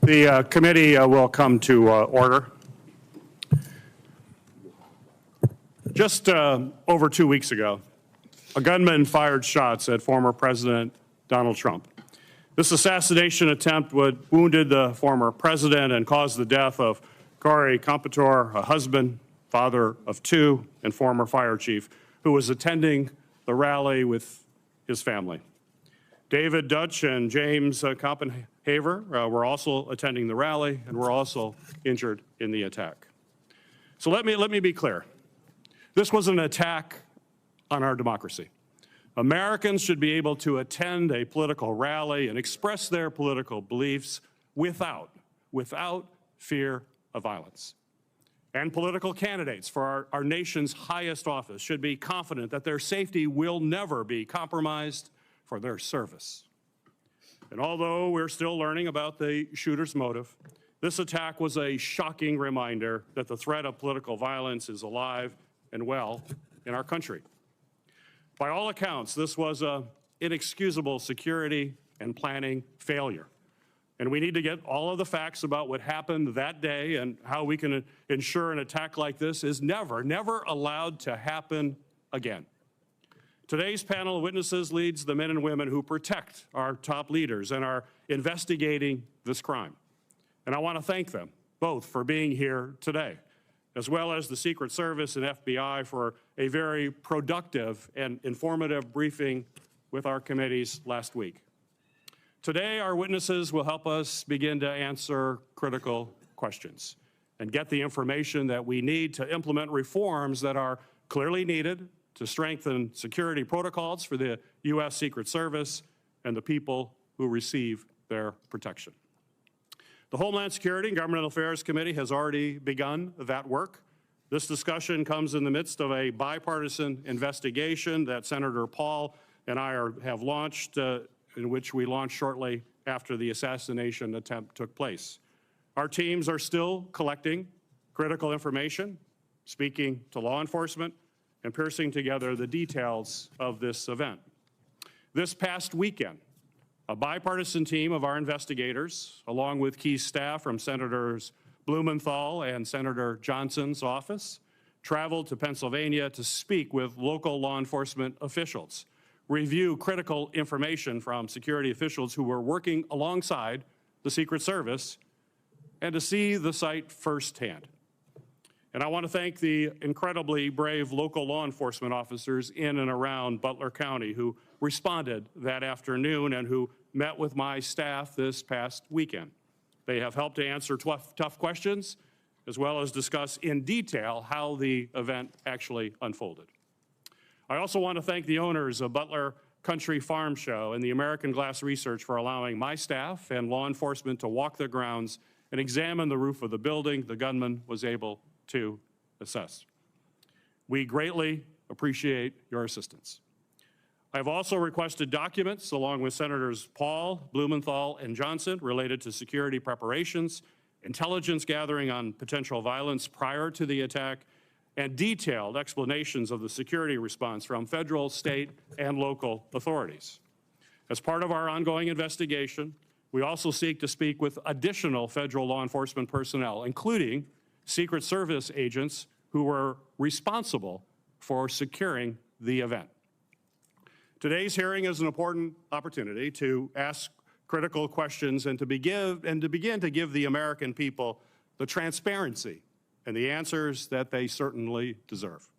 The committee will come to order. Just over 2 weeks ago, a gunman fired shots at former President Donald Trump. This assassination attempt wounded the former president and caused the death of Corey Competore, a husband, father of two, and former fire chief, who was attending the rally with his family. David Dutch and James Copenhaver were also attending the rally and were also injured in the attack. So let me be clear. This was an attack on our democracy. Americans should be able to attend a political rally and express their political beliefs without fear of violence. And political candidates for our nation's highest office should be confident that their safety will never be compromised for their service. And although we're still learning about the shooter's motive, this attack was a shocking reminder that the threat of political violence is alive and well in our country. By all accounts, this was an inexcusable security and planning failure. And we need to get all of the facts about what happened that day and how we can ensure an attack like this is never allowed to happen again. Today's panel of witnesses leads the men and women who protect our top leaders and are investigating this crime. And I want to thank them both for being here today, as well as the Secret Service and FBI for a very productive and informative briefing with our committees last week. Today, our witnesses will help us begin to answer critical questions and get the information that we need to implement reforms that are clearly needed to strengthen security protocols for the U.S. Secret Service and the people who receive their protection. The Homeland Security and Governmental Affairs Committee has already begun that work. This discussion comes in the midst of a bipartisan investigation that Senator Paul and I have launched, in which we launched shortly after the assassination attempt took place. Our teams are still collecting critical information, speaking to law enforcement, and piecing together the details of this event. This past weekend, a bipartisan team of our investigators, along with key staff from Senators Blumenthal and Senator Johnson's office, traveled to Pennsylvania to speak with local law enforcement officials, review critical information from security officials who were working alongside the Secret Service, and to see the site firsthand. And I want to thank the incredibly brave local law enforcement officers in and around Butler County who responded that afternoon and who met with my staff this past weekend. They have helped to answer tough questions, as well as discuss in detail how the event actually unfolded. I also want to thank the owners of Butler Country Farm Show and the American Glass Research for allowing my staff and law enforcement to walk the grounds and examine the roof of the building the gunman was able to assess. We greatly appreciate your assistance. I've also requested documents along with Senators Paul, Blumenthal, and Johnson related to security preparations, intelligence gathering on potential violence prior to the attack, and detailed explanations of the security response from federal, state, and local authorities. As part of our ongoing investigation, we also seek to speak with additional federal law enforcement personnel, including Secret Service agents who were responsible for securing the event. Today's hearing is an important opportunity to ask critical questions and to begin to give the American people the transparency and the answers that they certainly deserve.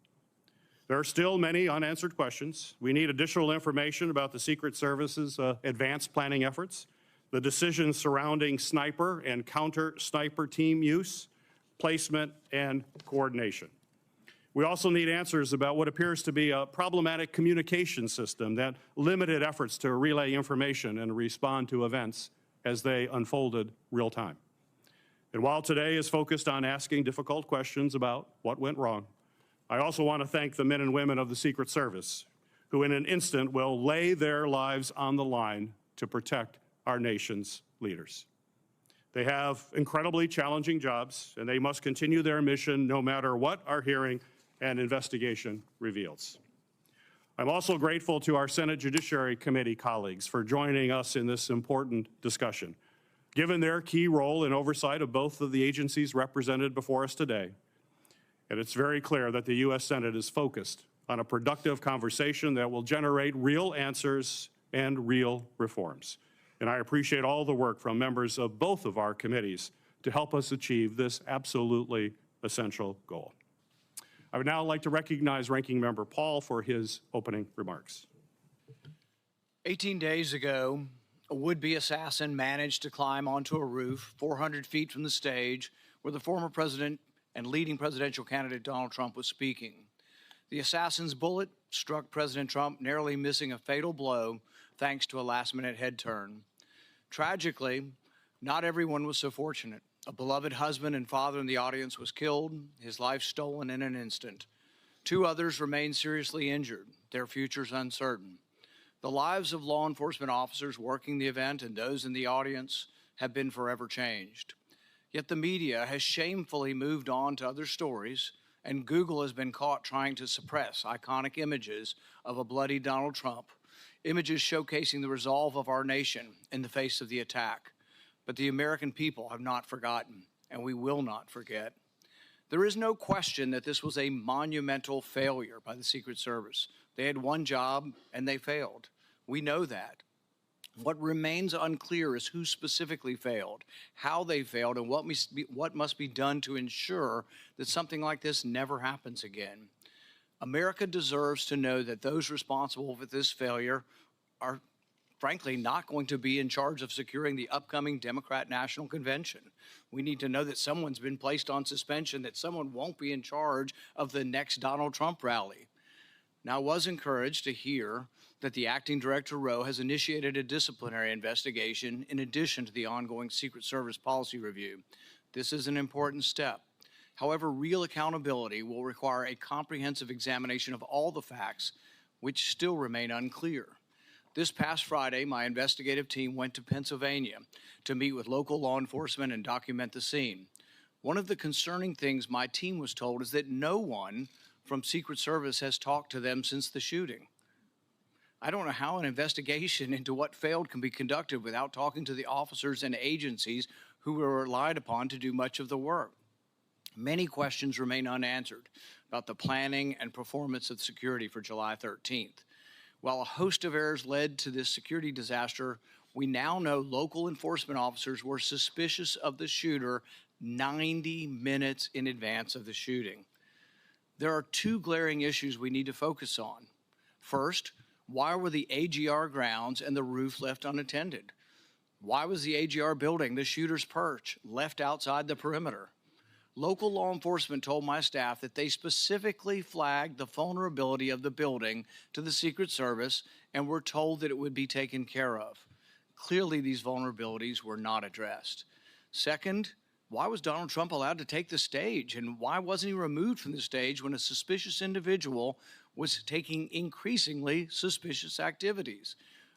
There are still many unanswered questions. We need additional information about the Secret Service's advanced planning efforts, the decisions surrounding sniper and counter-sniper team use, placement, and coordination. We also need answers about what appears to be a problematic communication system that limited efforts to relay information and respond to events as they unfolded real time. And while today is focused on asking difficult questions about what went wrong, I also want to thank the men and women of the Secret Service who in an instant will lay their lives on the line to protect our nation's leaders. They have incredibly challenging jobs, and they must continue their mission no matter what our hearing and investigation reveals. I'm also grateful to our Senate Judiciary Committee colleagues for joining us in this important discussion. Given their key role in oversight of both of the agencies represented before us today, and it's very clear that the U.S. Senate is focused on a productive conversation that will generate real answers and real reforms. And I appreciate all the work from members of both of our committees to help us achieve this absolutely essential goal. I would now like to recognize Ranking Member Paul for his opening remarks. 18 days ago, a would-be assassin managed to climb onto a roof 400 feet from the stage where the former president and leading presidential candidate Donald Trump was speaking. The assassin's bullet struck President Trump, narrowly missing a fatal blow thanks to a last-minute head turn. Tragically, not everyone was so fortunate. A beloved husband and father in the audience was killed, his life stolen in an instant. 2 others remain seriously injured, their futures uncertain. The lives of law enforcement officers working the event and those in the audience have been forever changed. Yet the media has shamefully moved on to other stories, and Google has been caught trying to suppress iconic images of a bloody Donald Trump, images showcasing the resolve of our nation in the face of the attack. But the American people have not forgotten, and we will not forget. There is no question that this was a monumental failure by the Secret Service. They had one job, and they failed. We know that. What remains unclear is who specifically failed, how they failed, and what must be done to ensure that something like this never happens again. America deserves to know that those responsible for this failure are frankly not going to be in charge of securing the upcoming Democrat National Convention. We need to know that someone's been placed on suspension, that someone won't be in charge of the next Donald Trump rally. Now, I was encouraged to hear that the acting director, Rowe, has initiated a disciplinary investigation in addition to the ongoing Secret Service policy review. This is an important step. However, real accountability will require a comprehensive examination of all the facts, which still remain unclear. This past Friday, my investigative team went to Pennsylvania to meet with local law enforcement and document the scene. One of the concerning things my team was told is that no one from Secret Service has talked to them since the shooting. I don't know how an investigation into what failed can be conducted without talking to the officers and agencies who were relied upon to do much of the work. Many questions remain unanswered about the planning and performance of security for July 13th. While a host of errors led to this security disaster, we now know local enforcement officers were suspicious of the shooter 90 minutes in advance of the shooting. There are 2 glaring issues we need to focus on. First, why were the AGR grounds and the roof left unattended? Why was the AGR building, the shooter's perch, left outside the perimeter? Local law enforcement told my staff that they specifically flagged the vulnerability of the building to the Secret Service and were told that it would be taken care of. Clearly, these vulnerabilities were not addressed. Second, why was Donald Trump allowed to take the stage, and why wasn't he removed from the stage when a suspicious individual was taking increasingly suspicious activities?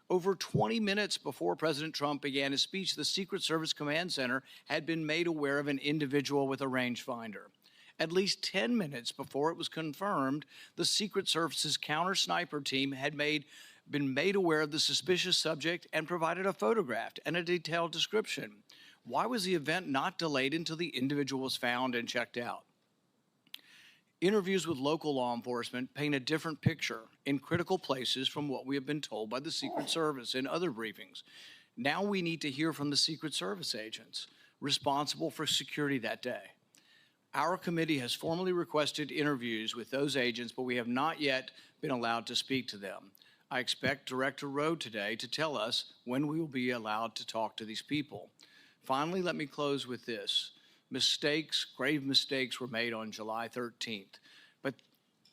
Over 20 minutes before President Trump began his speech, the Secret Service Command Center had been made aware of an individual with a rangefinder. At least 10 minutes before it was confirmed, the Secret Service's counter-sniper team had been made aware of the suspicious subject and provided a photograph and a detailed description. Why was the event not delayed until the individual was found and checked out? Interviews with local law enforcement paint a different picture in critical places from what we have been told by the Secret Service in other briefings. Now we need to hear from the Secret Service agents responsible for security that day. Our committee has formally requested interviews with those agents, but we have not yet been allowed to speak to them. I expect Director Rowe today to tell us when we will be allowed to talk to these people. Finally, let me close with this. Mistakes, grave mistakes were made on July 13th, but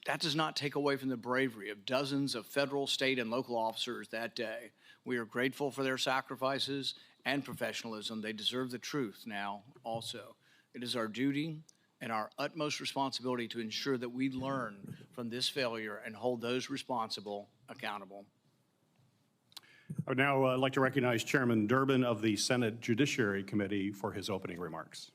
that does not take away from the bravery of dozens of federal, state, and local officers that day. We are grateful for their sacrifices and professionalism. They deserve the truth now also. It is our duty and our utmost responsibility to ensure that we learn from this failure and hold those responsible accountable. I would now like to recognize Chairman Durbin of the Senate Judiciary Committee for his opening remarks.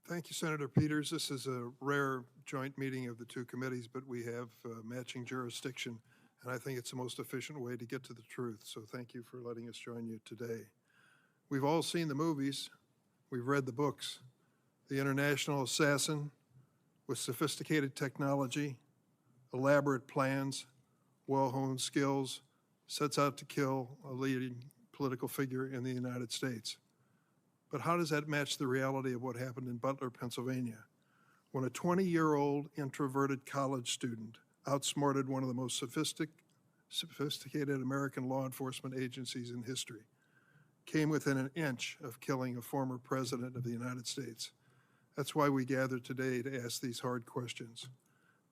Thank you, Senator Peters. This is a rare joint meeting of the 2 committees, but we have matching jurisdiction, and I think it's the most efficient way to get to the truth. So thank you for letting us join you today. We've all seen the movies. We've read the books. The international assassin with sophisticated technology, elaborate plans, well-honed skills, sets out to kill a leading political figure in the United States. But how does that match the reality of what happened in Butler, Pennsylvania, when a 20-year-old introverted college student outsmarted one of the most sophisticated American law enforcement agencies in history, came within an inch of killing a former president of the United States? That's why we gathered today to ask these hard questions.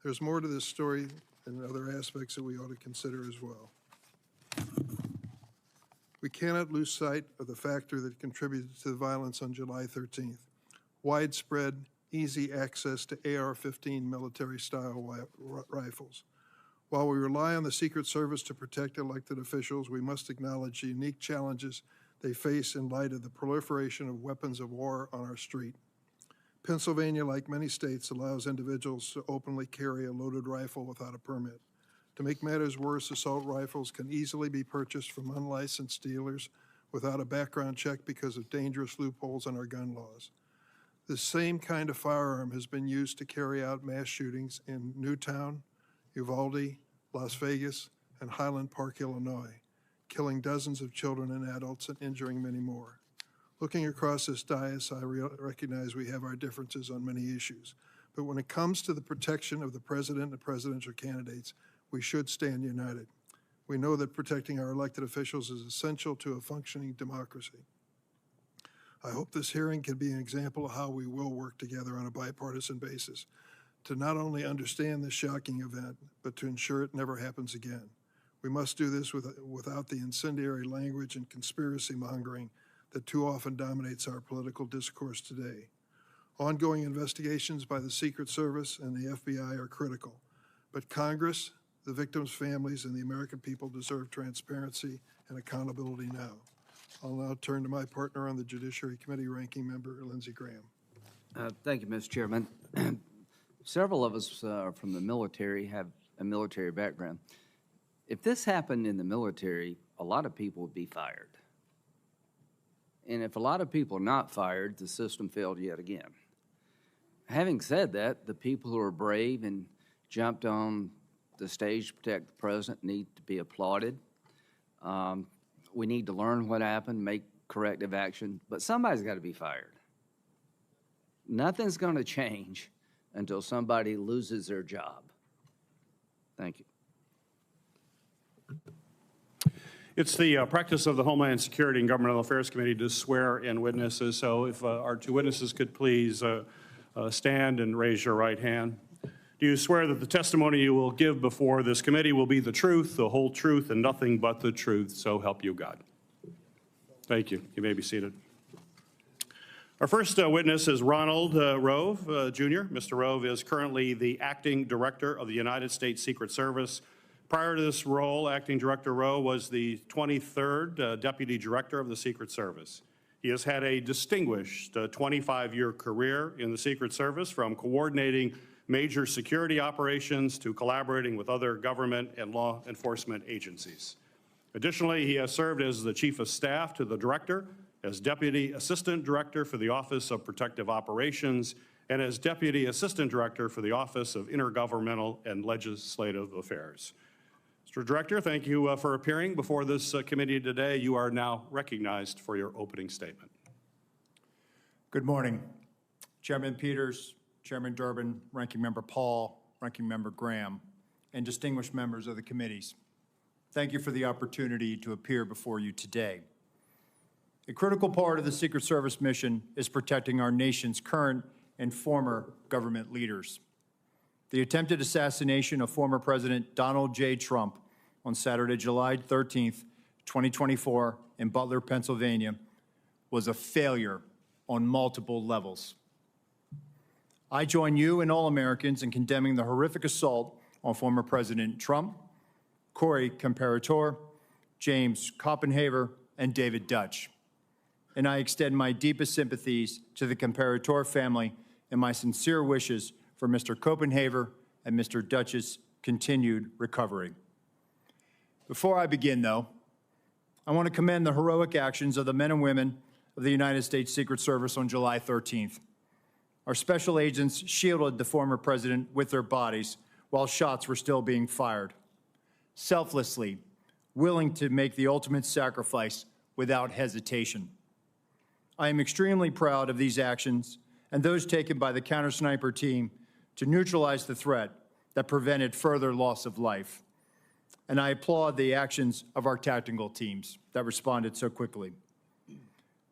There's more to this story and other aspects that we ought to consider as well. We cannot lose sight of the factor that contributed to the violence on July 13th. Widespread, easy access to AR-15 military-style rifles. While we rely on the Secret Service to protect elected officials, we must acknowledge the unique challenges they face in light of the proliferation of weapons of war on our street. Pennsylvania, like many states, allows individuals to openly carry a loaded rifle without a permit. To make matters worse, assault rifles can easily be purchased from unlicensed dealers without a background check because of dangerous loopholes in our gun laws. The same kind of firearm has been used to carry out mass shootings in Newtown, Uvalde, Las Vegas, and Highland Park, Illinois, killing dozens of children and adults and injuring many more. Looking across this dais, I recognize we have our differences on many issues, but when it comes to the protection of the president and presidential candidates, we should stand united. We know that protecting our elected officials is essential to a functioning democracy. I hope this hearing can be an example of how we will work together on a bipartisan basis to not only understand this shocking event, but to ensure it never happens again. We must do this without the incendiary language and conspiracy mongering that too often dominates our political discourse today. Ongoing investigations by the Secret Service and the FBI are critical, but Congress, the victims' families, and the American people deserve transparency and accountability now. I'll now turn to my partner on the Judiciary Committee, Ranking Member Lindsey Graham. Thank you, Mr. Chairman. Several of us from the military have a military background. If this happened in the military, a lot of people would be fired. And if a lot of people are not fired, the system failed yet again. Having said that, the people who are brave and jumped on the stage to protect the president need to be applauded. We need to learn what happened, make corrective action, but somebody's got to be fired. Nothing's going to change until somebody loses their job. Thank you. It's the practice of the Homeland Security and Governmental Affairs Committee to swear in witnesses. So if our two witnesses could please stand and raise your right hand. Do you swear that the testimony you will give before this committee will be the truth, the whole truth, and nothing but the truth, so help you God? Thank you. You may be seated. Our first witness is Ronald Rove, Jr. Mr. Rove is currently the Acting Director of the United States Secret Service. Prior to this role, Acting Director Rove was the 23rd Deputy Director of the Secret Service. He has had a distinguished 25-year career in the Secret Service, from coordinating major security operations to collaborating with other government and law enforcement agencies. Additionally, he has served as the Chief of Staff to the Director, as Deputy Assistant Director for the Office of Protective Operations, and as Deputy Assistant Director for the Office of Intergovernmental and Legislative Affairs. Mr. Director, thank you for appearing before this committee today. You are now recognized for your opening statement. Good morning, Chairman Peters, Chairman Durbin, Ranking Member Paul, Ranking Member Graham, and distinguished members of the committees. Thank you for the opportunity to appear before you today. A critical part of the Secret Service mission is protecting our nation's current and former government leaders. The attempted assassination of former President Donald J. Trump on Saturday, July 13th, 2024, in Butler, Pennsylvania, was a failure on multiple levels. I join you and all Americans in condemning the horrific assault on former President Trump, Corey Comparator, James Copenhaver, and David Dutch. And I extend my deepest sympathies to the Comparator family and my sincere wishes for Mr. Copenhaver and Mr. Dutch's continued recovery. Before I begin, though, I want to commend the heroic actions of the men and women of the United States Secret Service on July 13th. Our special agents shielded the former president with their bodies while shots were still being fired, selflessly, willing to make the ultimate sacrifice without hesitation. I am extremely proud of these actions and those taken by the counter-sniper team to neutralize the threat that prevented further loss of life. And I applaud the actions of our tactical teams that responded so quickly.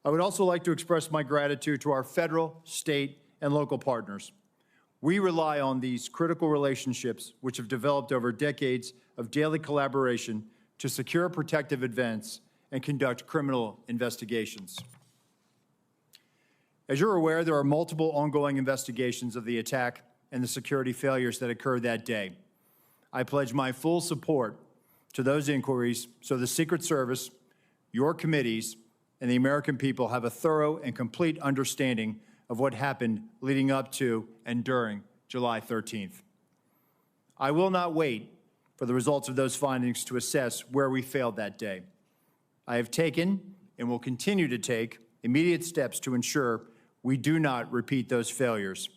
I would also like to express my gratitude to our federal, state, and local partners. We rely on these critical relationships, which have developed over decades of daily collaboration to secure protective events and conduct criminal investigations. As you're aware, there are multiple ongoing investigations of the attack and the security failures that occurred that day. I pledge my full support to those inquiries so the Secret Service, your committees, and the American people have a thorough and complete understanding of what happened leading up to and during July 13th. I will not wait for the results of those findings to assess where we failed that day. I have taken and will continue to take immediate steps to ensure we do not repeat those failures.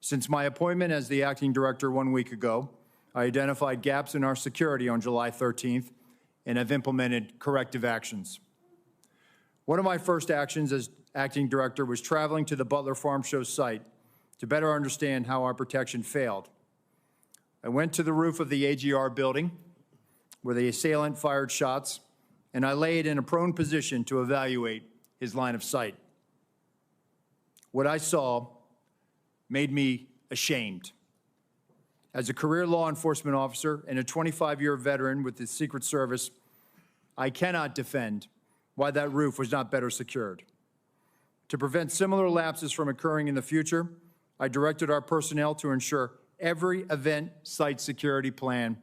Since my appointment as the acting director 1 week ago, I identified gaps in our security on July 13th and have implemented corrective actions. One of my first actions as acting director was traveling to the Butler Farm Show site to better understand how our protection failed. I went to the roof of the AGR building where the assailant fired shots, and I laid in a prone position to evaluate his line of sight. What I saw made me ashamed. As a career law enforcement officer and a 25-year veteran with the Secret Service, I cannot defend why that roof was not better secured. To prevent similar lapses from occurring in the future, I directed our personnel to ensure every event site security plan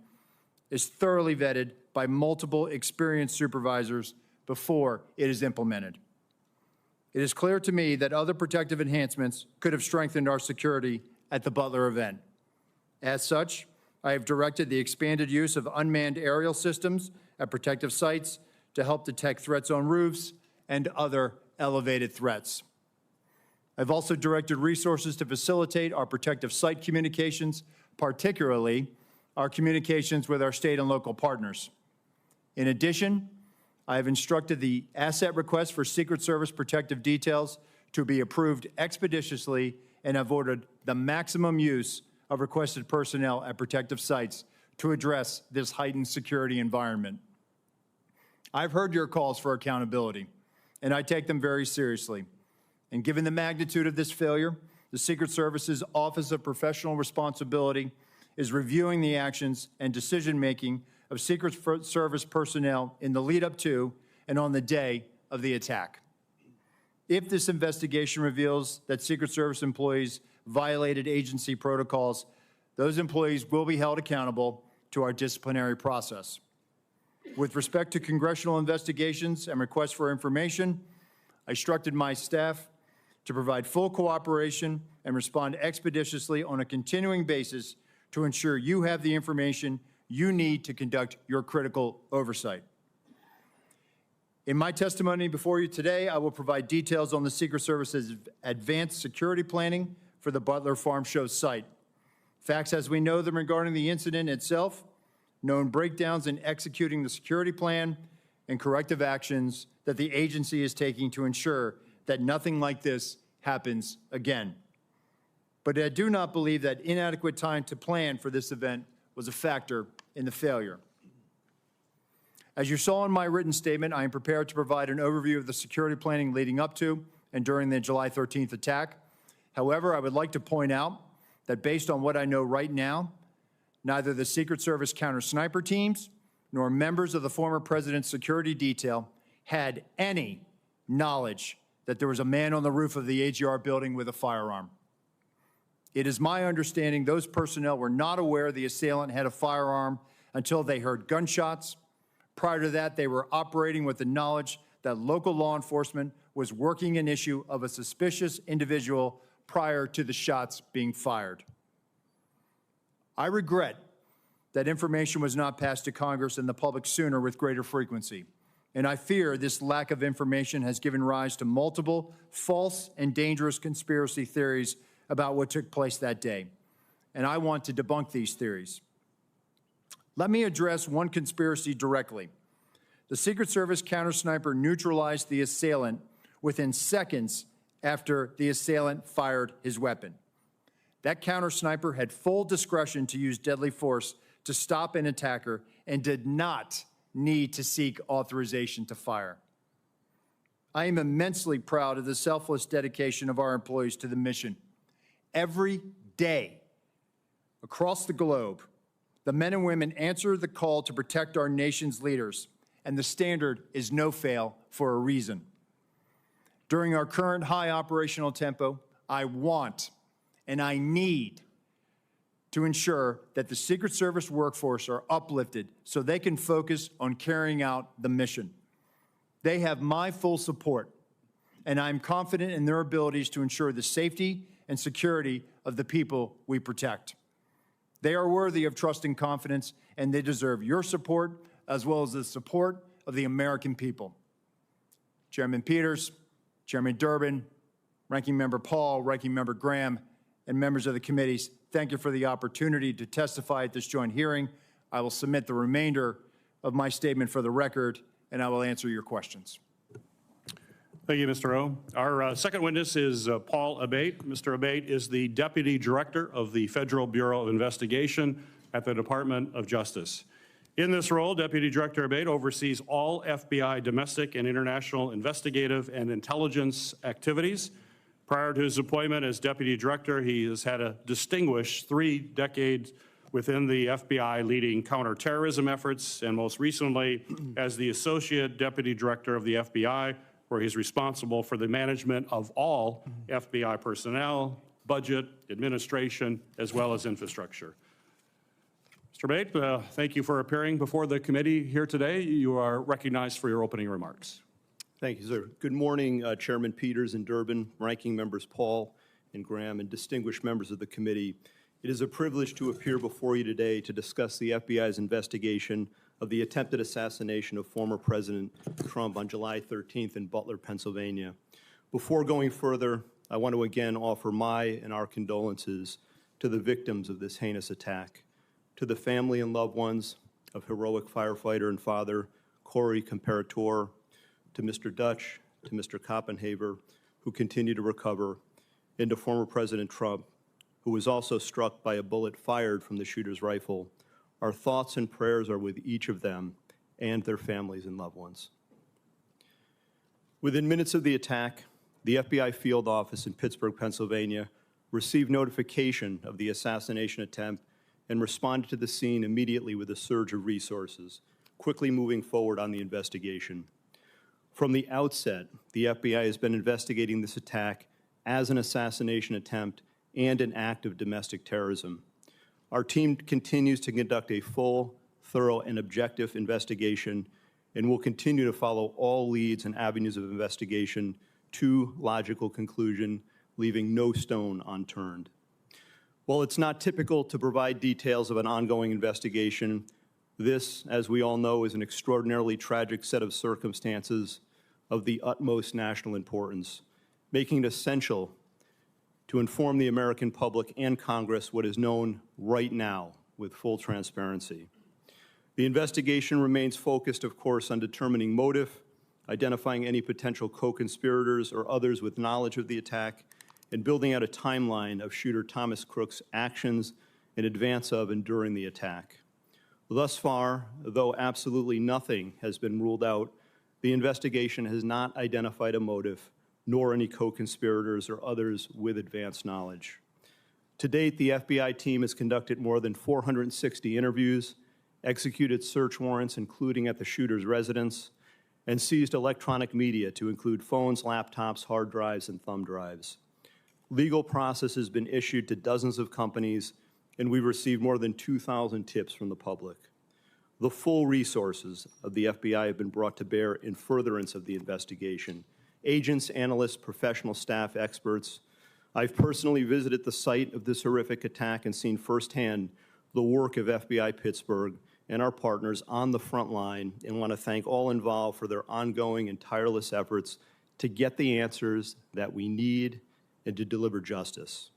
is thoroughly vetted by multiple experienced supervisors before it is implemented. It is clear to me that other protective enhancements could have strengthened our security at the Butler event. As such, I have directed the expanded use of unmanned aerial systems at protective sites to help detect threats on roofs and other elevated threats. I've also directed resources to facilitate our protective site communications, particularly our communications with our state and local partners. In addition, I have instructed the asset request for Secret Service protective details to be approved expeditiously and have ordered the maximum use of requested personnel at protective sites to address this heightened security environment. I've heard your calls for accountability, and I take them very seriously. And given the magnitude of this failure, the Secret Service's Office of Professional Responsibility is reviewing the actions and decision-making of Secret Service personnel in the lead-up to and on the day of the attack. If this investigation reveals that Secret Service employees violated agency protocols, those employees will be held accountable to our disciplinary process. With respect to congressional investigations and requests for information, I instructed my staff to provide full cooperation and respond expeditiously on a continuing basis to ensure you have the information you need to conduct your critical oversight. In my testimony before you today, I will provide details on the Secret Service's advanced security planning for the Butler Farm Show site. Facts as we know them regarding the incident itself, known breakdowns in executing the security plan, and corrective actions that the agency is taking to ensure that nothing like this happens again. But I do not believe that inadequate time to plan for this event was a factor in the failure. As you saw in my written statement, I am prepared to provide an overview of the security planning leading up to and during the July 13th attack. However, I would like to point out that based on what I know right now, neither the Secret Service counter-sniper teams nor members of the former president's security detail had any knowledge that there was a man on the roof of the AGR building with a firearm. It is my understanding those personnel were not aware the assailant had a firearm until they heard gunshots. Prior to that, they were operating with the knowledge that local law enforcement was working an issue of a suspicious individual prior to the shots being fired. I regret that information was not passed to Congress and the public sooner with greater frequency. and I fear this lack of information has given rise to multiple false and dangerous conspiracy theories about what took place that day, and I want to debunk these theories. Let me address one conspiracy directly. The Secret Service counter-sniper neutralized the assailant within seconds after the assailant fired his weapon. That counter-sniper had full discretion to use deadly force to stop an attacker and did not need to seek authorization to fire. I am immensely proud of the selfless dedication of our employees to the mission. Every day, across the globe, the men and women answer the call to protect our nation's leaders, and the standard is no fail for a reason. During our current high operational tempo, I want and I need to ensure that the Secret Service workforce are uplifted so they can focus on carrying out the mission. They have my full support, and I'm confident in their abilities to ensure the safety and security of the people we protect. They are worthy of trust and confidence, and they deserve your support as well as the support of the American people. Chairman Peters, Chairman Durbin, Ranking Member Paul, Ranking Member Graham, and members of the committees, thank you for the opportunity to testify at this joint hearing. I will submit the remainder of my statement for the record, and I will answer your questions. Thank you, Mr. O. Our second witness is Paul Abate. Mr. Abate is the Deputy Director of the Federal Bureau of Investigation at the Department of Justice. In this role, Deputy Director Abate oversees all FBI domestic and international investigative and intelligence activities. Prior to his appointment as Deputy Director, he has had a distinguished 3 decades within the FBI leading counterterrorism efforts, and most recently as the Associate Deputy Director of the FBI, where he's responsible for the management of all FBI personnel, budget, administration, as well as infrastructure. Mr. Abate, thank you for appearing before the committee here today. You are recognized for your opening remarks. Thank you, sir. Good morning, Chairman Peters and Durbin, Ranking Members Paul and Graham, and distinguished members of the committee. It is a privilege to appear before you today to discuss the FBI's investigation of the attempted assassination of former President Trump on July 13th in Butler, Pennsylvania. Before going further, I want to again offer my and our condolences to the victims of this heinous attack, to the family and loved ones of heroic firefighter and father Corey Comparator, to Mr. Dutch, to Mr. Koppenhaver, who continue to recover, and to former President Trump, who was also struck by a bullet fired from the shooter's rifle. Our thoughts and prayers are with each of them and their families and loved ones. Within minutes of the attack, the FBI field office in Pittsburgh, Pennsylvania, received notification of the assassination attempt and responded to the scene immediately with a surge of resources, quickly moving forward on the investigation. From the outset, the FBI has been investigating this attack as an assassination attempt and an act of domestic terrorism. Our team continues to conduct a full, thorough, and objective investigation and will continue to follow all leads and avenues of investigation to logical conclusion, leaving no stone unturned. While it's not typical to provide details of an ongoing investigation, this, as we all know, is an extraordinarily tragic set of circumstances of the utmost national importance, making it essential to inform the American public and Congress what is known right now with full transparency. The investigation remains focused, of course, on determining motive, identifying any potential co-conspirators or others with knowledge of the attack, and building out a timeline of shooter Thomas Crook's actions in advance of and during the attack. Thus far, though absolutely nothing has been ruled out, the investigation has not identified a motive, nor any co-conspirators or others with advanced knowledge. To date, the FBI team has conducted more than 460 interviews, executed search warrants, including at the shooter's residence, and seized electronic media to include phones, laptops, hard drives, and thumb drives. Legal process has been issued to dozens of companies, and we've received more than 2,000 tips from the public. The full resources of the FBI have been brought to bear in furtherance of the investigation. Agents, analysts, professional staff, experts. I've personally visited the site of this horrific attack and seen firsthand the work of FBI Pittsburgh and our partners on the front line, and want to thank all involved for their ongoing and tireless efforts to get the answers that we need and to deliver justice.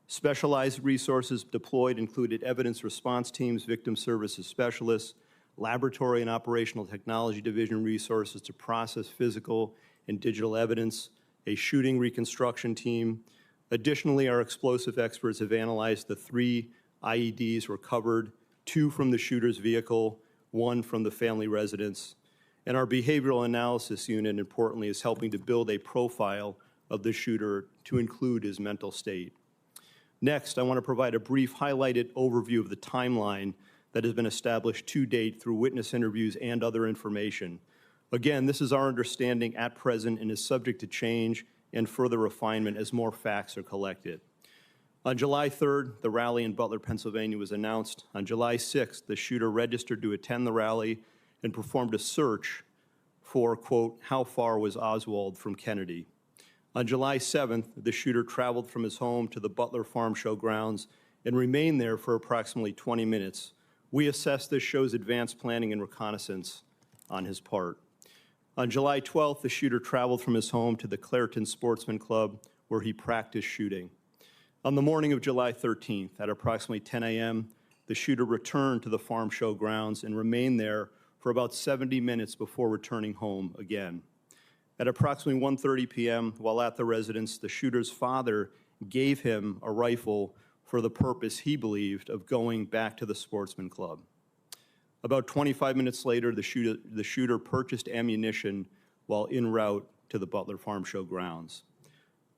Specialized resources deployed included evidence response teams, victim services specialists, laboratory and operational technology division resources to process physical and digital evidence, a shooting reconstruction team. Additionally, our explosive experts have analyzed the 3 IEDs recovered, 2 from the shooter's vehicle, 1 from the family residence. And our behavioral analysis unit, importantly, is helping to build a profile of the shooter to include his mental state. Next, I want to provide a brief highlighted overview of the timeline that has been established to date through witness interviews and other information. Again, this is our understanding at present and is subject to change and further refinement as more facts are collected. On July 3rd, the rally in Butler, Pennsylvania was announced. On July 6th, the shooter registered to attend the rally and performed a search for, quote, how far was Oswald from Kennedy? On July 7th, the shooter traveled from his home to the Butler Farm Show grounds and remained there for approximately 20 minutes. We assess this shows advanced planning and reconnaissance on his part. On July 12th, the shooter traveled from his home to the Clairton Sportsman Club, where he practiced shooting. On the morning of July 13th, at approximately 10 a.m., the shooter returned to the farm show grounds and remained there for about 70 minutes before returning home again. At approximately 1:30 p.m., while at the residence, the shooter's father gave him a rifle for the purpose, he believed, of going back to the Sportsman Club. About 25 minutes later, the shooter purchased ammunition while en route to the Butler Farm Show grounds.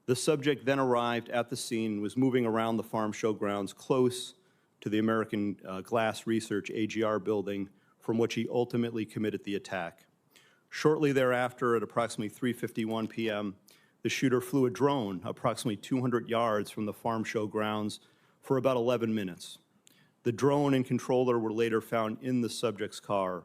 The subject then arrived at the scene and was moving around the farm show grounds close to the American Glass Research AGR building, from which he ultimately committed the attack. Shortly thereafter, at approximately 3:51 p.m., the shooter flew a drone approximately 200 yards from the farm show grounds for about 11 minutes. The drone and controller were later found in the subject's car.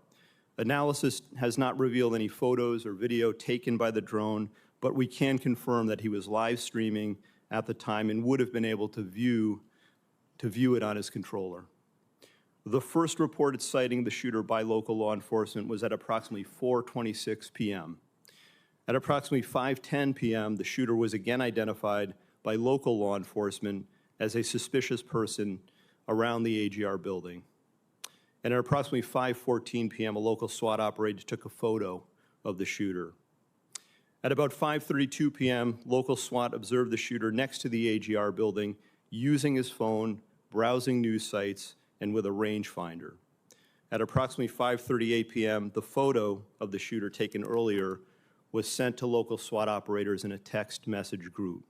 Analysis has not revealed any photos or video taken by the drone, but we can confirm that he was live streaming at the time and would have been able to view it on his controller. The first reported sighting of the shooter by local law enforcement was at approximately 4:26 p.m. At approximately 5:10 p.m., the shooter was again identified by local law enforcement as a suspicious person around the AGR building. And at approximately 5:14 p.m., a local SWAT operator took a photo of the shooter. At about 5:32 p.m., local SWAT observed the shooter next to the AGR building using his phone, browsing news sites, and with a rangefinder. At approximately 5:38 p.m., the photo of the shooter taken earlier was sent to local SWAT operators in a text message group.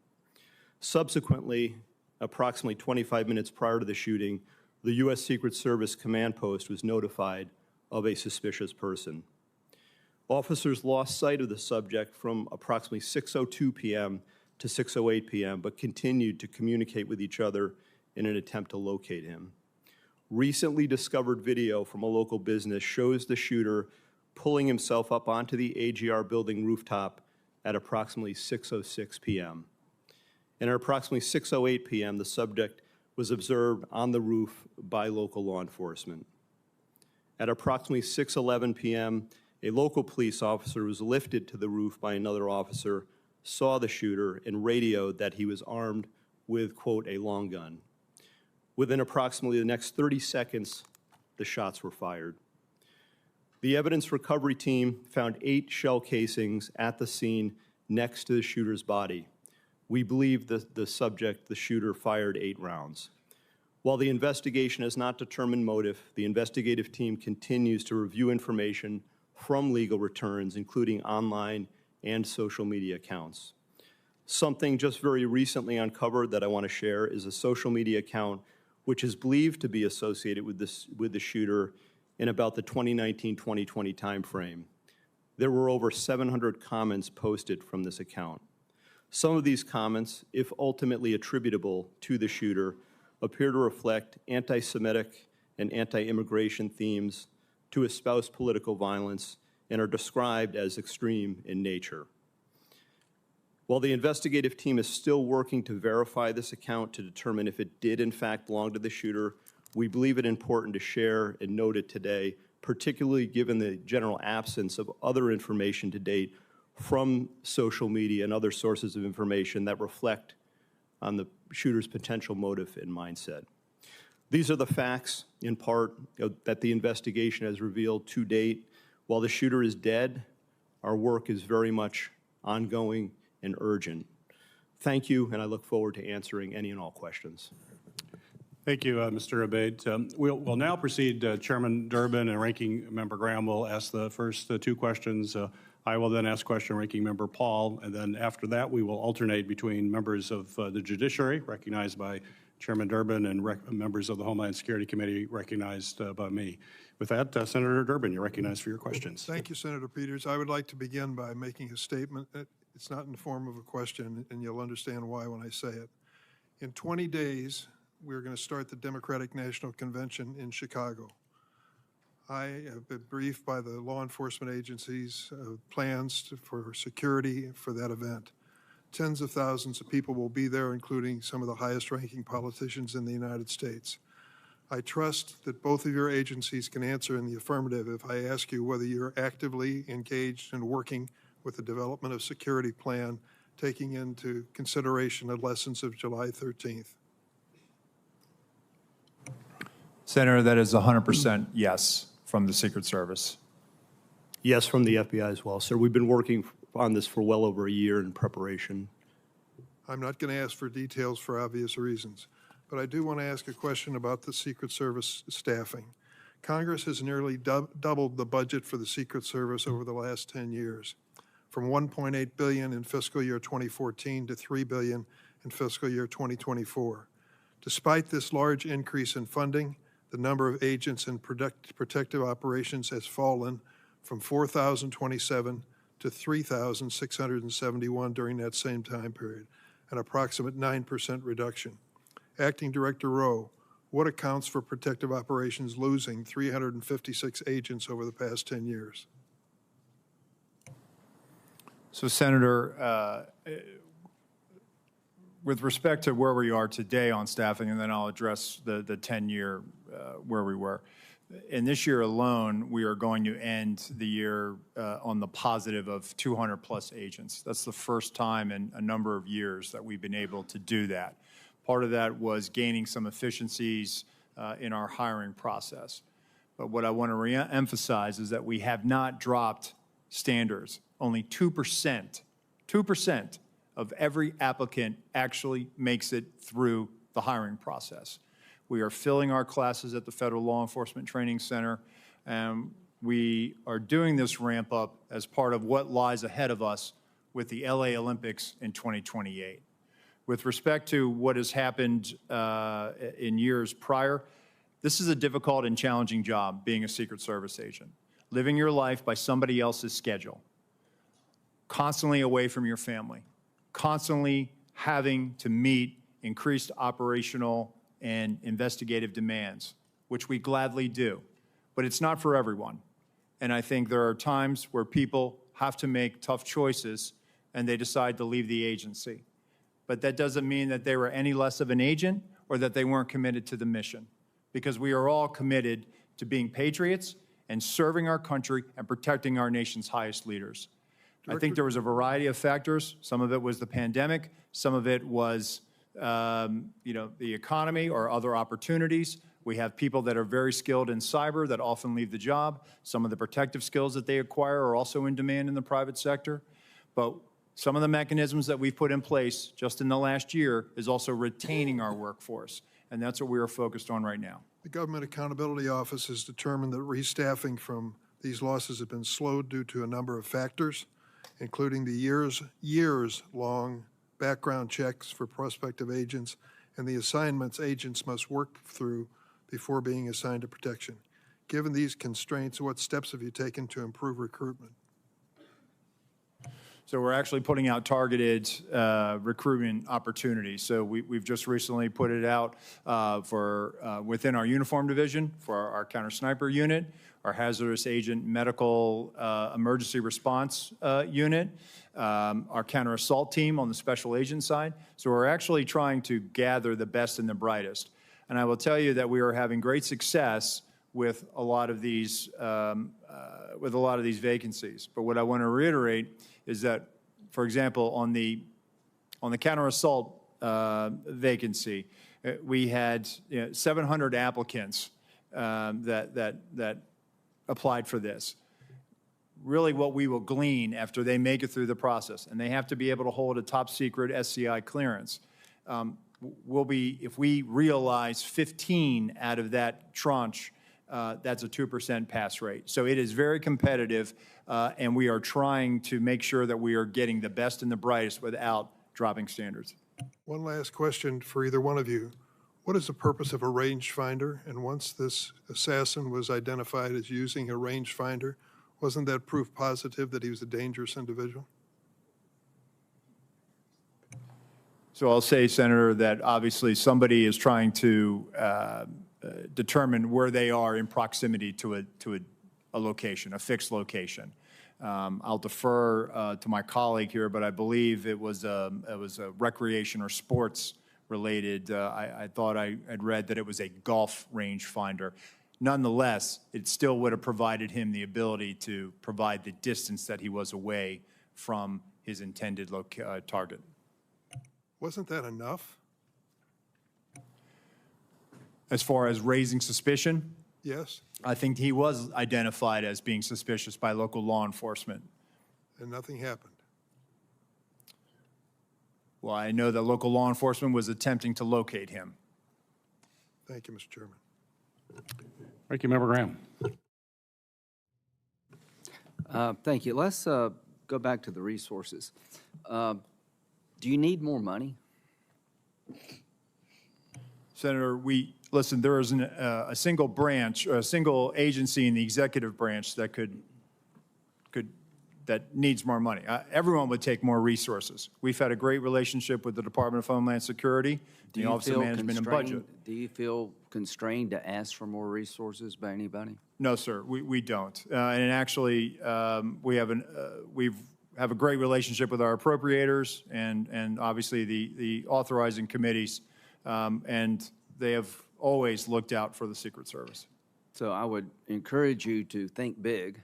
Subsequently, approximately 25 minutes prior to the shooting, the U.S. Secret Service command post was notified of a suspicious person. Officers lost sight of the subject from approximately 6:02 p.m. to 6:08 p.m., but continued to communicate with each other in an attempt to locate him. Recently discovered video from a local business shows the shooter pulling himself up onto the AGR building rooftop at approximately 6:06 p.m. And at approximately 6:08 p.m., the subject was observed on the roof by local law enforcement. At approximately 6:11 p.m., a local police officer was lifted to the roof by another officer, saw the shooter, and radioed that he was armed with, quote, a long gun. Within approximately the next 30 seconds, the shots were fired. The evidence recovery team found 8 shell casings at the scene next to the shooter's body. We believe the subject, the shooter, fired 8 rounds. While the investigation has not determined motive, the investigative team continues to review information from legal returns, including online and social media accounts. Something just very recently uncovered that I want to share is a social media account which is believed to be associated with the shooter in about the 2019-2020 timeframe. There were over 700 comments posted from this account. Some of these comments, if ultimately attributable to the shooter, appear to reflect anti-Semitic and anti-immigration themes, to espouse political violence, and are described as extreme in nature. While the investigative team is still working to verify this account to determine if it did in fact belong to the shooter, We believe it important to share and note it today, particularly given the general absence of other information to date from social media and other sources of information that reflect on the shooter's potential motive and mindset. These are the facts, in part, that the investigation has revealed to date. While the shooter is dead, our work is very much ongoing and urgent. Thank you, and I look forward to answering any and all questions. Thank you, Mr. Abate. We'll now proceed. Chairman Durbin and Ranking Member Graham will ask the first two questions. I will then ask question Ranking Member Paul, and then after that, we will alternate between members of the judiciary, recognized by Chairman Durbin, and members of the Homeland Security Committee, recognized by me. With that, Senator Durbin, you're recognized for your questions. Thank you, Senator Peters. I would like to begin by making a statement. It's not in the form of a question, and you'll understand why when I say it. In 20 days, we're going to start the Democratic National Convention in Chicago. I have been briefed by the law enforcement agencies plans for security for that event. Tens of thousands of people will be there, including some of the highest ranking politicians in the United States. I trust that both of your agencies can answer in the affirmative if I ask you whether you're actively engaged in working with the development of security plan, taking into consideration the lessons of July 13th. Senator, that is 100% yes from the Secret Service. Yes, from the FBI as well, sir. We've been working on this for well over a year in preparation. I'm not going to ask for details for obvious reasons, but I do want to ask a question about the Secret Service staffing. Congress has nearly doubled the budget for the Secret Service over the last 10 years, from $1.8 billion in fiscal year 2014 to $3 billion in fiscal year 2024. Despite this large increase in funding, the number of agents in protective operations has fallen from 4,027 to 3,671 during that same time period, an approximate 9% reduction. Acting Director Rowe, what accounts for protective operations losing 356 agents over the past 10 years? So, Senator, with respect to where we are today on staffing, and then I'll address the 10-year where we were. In this year alone, we are going to end the year on the positive of 200 plus agents. That's the first time in a number of years that we've been able to do that. Part of that was gaining some efficiencies in our hiring process. But what I want to re-emphasize is that we have not dropped standards. Only 2% of every applicant actually makes it through the hiring process. We are filling our classes at the Federal Law Enforcement Training Center, and we are doing this ramp up as part of what lies ahead of us with the LA Olympics in 2028. With respect to what has happened in years prior, this is a difficult and challenging job, being a Secret Service agent. Living your life by somebody else's schedule, constantly away from your family, constantly having to meet increased operational and investigative demands, which we gladly do. But it's not for everyone. And I think there are times where people have to make tough choices and they decide to leave the agency. But that doesn't mean that they were any less of an agent or that they weren't committed to the mission, because we are all committed to being patriots and serving our country and protecting our nation's highest leaders. I think there was a variety of factors. Some of it was the pandemic. Some of it was the economy or other opportunities. We have people that are very skilled in cyber that often leave the job. Some of the protective skills that they acquire are also in demand in the private sector. But some of the mechanisms that we've put in place just in the last year is also retaining our workforce. And that's what we are focused on right now. The Government Accountability Office has determined that restaffing from these losses have been slowed due to a number of factors, including the years-long background checks for prospective agents and the assignments agents must work through before being assigned to protection. Given these constraints, what steps have you taken to improve recruitment? So we're actually putting out targeted recruitment opportunities. So we've just recently put it out for within our uniform division for our counter sniper unit, our hazardous agent medical emergency response unit, our counter assault team on the special agent side. So we're actually trying to gather the best and the brightest. And And I will tell you that we are having great success with a lot of these vacancies. But what I want to reiterate is that, for example, on the counter assault vacancy, we had 700 applicants that applied for this. Really what we will glean after they make it through the process, and they have to be able to hold a top secret SCI clearance, will be, if we realize 15 out of that tranche, that's a 2% pass rate. So it is very competitive, and we are trying to make sure that we are getting the best and the brightest without dropping standards. One last question for either one of you. What is the purpose of a rangefinder? And once this assassin was identified as using a rangefinder, wasn't that proof positive that he was a dangerous individual? So I'll say, Senator, that obviously somebody is trying to determine where they are in proximity to a location, a fixed location. I'll defer to my colleague here, but I believe it was a recreation or sports related. I thought I had read that it was a golf range finder. Nonetheless, it still would have provided him the ability to provide the distance that he was away from his intended target. Wasn't that enough? As far as raising suspicion, Yes, I think he was identified as being suspicious by local law enforcement. and nothing happened. Well, I know that local law enforcement was attempting to locate him. Thank you, Mr. Chairman. Ranking Member Graham. Thank you. Let's go back to the resources. Do you need more money? Senator, listen, there is a single branch, a single agency in the executive branch that that needs more money. Everyone would take more resources. We've had a great relationship with the Department of Homeland Security, the Office of Management and Budget. Do you feel constrained to ask for more resources by anybody? No, sir, we don't. And actually, we have a great relationship with our appropriators and obviously the authorizing committees, and they have always looked out for the Secret Service. So I would encourage you to think big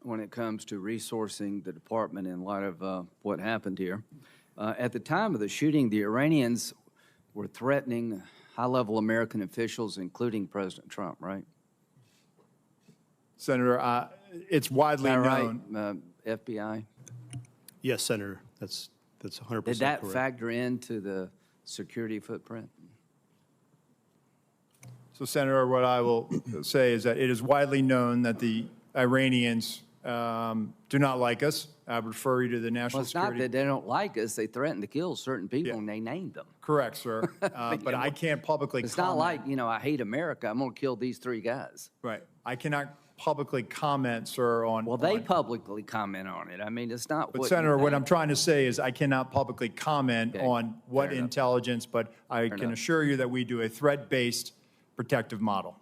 when it comes to resourcing the department in light of what happened here. At the time of the shooting, the Iranians were threatening high-level American officials, including President Trump, right? Senator, it's widely Is that known. right, FBI? Yes, Senator, that's 100% correct. Did that factor into the security footprint? So, Senator, what I will say is that it is widely known that the Iranians do not like us. I would refer you to the National Well, it's not Security. that they don't like us. They threatened to kill certain people, Yeah. and they named them. Correct, sir. But I can't publicly It's comment. not like, I hate America. I'm going to kill these 3 guys. Right. I cannot publicly comment, sir, on. Well, they publicly comment on it. I mean, it's not But what Senator, you what think. I'm trying to say is I cannot publicly comment Okay. on what Fair enough. intelligence, but I can enough. assure you that we do a threat-based protective model.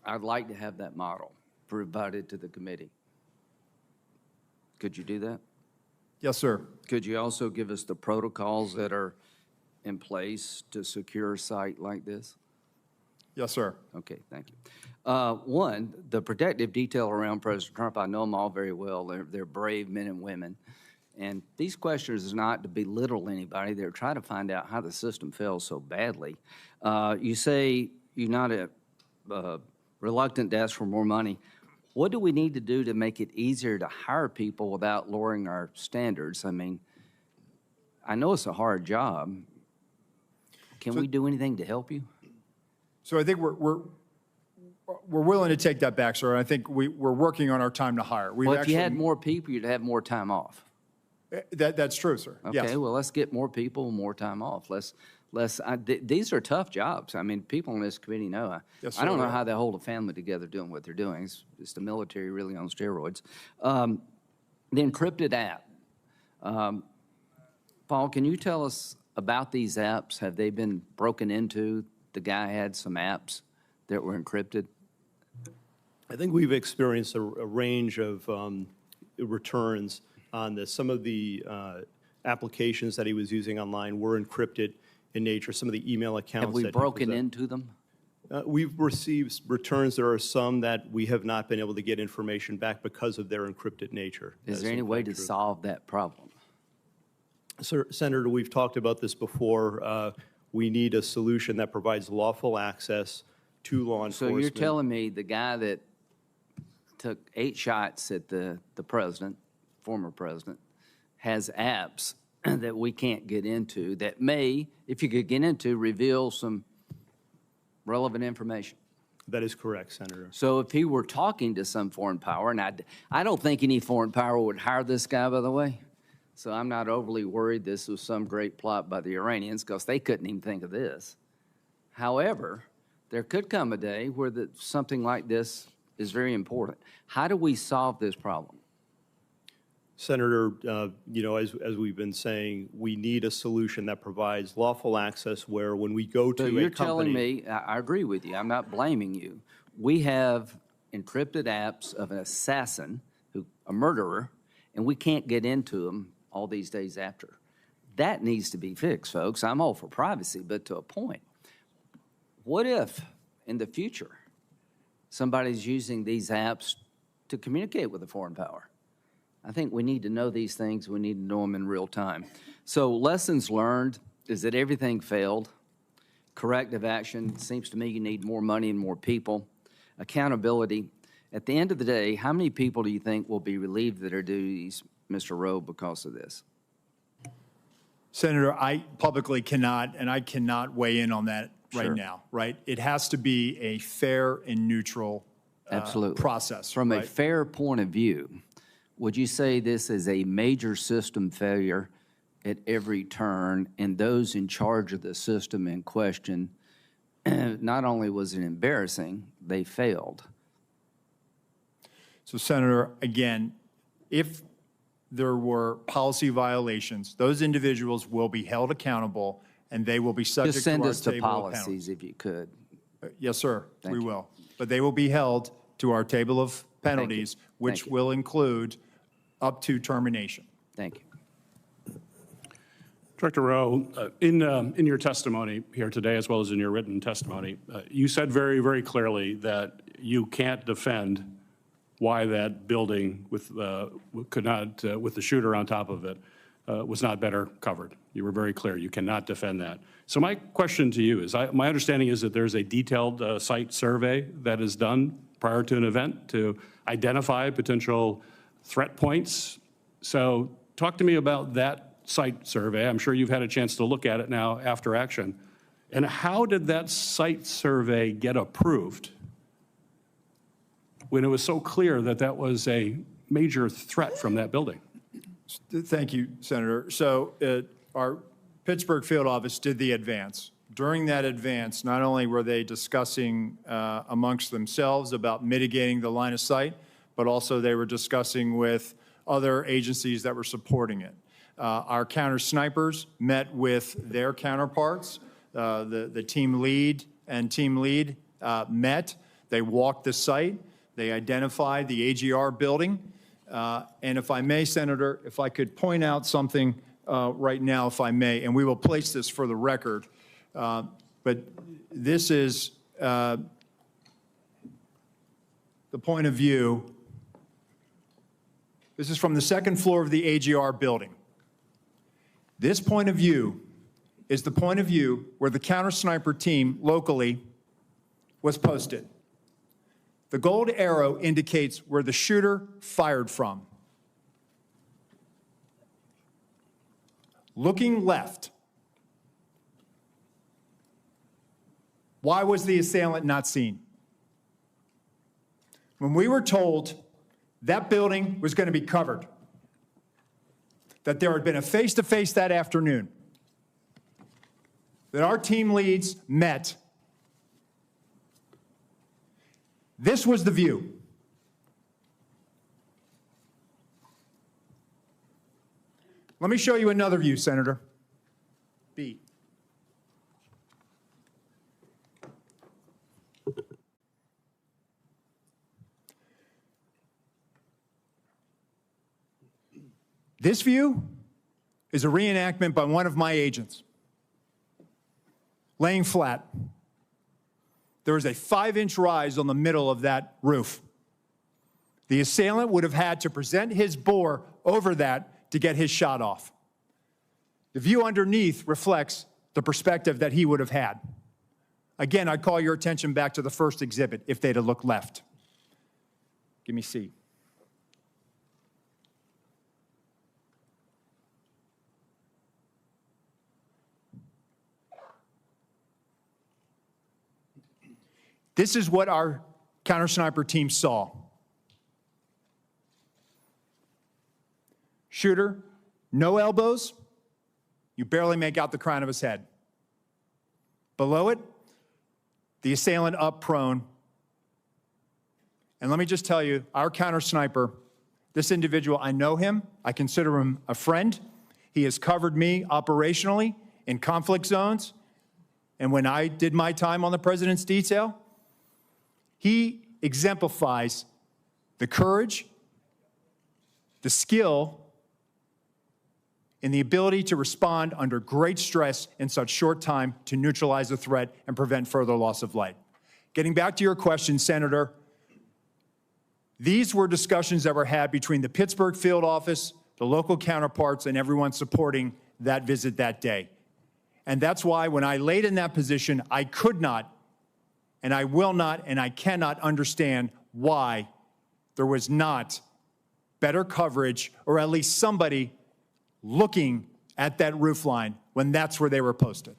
I'd like to have that model provided to the committee. Could you do that? Yes, sir. Could you also give us the protocols that are in place to secure a site like this? Yes, sir. Okay, thank you. One, the protective detail around President Trump, I know them all very well. They're brave men and women. And these questions is not to belittle anybody. They're trying to find out how the system fails so badly. You say you're not reluctant to ask for more money. What do we need to do to make it easier to hire people without lowering our standards? I mean, I know it's a hard job. Can we do anything to help you? So I think we're willing to take that back, sir. I think we're working on our time to hire. We've Well, if you actually- had more people, you'd have more time off. That's true, sir. Yes. Okay, well, let's get more people, more time off. These are tough jobs. I mean, people on this committee know. Yes, I don't sir. know how they hold a family together doing what they're doing. It's the military really on steroids. The encrypted app. Paul, can you tell us about these apps? Have they been broken into? The guy had some apps that were encrypted. I think we've experienced a range of returns on this. Some of the applications that he was using online were encrypted, in nature, some of the email accounts. Have we that he broken possessed. into them? We've received returns. There are some that we have not been able to get information back because of their encrypted nature. Is That there any in way fact to true. solve that problem? Sir, Senator, we've talked about this before. We need a solution that provides lawful access to law So enforcement. you're telling me the guy that took 8 shots at the president, former president, has apps that we can't get into that may, if you could get into, reveal some relevant information? That is correct, Senator. So if he were talking to some foreign power, and I don't think any foreign power would hire this guy, by the way, so I'm not overly worried this was some great plot by the Iranians because they couldn't even think of this. However, there could come a day where something like this is very important. How do we solve this problem? Senator, as we've been saying, we need a solution that provides lawful access where when we go to So a you're company. telling me, I agree with you, I'm not blaming you. We have encrypted apps of an assassin, a murderer, and we can't get into them all these days after. That needs to be fixed, folks. I'm all for privacy, but to a point. What if, in the future, somebody's using these apps to communicate with a foreign power? I think we need to know these things. We need to know them in real time. So lessons learned is that everything failed. Corrective action, seems to me you need more money and more people. Accountability. At the end of the day, how many people do you think will be relieved of their duties, Mr. Rowe, because of this? Senator, I publicly cannot, and I cannot weigh in on that right Sure. now, right? It has to be a fair and neutral Absolutely. process. From a right? fair point of view, would you say this is a major system failure at every turn, and those in charge of the system in question, not only was it embarrassing, they failed? So, Senator, again, if there were policy violations, those individuals will be held accountable, and they will be subject Just to send our us the table of policies penalties. if you could. Yes, sir, we you. will. But they will be held to our table of penalties, which Thank you. will include up to termination. Thank you. Director Rowe, in your testimony here today, as well as in your written testimony, you said very, very clearly that you can't defend why that building with with the shooter on top of it was not better covered. You were very clear. You cannot defend that. So my question to you is, my understanding is that there's a detailed site survey that is done prior to an event to identify potential threat points. So talk to me about that site survey. I'm sure you've had a chance to look at it now after action. And how did that site survey get approved when it was so clear that that was a major threat from that building? Thank you, Senator. So our Pittsburgh field office did the advance. During that advance, not only were they discussing amongst themselves about mitigating the line of sight, but also they were discussing with other agencies that were supporting it. Our counter snipers met with their counterparts. The team lead and team lead met. They walked the site. They identified the AGR building. And if I may, Senator, if I could point out something right now, if I may, and we will place this for the record, but this is the point of view. This is from the second floor of the AGR building. This point of view is the point of view where the counter sniper team locally was posted. The gold arrow indicates where the shooter fired from. Looking left, why was the assailant not seen? When we were told that building was going to be covered, that there had been a face-to-face that afternoon, that our team leads met, this was the view. Let me show you another view, Senator. B. This view is a reenactment by one of my agents. laying flat. There was a 5-inch rise on the middle of that roof. The assailant would have had to present his bore over that to get his shot off. The view underneath reflects the perspective that he would have had. Again, I'd call your attention back to the first exhibit if they'd have looked left. Give me C. This is what our counter-sniper team saw. Shooter, no elbows. You barely make out the crown of his head. Below it, the assailant up prone. And let me just tell you, our counter-sniper, this individual, I know him. I consider him a friend. He has covered me operationally in conflict zones. And when I did my time on the president's detail, he exemplifies the courage, the skill, and the ability to respond under great stress in such short time to neutralize a threat and prevent further loss of life. Getting back to your question, Senator, these were discussions that were had between the Pittsburgh field office, the local counterparts, and everyone supporting that visit that day. And that's why when I laid in that position, I could not, and I will not, and I cannot understand why there was not better coverage, or at least somebody looking at that roof line when that's where they were posted.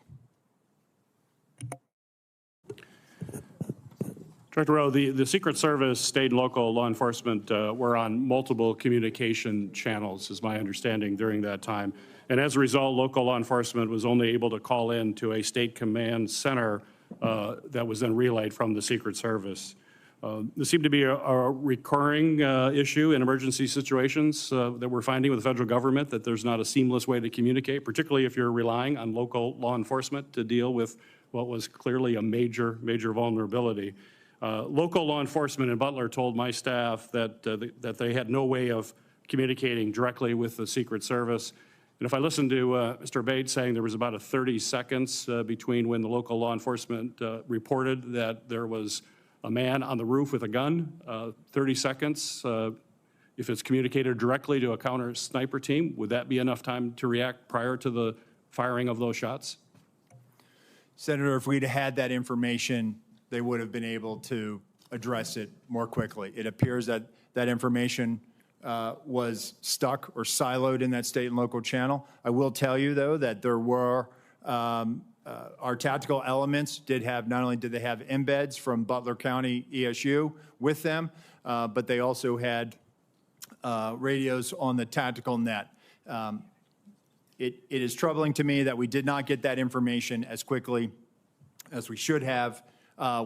Director Rowe, the Secret Service, state and local law enforcement were on multiple communication channels, is my understanding, during that time. And as a result, local law enforcement was only able to call in to a state command center that was then relayed from the Secret Service. There seemed to be a recurring issue in emergency situations that we're finding with the federal government, that there's not a seamless way to communicate, particularly if you're relying on local law enforcement to deal with what was clearly a major vulnerability. Local law enforcement in Butler told my staff that they had no way of communicating directly with the Secret Service. And if I listened to Mr. Bates saying there was about a 30 seconds between when the local law enforcement reported that there was a man on the roof with a gun, 30 seconds, if it's communicated directly to a counter sniper team, would that be enough time to react prior to the firing of those shots? Senator, if we'd had that information, they would have been able to address it more quickly. It appears that that information was stuck or siloed in that state and local channel. I will tell you, though, that there were our tactical elements did have, not only did they have embeds from Butler County ESU with them, but they also had radios on the tactical net. It is troubling to me that we did not get that information as quickly as we should have.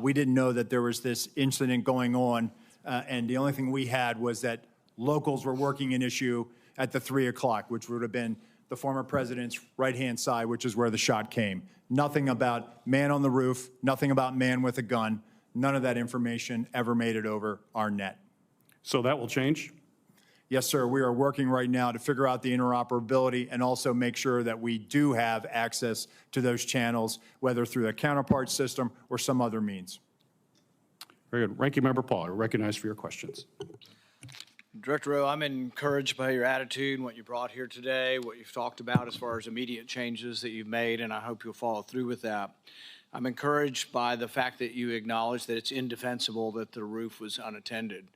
We didn't know that there was this incident going on, and the only thing we had was that locals were working an issue at the 3 o'clock, which would have been the former president's right-hand side, which is where the shot came. Nothing about man on the roof, nothing about man with a gun. None of that information ever made it over our net. So that will change? Yes, sir. We are working right now to figure out the interoperability and also make sure that we do have access to those channels, whether through the counterpart system or some other means. Very good. Ranking Member Paul, you're recognized for your questions. Director Rowe, I'm encouraged by your attitude and what you brought here today, what you've talked about as far as immediate changes that you've made, and I hope you'll follow through with that. I'm encouraged by the fact that you acknowledge that it's indefensible that the roof was unattended.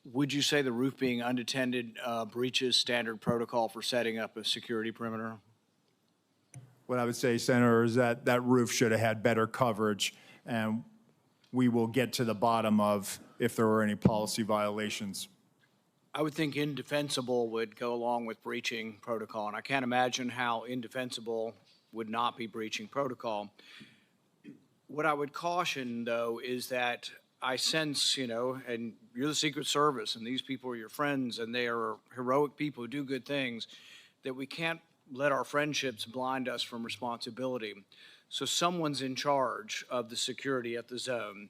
Would you say the roof being unattended breaches standard protocol for setting up a security perimeter? What I would say, Senator, is that that roof should have had better coverage, and we will get to the bottom of if there were any policy violations. I would think indefensible would go along with breaching protocol, and I can't imagine how indefensible would not be breaching protocol. What I would caution, though, is that I sense, and you're the Secret Service, and these people are your friends, and they are heroic people who do good things, that we can't let our friendships blind us from responsibility. So someone's in charge of the security at the zone.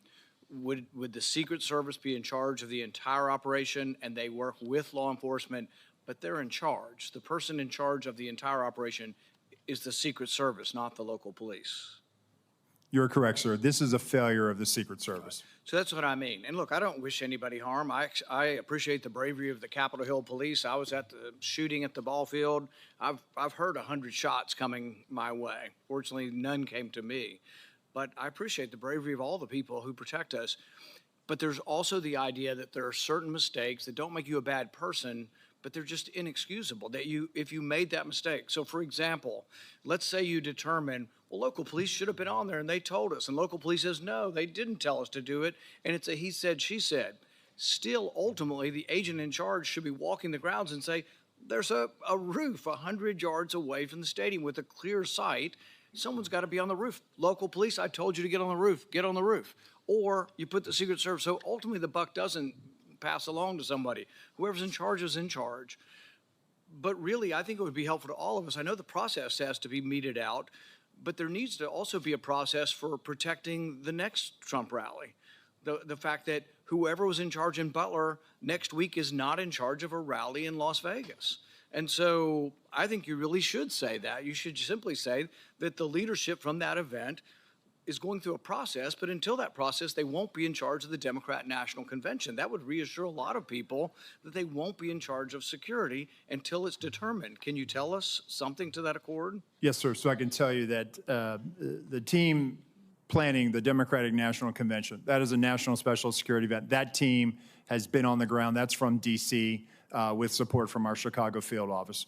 Would the Secret Service be in charge of the entire operation, and they work with law enforcement, but they're in charge? The person in charge of the entire operation is the Secret Service, not the local police. You're correct, sir. This is a failure of the Secret Service. So that's what I mean. And look, I don't wish anybody harm. I appreciate the bravery of the Capitol Hill police. I was at the shooting at the ball field. I've heard 100 shots coming my way. Fortunately, none came to me. But I appreciate the bravery of all the people who protect us. But there's also the idea that there are certain mistakes that don't make you a bad person, but they're just inexcusable, that if you made that mistake. So for example, let's say you determine, well, local police should have been on there and they told us, and local police says, no, they didn't tell us to do it, and it's a he said, she said. Still, ultimately, the agent in charge should be walking the grounds and say, there's a roof 100 yards away from the stadium with a clear sight. Someone's got to be on the roof. Local police, I told you to get on the roof. Get on the roof. Or you put the Secret Service. So ultimately, the buck doesn't pass along to somebody. Whoever's in charge is in charge. But really, I think it would be helpful to all of us. I know the process has to be meted out, but there needs to also be a process for protecting the next Trump rally. The fact that whoever was in charge in Butler next week is not in charge of a rally in Las Vegas. And so I think you really should say that. You should simply say that the leadership from that event is going through a process, but until that process, they won't be in charge of the Democrat National Convention. That would reassure a lot of people that they won't be in charge of security until it's determined. Can you tell us something to that accord? Yes, sir. So I can tell you that the team planning the Democratic National Convention, that is a national special security event. That team has been on the ground. That's from D.C. With support from our Chicago field office.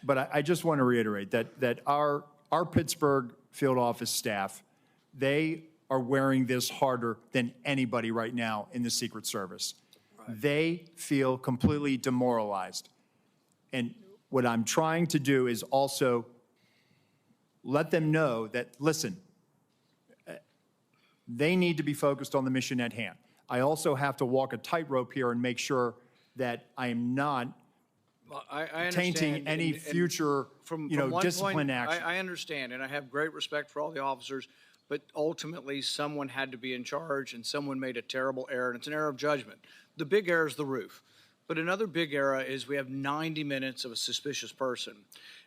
But I just want to reiterate that our Pittsburgh field office staff, they are wearing this harder than anybody right now in the Secret Service. Right. They feel completely demoralized. And what I'm trying to do is also let them know that, listen, they need to be focused on the mission at hand. I also have to walk a tightrope here and make sure that I am not tainting any future discipline action. I understand, and I have great respect for all the officers, but ultimately someone had to be in charge and someone made a terrible error, and it's an error of judgment. The big error is the roof. But another big error is we have 90 minutes of a suspicious person.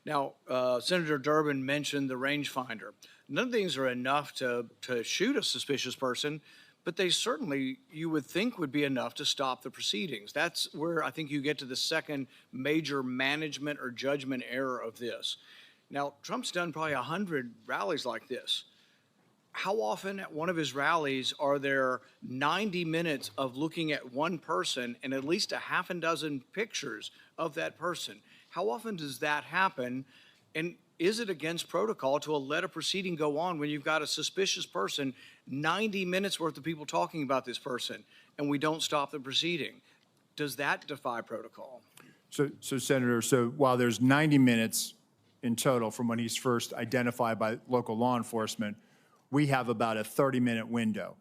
Now, Senator Durbin mentioned the rangefinder. None of these are enough to shoot a suspicious person, but they certainly, you would think, would be enough to stop the proceedings. That's where I think you get to the second major management or judgment error of this. Now, Trump's done probably 100 rallies like this. How often at one of his rallies are there 90 minutes of looking at one person and at least a half a dozen pictures of that person? How often does that happen? And is it against protocol to let a proceeding go on when you've got a suspicious person, 90 minutes worth of people talking about this person, and we don't stop the proceeding? Does that defy protocol? So Senator, while there's 90 minutes in total from when he's first identified by local law enforcement, we have about a 30-minute window.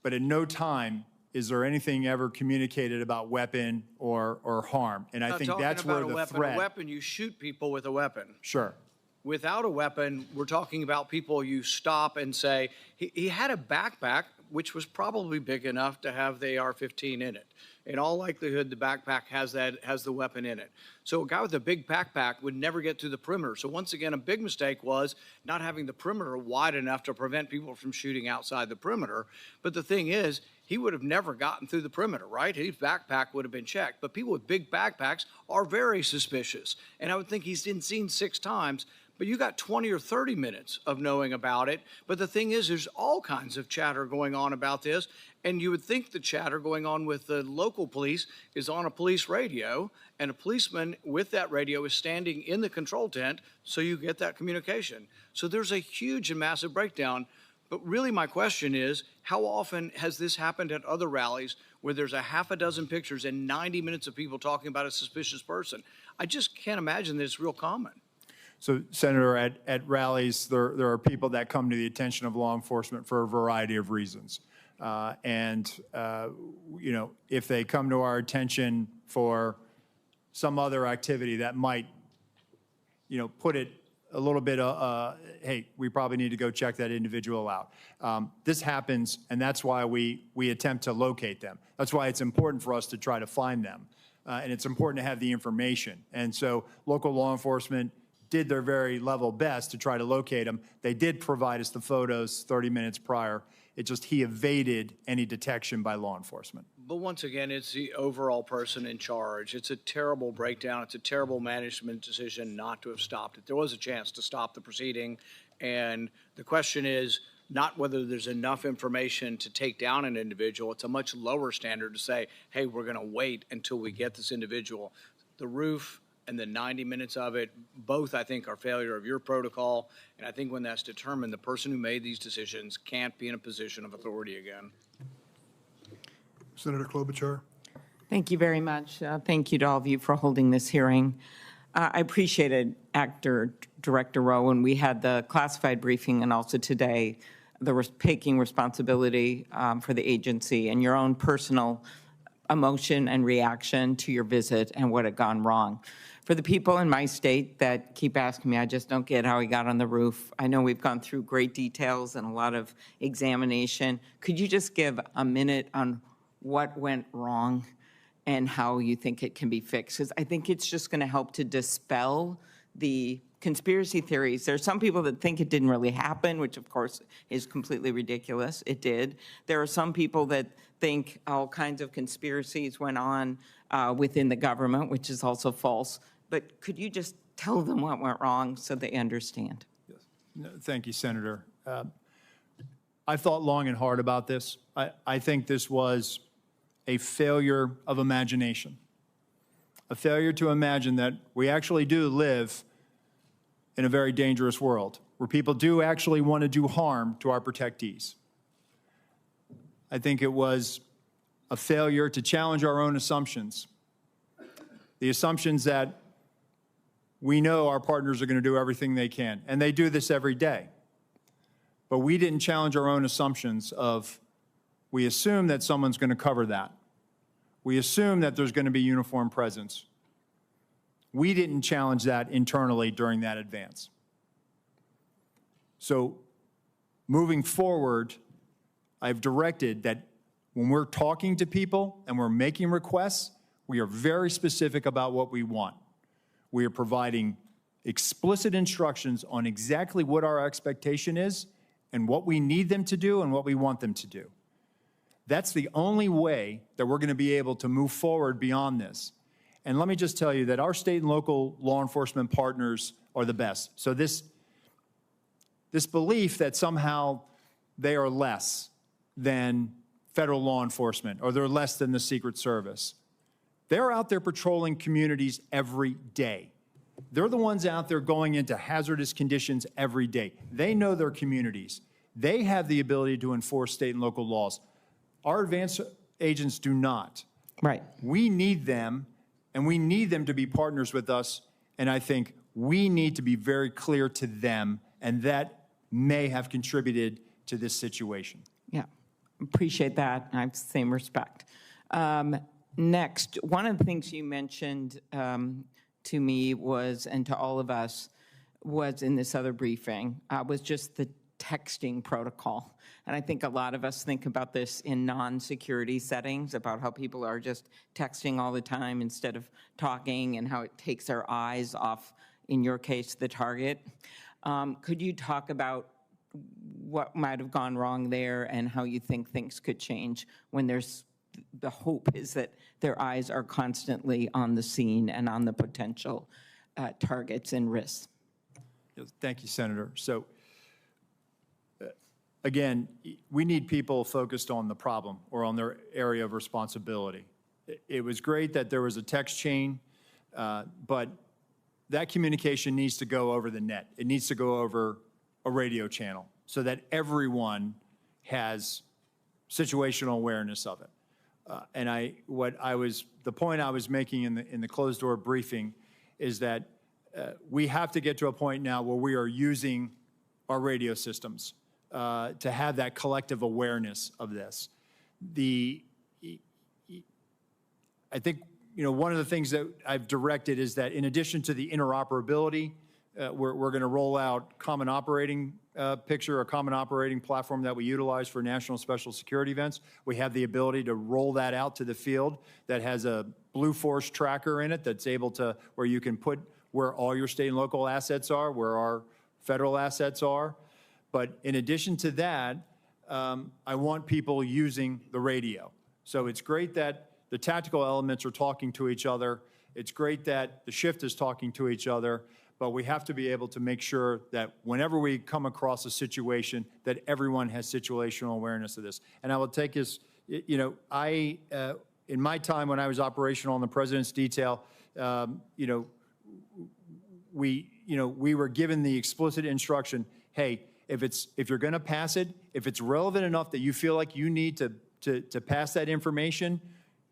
But at no time is there anything ever communicated about weapon or harm. And I think that's where the threat. A weapon, you shoot people with a weapon. Sure. Without a weapon, we're talking about people you stop and say, he had a backpack, which was probably big enough to have the AR-15 in it. In all likelihood, the backpack has the weapon in it. So a guy with a big backpack would never get through the perimeter. So once again, a big mistake was not having the perimeter wide enough to prevent people from shooting outside the perimeter. But the thing is, he would have never gotten through the perimeter, right? His backpack would have been checked. But people with big backpacks are very suspicious. And I would think he's been seen 6 times. But you got 20 or 30 minutes of knowing about it. But the thing is, there's all kinds of chatter going on about this. And you would think the chatter going on with the local police is on a police radio, and a policeman with that radio is standing in the control tent, so you get that communication. So there's a huge and massive breakdown. But really my question is, how often has this happened at other rallies where there's a half a dozen pictures and 90 minutes of people talking about a suspicious person? I just can't imagine that it's real common. So, Senator, at rallies, there are people that come to the attention of law enforcement for a variety of reasons. If they come to our attention for some other activity that might, put it a little bit, hey, we probably need to go check that individual out. This happens, and that's why we attempt to locate them. That's why it's important for us to try to find them. And it's important to have the information. And so local law enforcement did their very level best to try to locate him. They did provide us the photos 30 minutes prior. It just, he evaded any detection by law enforcement. But once again, it's the overall person in charge. It's a terrible breakdown. It's a terrible management decision not to have stopped it. There was a chance to stop the proceeding, and the question is not whether there's enough information to take down an individual. It's a much lower standard to say, hey, we're going to wait until we get this individual. The roof and the 90 minutes of it, both I think are failure of your protocol, and I think when that's determined, the person who made these decisions can't be in a position of authority again. Senator Klobuchar. Thank you very much. Thank you to all of you for holding this hearing. I appreciated Director Rowe when we had the classified briefing, and also today, taking responsibility for the agency and your own personal emotion and reaction to your visit and what had gone wrong. For the people in my state that keep asking me, I just don't get how he got on the roof. I know we've gone through great details and a lot of examination. Could you just give a minute on what went wrong and how you think it can be fixed? Because I think it's just going to help to dispel the conspiracy theories. There are some people that think it didn't really happen, which of course is completely ridiculous. It did. There are some people that think all kinds of conspiracies went on within the government, which is also false. But could you just tell them what went wrong so they understand? Yes. No, thank you, Senator. I thought long and hard about this. I think this was a failure of imagination, a failure to imagine that we actually do live in a very dangerous world where people do actually want to do harm to our protectees. I think it was a failure to challenge our own assumptions, the assumptions that we know our partners are going to do everything they can, and they do this every day. But we didn't challenge our own assumptions of, we assume that someone's going to cover that. We assume that there's going to be uniform presence. We didn't challenge that internally during that advance. So moving forward, I've directed that when we're talking to people and we're making requests, we are very specific about what we want. We are providing explicit instructions on exactly what our expectation is and what we need them to do and what we want them to do. That's the only way that we're going to be able to move forward beyond this. And let me just tell you that our state and local law enforcement partners are the best. So this belief that somehow they are less than federal law enforcement or they're less than the Secret Service, they're out there patrolling communities every day. They're the ones out there going into hazardous conditions every day. They know their communities. They have the ability to enforce state and local laws. Our advanced agents do not. Right. We need them, and we need them to be partners with us, and I think we need to be very clear to them, and that may have contributed to this situation. Yeah, appreciate that. I have the same respect. Next, one of the things you mentioned to me was, and to all of us, was in this other briefing, was just the texting protocol. And I think a lot of us think about this in non-security settings, about how people are just texting all the time instead of talking, and how it takes our eyes off, in your case, the target. Could you talk about what might have gone wrong there and how you think things could change when the hope is that their eyes are constantly on the scene and on the potential targets and risks? Thank you, Senator. So, again, we need people focused on the problem or on their area of responsibility. It was great that there was a text chain, but that communication needs to go over the net. It needs to go over a radio channel so that everyone has situational awareness of it. The point I was making in the closed door briefing is that we have to get to a point now where we are using our radio systems to have that collective awareness of this. I think, one of the things that I've directed is that in addition to the interoperability, we're going to roll out common operating picture, a common operating platform that we utilize for national special security events. We have the ability to roll that out to the field that has a Blue Force tracker in it that's able to, where you can put where all your state and local assets are, where our federal assets are. But in addition to that, I want people using the radio. So it's great that the tactical elements are talking to each other. It's great that the shift is talking to each other, but we have to be able to make sure that whenever we come across a situation, that everyone has situational awareness of this. And I will take this, you know, in my time when I was operational in the President's detail, we were given the explicit instruction, hey, if you're going to pass it, if it's relevant enough that you feel like you need to pass that information,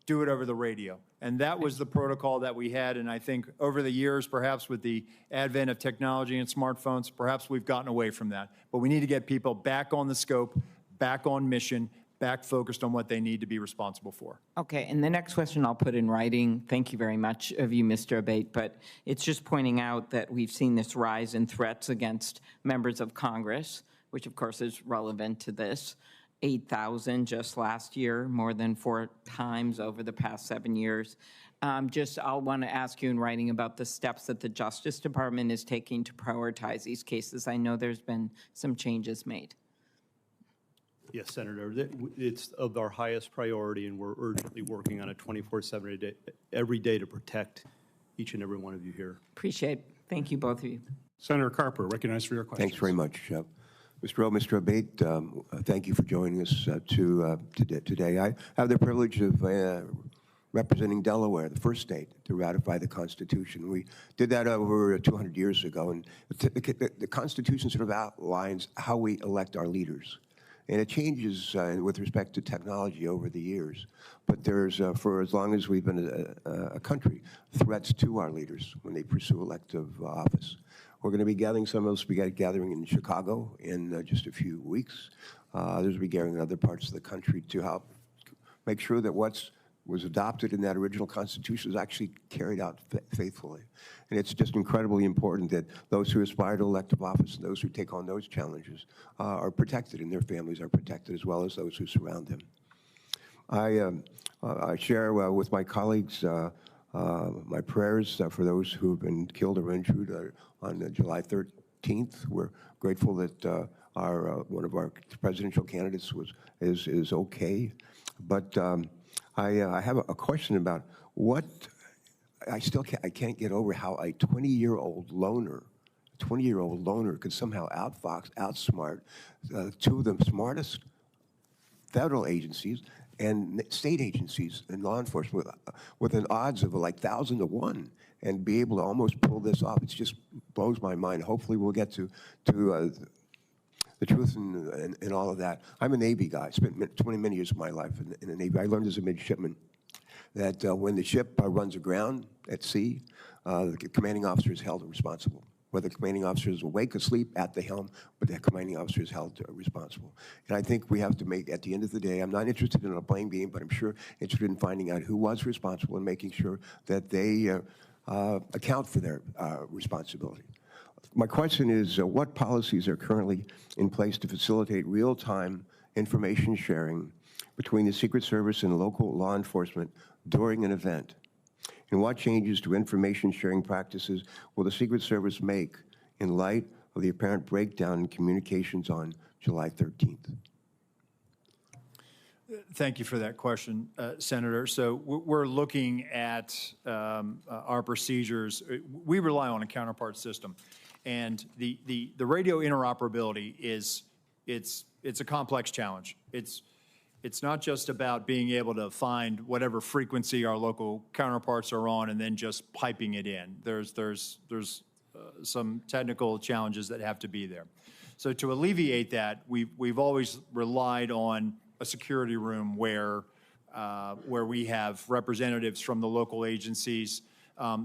do it over the radio. And that was the protocol that we had. And I think over the years, perhaps with the advent of technology and smartphones, perhaps we've gotten away from that. But we need to get people back on the scope, back on mission, back focused on what they need to be responsible for. Okay, and the next question I'll put in writing. Thank you very much of you, Mr. Abate, but it's just pointing out that we've seen this rise in threats against members of Congress, which of course is relevant to this. 8,000 just last year, more than 4 times over the past 7 years. I'll want to ask you in writing about the steps that the Justice Department is taking to prioritize these cases. I know there's been some changes made. Yes, Senator, it's of our highest priority, and we're urgently working on it 24/7 every day to protect each and every one of you here. Appreciate it. Thank you, both of you. Senator Carper, recognized for your question. Thanks very much. Mr. Rowe, Mr. Abate, thank you for joining us today. I have the privilege of representing Delaware, the first state to ratify the Constitution. We did that over 200 years ago, and the Constitution sort of outlines how we elect our leaders. And it changes with respect to technology over the years. But there's, for as long as we've been a country, threats to our leaders when they pursue elective office. We're going to be gathering, some of us will be gathering in Chicago in just a few weeks. Others will be gathering in other parts of the country to help make sure that what was adopted in that original Constitution is actually carried out faithfully. And it's just incredibly important that those who aspire to elective office and those who take on those challenges are protected, and their families are protected, as well as those who surround them. I share with my colleagues my prayers for those who have been killed or injured on July 13th. We're grateful that one of our presidential candidates is okay. But I have a question about what I can't get over how a 20-year-old loner could somehow outsmart two of the smartest federal agencies and state agencies and law enforcement with an odds of like 1,000 to 1, and be able to almost pull this off. It just blows my mind. Hopefully we'll get to the truth and all of that. I'm a Navy guy. I spent many years of my life in the Navy. I learned as a midshipman that when the ship runs aground at sea, the commanding officer is held responsible. Whether the commanding officer is awake, asleep, at the helm, but the commanding officer is held responsible. And I think we have to make, at the end of the day, I'm not interested in a blame game, but I'm sure interested in finding out who was responsible and making sure that they account for their responsibility. My question is, what policies are currently in place to facilitate real-time information sharing between the Secret Service and local law enforcement during an event? And what changes to information sharing practices will the Secret Service make in light of the apparent breakdown in communications on July 13th? Thank you for that question, Senator. So we're looking at our procedures. We rely on a counterpart system. And the radio interoperability it's a complex challenge. It's not just about being able to find whatever frequency our local counterparts are on and then just piping it in. There's some technical challenges that have to be there. So to alleviate that, we've always relied on a security room where we have representatives from the local agencies.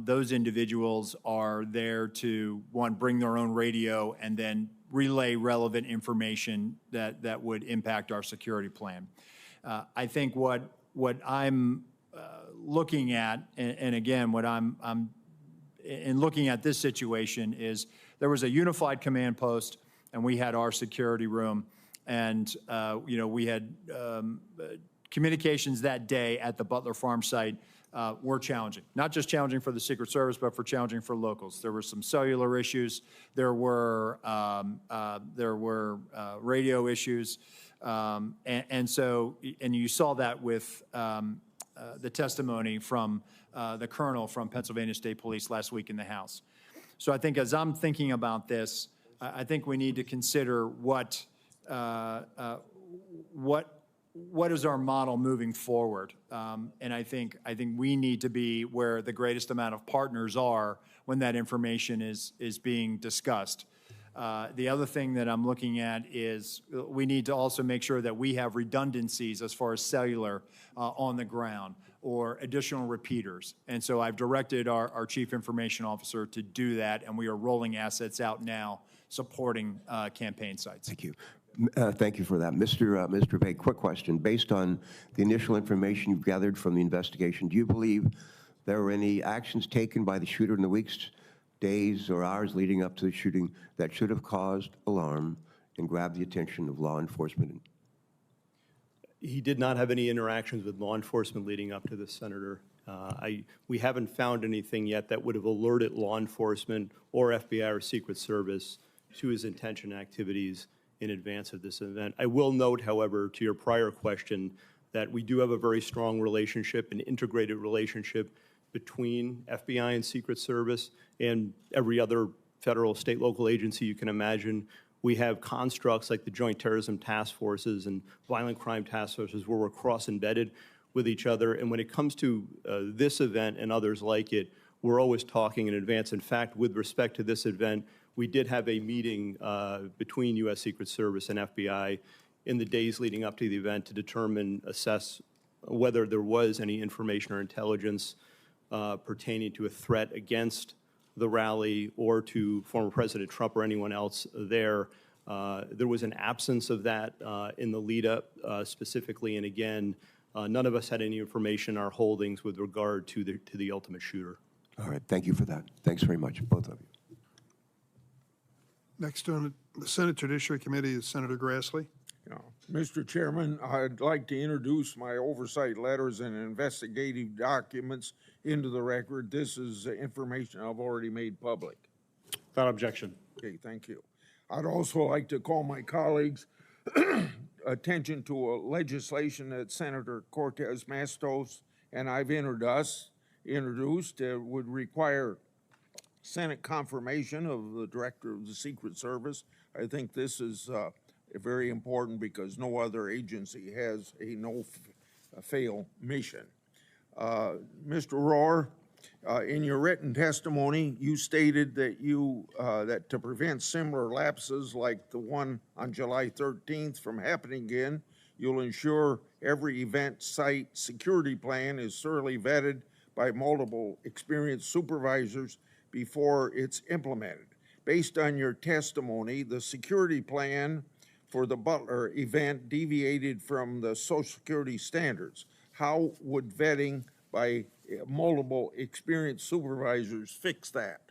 Those individuals are there to, one, bring their own radio and then relay relevant information that would impact our security plan. I think what I'm looking at, and again, what I'm in looking at this situation is there was a unified command post, and we had our security room, and we had communications that day at the Butler Farm site were challenging. Not just challenging for the Secret Service, but for challenging for locals. There were some cellular issues. There were radio issues. And you saw that with the testimony from the colonel from Pennsylvania State Police last week in the House. So I think as I'm thinking about this, I think we need to consider what is our model moving forward. And I think we need to be where the greatest amount of partners are when that information is being discussed. The other thing that I'm looking at is we need to also make sure that we have redundancies as far as cellular on the ground or additional repeaters. And so I've directed our Chief Information Officer to do that, and we are rolling assets out now supporting campaign sites. Thank you. Thank you for that. Mr. Bay, quick question. Based on the initial information you've gathered from the investigation, do you believe there were any actions taken by the shooter in the weeks, days, or hours leading up to the shooting that should have caused alarm and grabbed the attention of law enforcement? He did not have any interactions with law enforcement leading up to this, Senator. We haven't found anything yet that would have alerted law enforcement or FBI or Secret Service to his intention activities in advance of this event. I will note, however, to your prior question, that we do have a very strong relationship, an integrated relationship between FBI and Secret Service and every other federal, state, local agency you can imagine. We have constructs like the Joint Terrorism Task Forces and Violent Crime Task Forces where we're cross-embedded with each other. And when it comes to this event and others like it, we're always talking in advance. In fact, with respect to this event, we did have a meeting between U.S. Secret Service and FBI in the days leading up to the event to assess whether there was any information or intelligence pertaining to a threat against the rally or to former President Trump or anyone else there. There was an absence of that in the lead up specifically, and again, none of us had any information in our holdings with regard to the ultimate shooter. All right, thank you for that. Thanks very much, both of you. Next on the Senate Judiciary Committee is Senator Grassley. Mr. Chairman, I'd like to introduce my oversight letters and investigative documents into the record. This is information I've already made public. Without objection. Okay, thank you. I'd also like to call my colleagues' attention to a legislation that Senator Cortez Matos and I've introduced would require Senate confirmation of the Director of the Secret Service. I think this is very important because no other agency has a no-fail mission. Mr. Rohr, in your written testimony, you stated that that to prevent similar lapses like the one on July 13th from happening again, you'll ensure every event site security plan is thoroughly vetted by multiple experienced supervisors before it's implemented. Based on your testimony, the security plan for the Butler event deviated from the Social Security standards. How would vetting by multiple experienced supervisors fix that?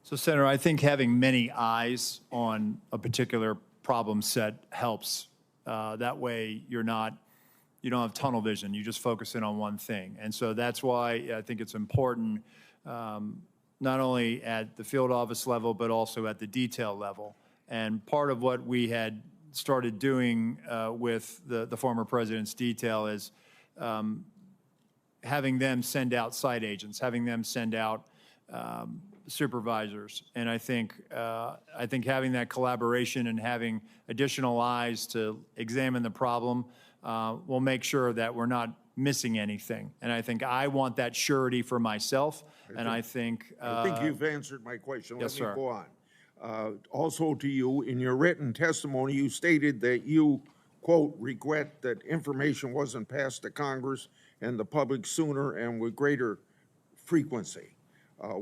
So, Senator, I think having many eyes on a particular problem set helps. That way you don't have tunnel vision. You just focus in on one thing. And so that's why I think it's important, not only at the field office level, but also at the detail level. And part of what we had started doing with the former president's detail is having them send out site agents, having them send out supervisors. And I think having that collaboration and having additional eyes to examine the problem will make sure that we're not missing anything. And I think I want that surety for myself. I think you've answered my question. Yes, Let me sir. go on. Also to you, in your written testimony, you stated that you, quote, regret that information wasn't passed to Congress and the public sooner and with greater frequency.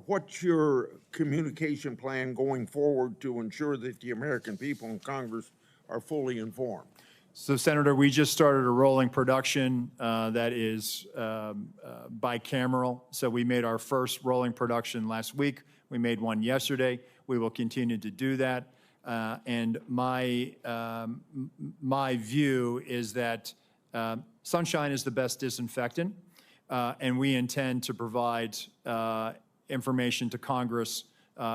What's your communication plan going forward to ensure that the American people in Congress are fully informed? So, Senator, we just started a rolling production that is bicameral. So we made our first rolling production last week. We made one yesterday. We will continue to do that. And my view is that sunshine is the best disinfectant. and we intend to provide information to Congress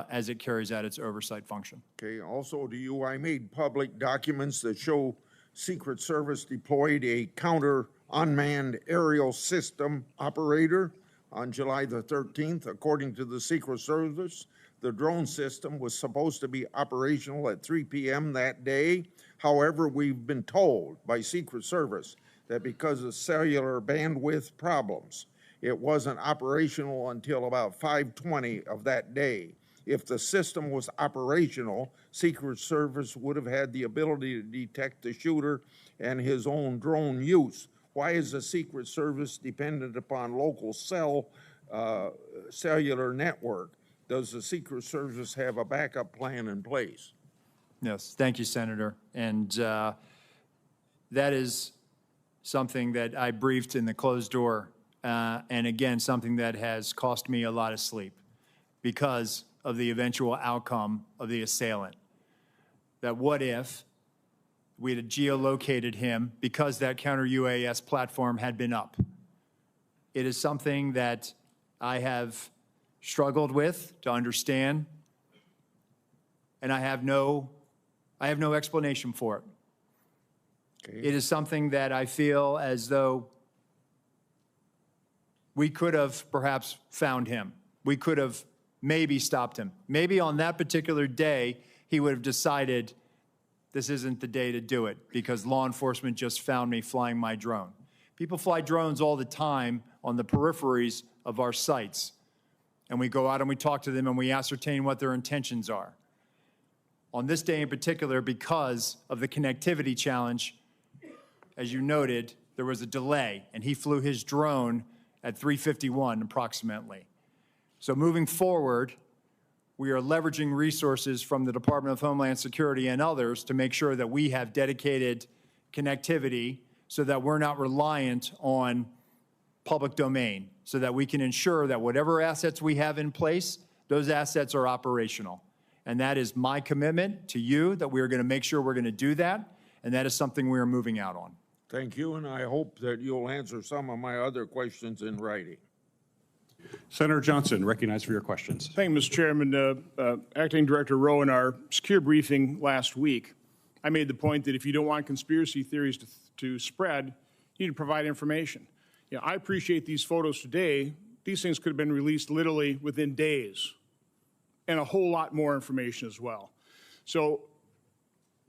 as it carries out its oversight function. Okay, also to you, I made public documents that show Secret Service deployed a counter unmanned aerial system operator on July the 13th. According to the Secret Service, the drone system was supposed to be operational at 3 p.m. that day. However, we've been told by Secret Service that because of cellular bandwidth problems, it wasn't operational until about 5:20 of that day. If the system was operational, Secret Service would have had the ability to detect the shooter and his own drone use. Why is the Secret Service dependent upon local cellular network? Does the Secret Service have a backup plan in place? Yes, thank you, Senator. And that is something that I briefed in the closed door, and again, something that has cost me a lot of sleep because of the eventual outcome of the assailant. That what if we had geolocated him because that counter-UAS platform had been up? It is something that I have struggled with to understand, and I have no explanation for it. Okay. It is something that I feel as though we could have perhaps found him. We could have maybe stopped him. Maybe on that particular day, he would have decided this isn't the day to do it because law enforcement just found me flying my drone. People fly drones all the time on the peripheries of our sites. And we go out and we talk to them and we ascertain what their intentions are. On this day in particular, because of the connectivity challenge, as you noted, there was a delay, and he flew his drone at 3:51 approximately. So moving forward, we are leveraging resources from the Department of Homeland Security and others to make sure that we have dedicated connectivity so that we're not reliant on public domain, so that we can ensure that whatever assets we have in place, those assets are operational. And that is my commitment to you, that we're going to make sure we're going to do that, and that is something we are moving out on. Thank you, and I hope that you'll answer some of my other questions in writing. Senator Johnson, recognized for your questions. Thank you, Mr. Chairman. Acting Director Rowe, in our secure briefing last week, I made the point that if you don't want conspiracy theories to spread, you need to provide information. You know, I appreciate these photos today. These things could have been released literally within days, and a whole lot more information as well. So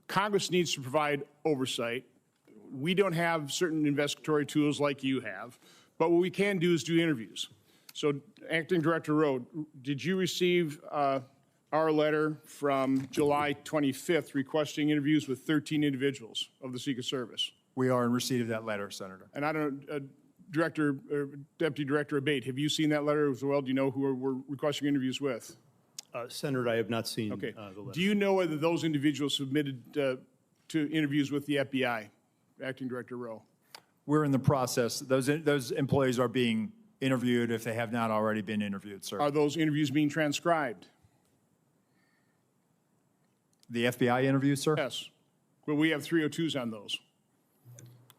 Congress needs to provide oversight. We don't have certain investigatory tools like you have, but what we can do is do interviews. So Acting Director Rowe, did you receive our letter from July 25th requesting interviews with 13 individuals of the Secret Service? We are in receipt of that letter, Senator. And I don't know, Deputy Director Abate, have you seen that letter as well? Do you know who we're requesting interviews with? Senator, I have not seen Okay. the letter. Do you know whether those individuals submitted to interviews with the FBI, Acting Director Rowe? We're in the process. Those employees are being interviewed if they have not already been interviewed, sir. Are those interviews being transcribed? The FBI interviews, sir? Yes. Well, we have 302s on those.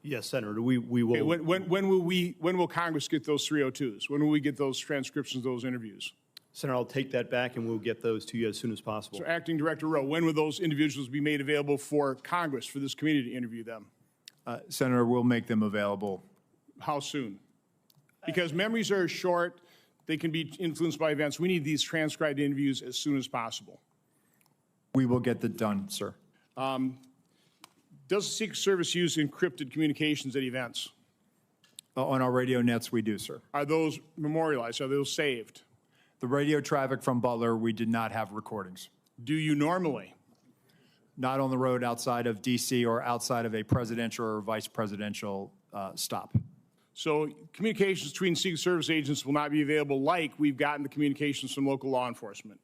Yes, Senator, we will. Okay, when will Congress get those 302s? When will we get those transcriptions of those interviews? Senator, I'll take that back and we'll get those to you as soon as possible. So Acting Director Rowe, when will those individuals be made available for Congress, for this committee to interview them? Senator, we'll make them available. How soon? Because memories are short, they can be influenced by events. We need these transcribed interviews as soon as possible. We will get that done, sir. Does the Secret Service use encrypted communications at events? On our radio nets, we do, sir. Are those memorialized? Are those saved? The radio traffic from Butler, we did not have recordings. Do you normally? Not on the road outside of D.C. or outside of a presidential or vice presidential stop. So communications between Secret Service agents will not be available like we've gotten the communications from local law enforcement.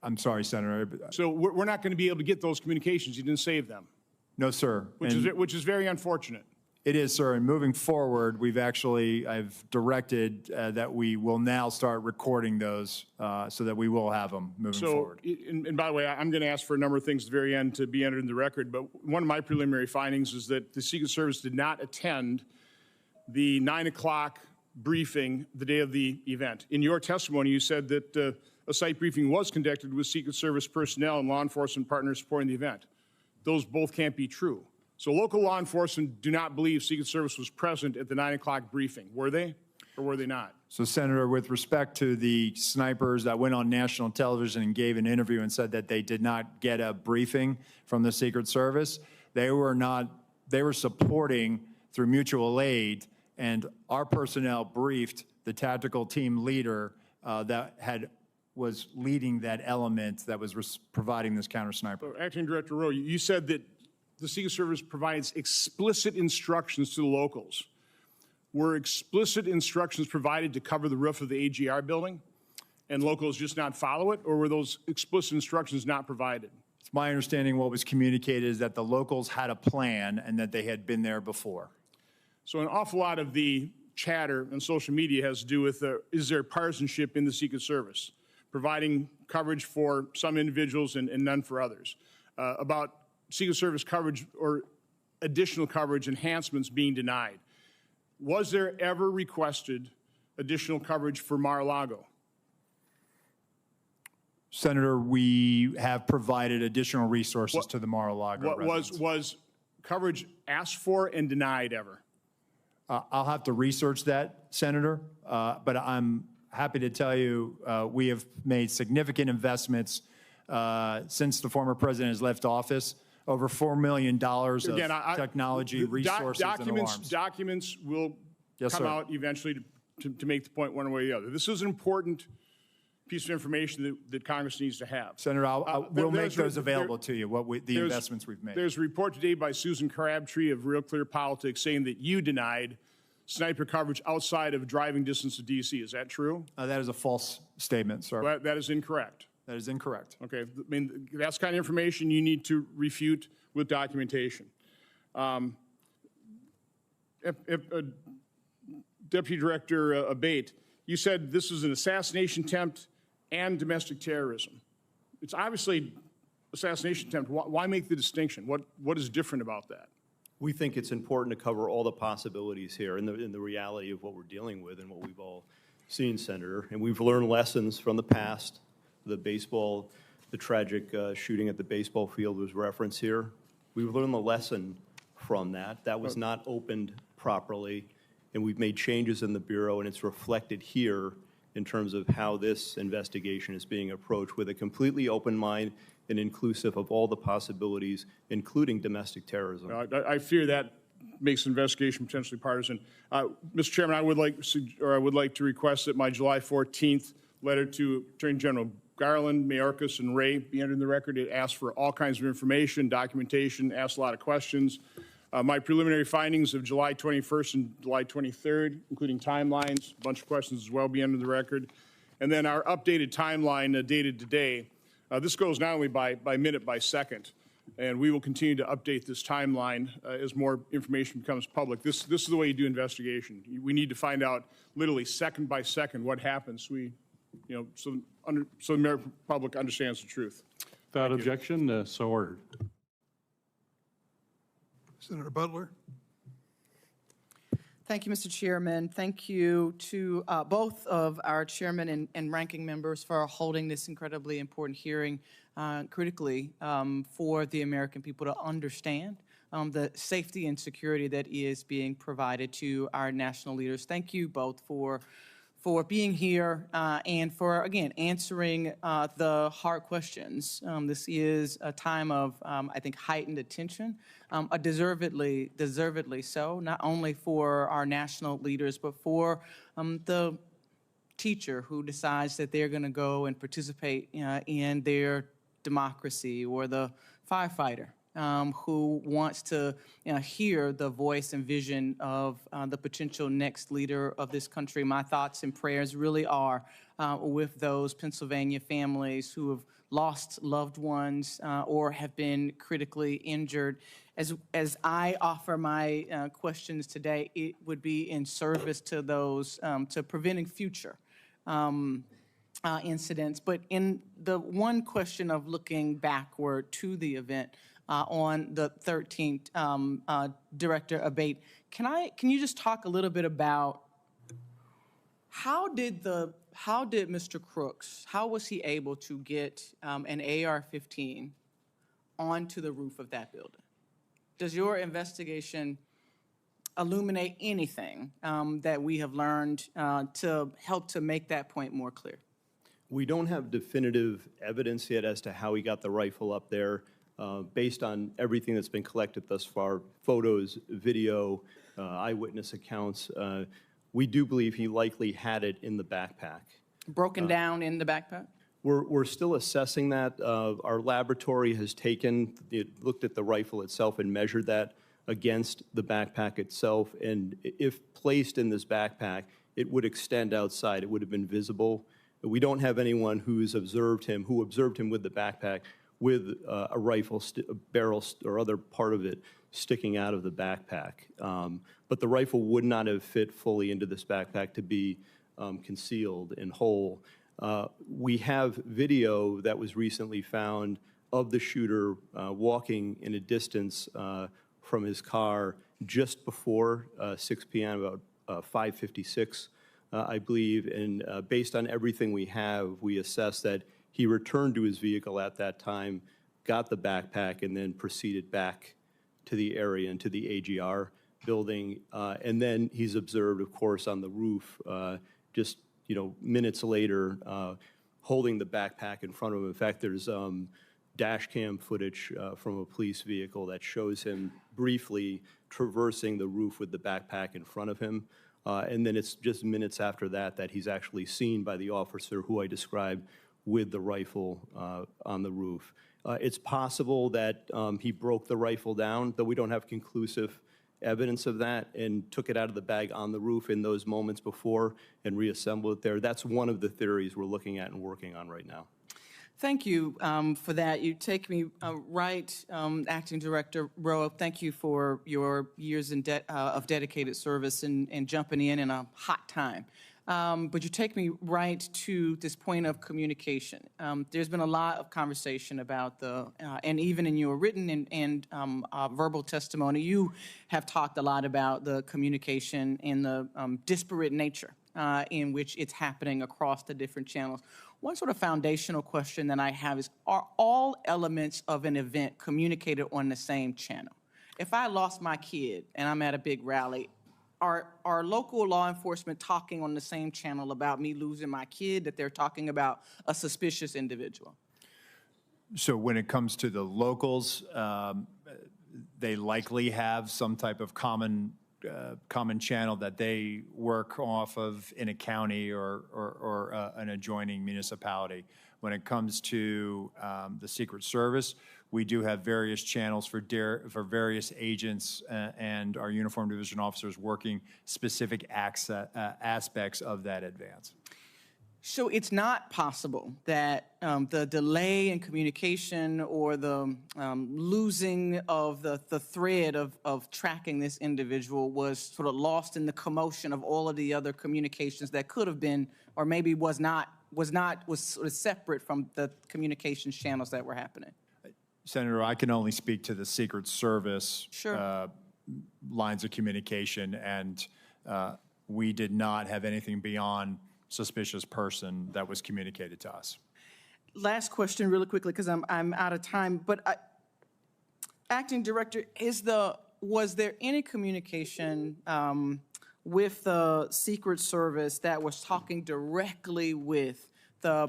I'm sorry, Senator. So we're not going to be able to get those communications. You didn't save them. No, sir. Which is very unfortunate. It is, sir. And moving forward, I've directed that we will now start recording those so that we will have them moving forward. And by the way, I'm going to ask for a number of things at the very end to be entered in the record, but one of my preliminary findings is that the Secret Service did not attend the 9 o'clock briefing the day of the event. In your testimony, you said that a site briefing was conducted with Secret Service personnel and law enforcement partners supporting the event. Those both can't be true. So local law enforcement do not believe Secret Service was present at the 9 o'clock briefing. Were they, or were they not? So, Senator, with respect to the snipers that went on national television and gave an interview and said that they did not get a briefing from the Secret Service, they were supporting through mutual aid, and our personnel briefed the tactical team leader was leading that element that was providing this counter sniper. Acting Director Rowe, you said that the Secret Service provides explicit instructions to the locals. Were explicit instructions provided to cover the roof of the AGR building and locals just not follow it, or were those explicit instructions not provided? It's my understanding what was communicated is that the locals had a plan and that they had been there before. So an awful lot of the chatter on social media has to do with is there partisanship in the Secret Service, providing coverage for some individuals and none for others, about Secret Service coverage or additional coverage enhancements being denied. Was there ever requested additional coverage for Mar-a-Lago? Senator, we have provided additional resources to the Mar-a-Lago residents. Was coverage asked for and denied ever? I'll have to research that, Senator, but I'm happy to tell you we have made significant investments since the former president has left office. Over $4 million of technology, resources, and alarms. Documents will Yes, come sir. out eventually to make the point one way or the other. This is an important piece of information that Congress needs to have. Senator, we'll make those available there- to you, the investments we've made. There's a report today by Susan Crabtree of Real Clear Politics saying that you denied sniper coverage outside of driving distance to D.C. Is that true? That is a false statement, sir. Well, that is incorrect. That is incorrect. Okay, I mean, that's the kind of information you need to refute with documentation. Deputy Director Abate, you said this is an assassination attempt and domestic terrorism. It's obviously assassination attempt. Why make the distinction? What is different about that? We think it's important to cover all the possibilities here in the reality of what we're dealing with and what we've all seen, Senator. And we've learned lessons from the past. The tragic shooting at the baseball field was referenced here. We've learned the lesson from that. That was not opened properly, and we've made changes in the Bureau, and it's reflected here in terms of how this investigation is being approached with a completely open mind and inclusive of all the possibilities, including domestic terrorism. I fear that makes the investigation potentially partisan. Mr. Chairman, I would like to request that my July 14th letter to Attorney General Garland, Mayorkas, and Wray be entered in the record. It asks for all kinds of information, documentation, asks a lot of questions. My preliminary findings of July 21st and July 23rd, including timelines, a bunch of questions as well, be entered in the record. And then our updated timeline dated today. This goes not only by minute, by second, and we will continue to update this timeline as more information becomes public. This is the way you do investigation. We need to find out literally second by second what happens. So the American public understands the truth. Without objection, so ordered. Senator Butler? Thank you, Mr. Chairman. Thank you to both of our chairman and ranking members for holding this incredibly important hearing critically for the American people to understand the safety and security that is being provided to our national leaders. Thank you both for being here and for, again, answering the hard questions. This is a time of, I think, heightened attention, deservedly so, not only for our national leaders, but for the teacher who decides that they're going to go and participate in their democracy, or the firefighter who wants to hear the voice and vision of the potential next leader of this country. My thoughts and prayers really are with those Pennsylvania families who have lost loved ones or have been critically injured. As I offer my questions today, it would be in service to those, to preventing future incidents. But in the one question of looking backward to the event, on the 13th, Director Abate, Can you just talk a little bit about how did Mr. Crooks, how was he able to get an AR-15 onto the roof of that building? Does your investigation illuminate anything that we have learned to help to make that point more clear? We don't have definitive evidence yet as to how he got the rifle up there. Based on everything that's been collected thus far, photos, video, eyewitness accounts, we do believe he likely had it in the backpack. Broken down in the backpack? We're still assessing that. Our laboratory has looked at the rifle itself and measured that against the backpack itself. And if placed in this backpack, it would extend outside. It would have been visible. We don't have anyone who observed him with the backpack with a rifle, a barrel, or other part of it sticking out of the backpack. But the rifle would not have fit fully into this backpack to be concealed and whole. We have video that was recently found of the shooter walking in a distance from his car just before 6 p.m., about 5:56, I believe. And based on everything we have, we assess that he returned to his vehicle at that time, got the backpack, and then proceeded back to the area and to the AGR building. And then he's observed, of course, on the roof just minutes later, holding the backpack in front of him. In fact, there's dash cam footage from a police vehicle that shows him briefly traversing the roof with the backpack in front of him. And then it's just minutes after that that he's actually seen by the officer who I described with the rifle on the roof. It's possible that he broke the rifle down, though we don't have conclusive evidence of that, and took it out of the bag on the roof in those moments before and reassembled it there. That's one of the theories we're looking at and working on right now. Thank you for that. You take me right, Acting Director Rowe. Thank you for your years of dedicated service and jumping in a hot time. But you take me right to this point of communication. There's been a lot of conversation about and even in your written and verbal testimony, you have talked a lot about the communication and the disparate nature in which it's happening across the different channels. One sort of foundational question that I have is, are all elements of an event communicated on the same channel? If I lost my kid and I'm at a big rally, are local law enforcement talking on the same channel about me losing my kid that they're talking about a suspicious individual? So when it comes to the locals, they likely have some type of common channel that they work off of in a county or an adjoining municipality. When it comes to the Secret Service, we do have various channels for various agents and our uniformed division officers working specific aspects of that advance. So it's not possible that the delay in communication or the losing of the thread of tracking this individual was sort of lost in the commotion of all of the other communications that could have been, or maybe was sort of separate from the communications channels that were happening. Senator, I can only speak to the Secret Service Sure. Lines of communication, and we did not have anything beyond suspicious person that was communicated to us. Last question really quickly, because I'm out of time, but Acting Director, was there any communication with the Secret Service that was talking directly with the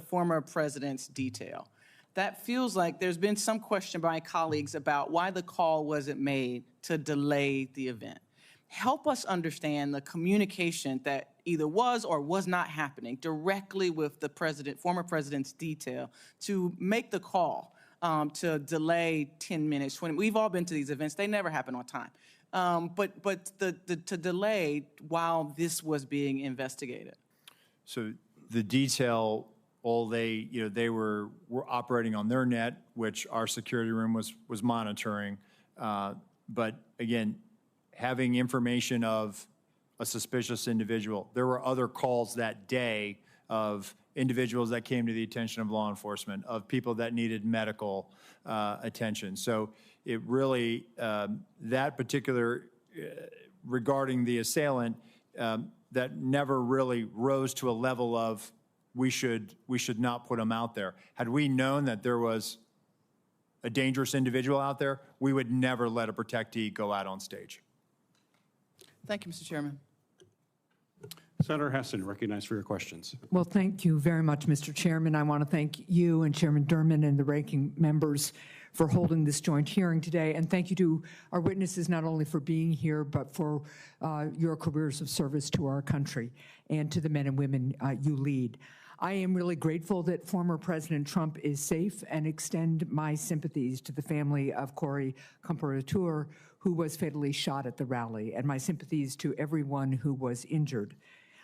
former president's detail? That feels like there's been some question by colleagues about why the call wasn't made to delay the event. Help us understand the communication that either was or was not happening directly with the former president's detail to make the call to delay 10 minutes. We've all been to these events. They never happen on time. But to delay while this was being investigated. So the detail, they were operating on their net, which our security room was monitoring. But again, having information of a suspicious individual, there were other calls that day of individuals that came to the attention of law enforcement, of people that needed medical attention. So it really, that particular regarding the assailant that never really rose to a level of we should not put him out there. Had we known that there was a dangerous individual out there, we would never let a protectee go out on stage. Thank you, Mr. Chairman. Senator Hessen, recognized for your questions. Well, thank you very much, Mr. Chairman. I want to thank you and Chairman Durman and the ranking members for holding this joint hearing today. And thank you to our witnesses, not only for being here, but for your careers of service to our country and to the men and women you lead. I am really grateful that former President Trump is safe and extend my sympathies to the family of Corey Comparateur, who was fatally shot at the rally, and my sympathies to everyone who was injured.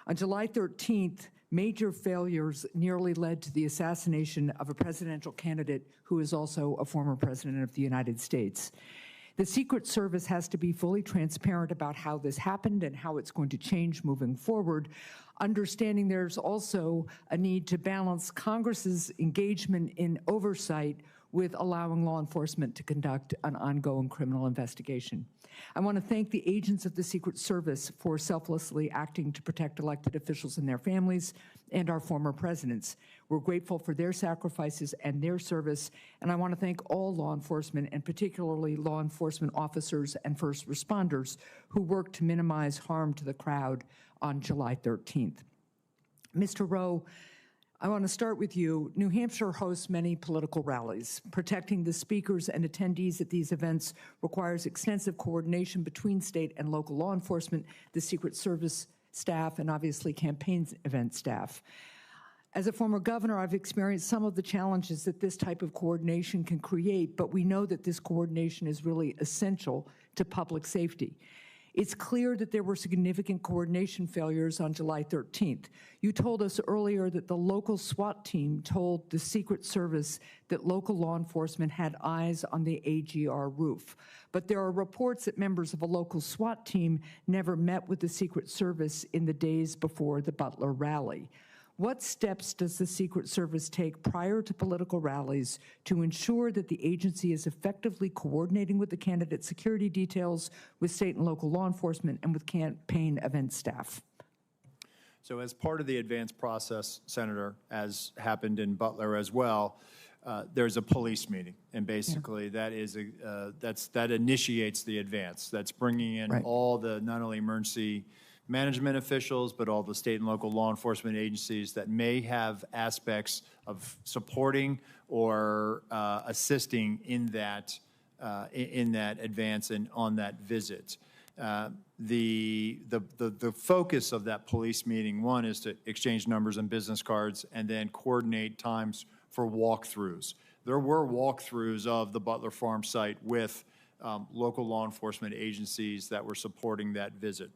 On July 13th, major failures nearly led to the assassination of a presidential candidate who is also a former president of the United States. The Secret Service has to be fully transparent about how this happened and how it's going to change moving forward, understanding there's also a need to balance Congress's engagement in oversight with allowing law enforcement to conduct an ongoing criminal investigation. I want to thank the agents of the Secret Service for selflessly acting to protect elected officials and their families and our former presidents. We're grateful for their sacrifices and their service, and I want to thank all law enforcement, and particularly law enforcement officers and first responders who worked to minimize harm to the crowd on July 13th. Mr. Rowe, I want to start with you. New Hampshire hosts many political rallies. Protecting the speakers and attendees at these events requires extensive coordination between state and local law enforcement, the Secret Service staff, and obviously campaign event staff. As a former governor, I've experienced some of the challenges that this type of coordination can create, but we know that this coordination is really essential to public safety. It's clear that there were significant coordination failures on July 13th. You told us earlier that the local SWAT team told the Secret Service that local law enforcement had eyes on the AGR roof. But there are reports that members of a local SWAT team never met with the Secret Service in the days before the Butler rally. What steps does the Secret Service take prior to political rallies to ensure that the agency is effectively coordinating with the candidate security details, with state and local law enforcement, and with campaign event staff? So as part of the advance process, Senator, as happened in Butler as well, there's a police meeting, and basically that initiates the advance. That's bringing in all the not only emergency management officials, but all the state and local law enforcement agencies that may have aspects of supporting or assisting in that advance and on that visit. The focus of that police meeting, one, is to exchange numbers and business cards, and then coordinate times for walkthroughs. There were walkthroughs of the Butler Farm site with local law enforcement agencies that were supporting that visit.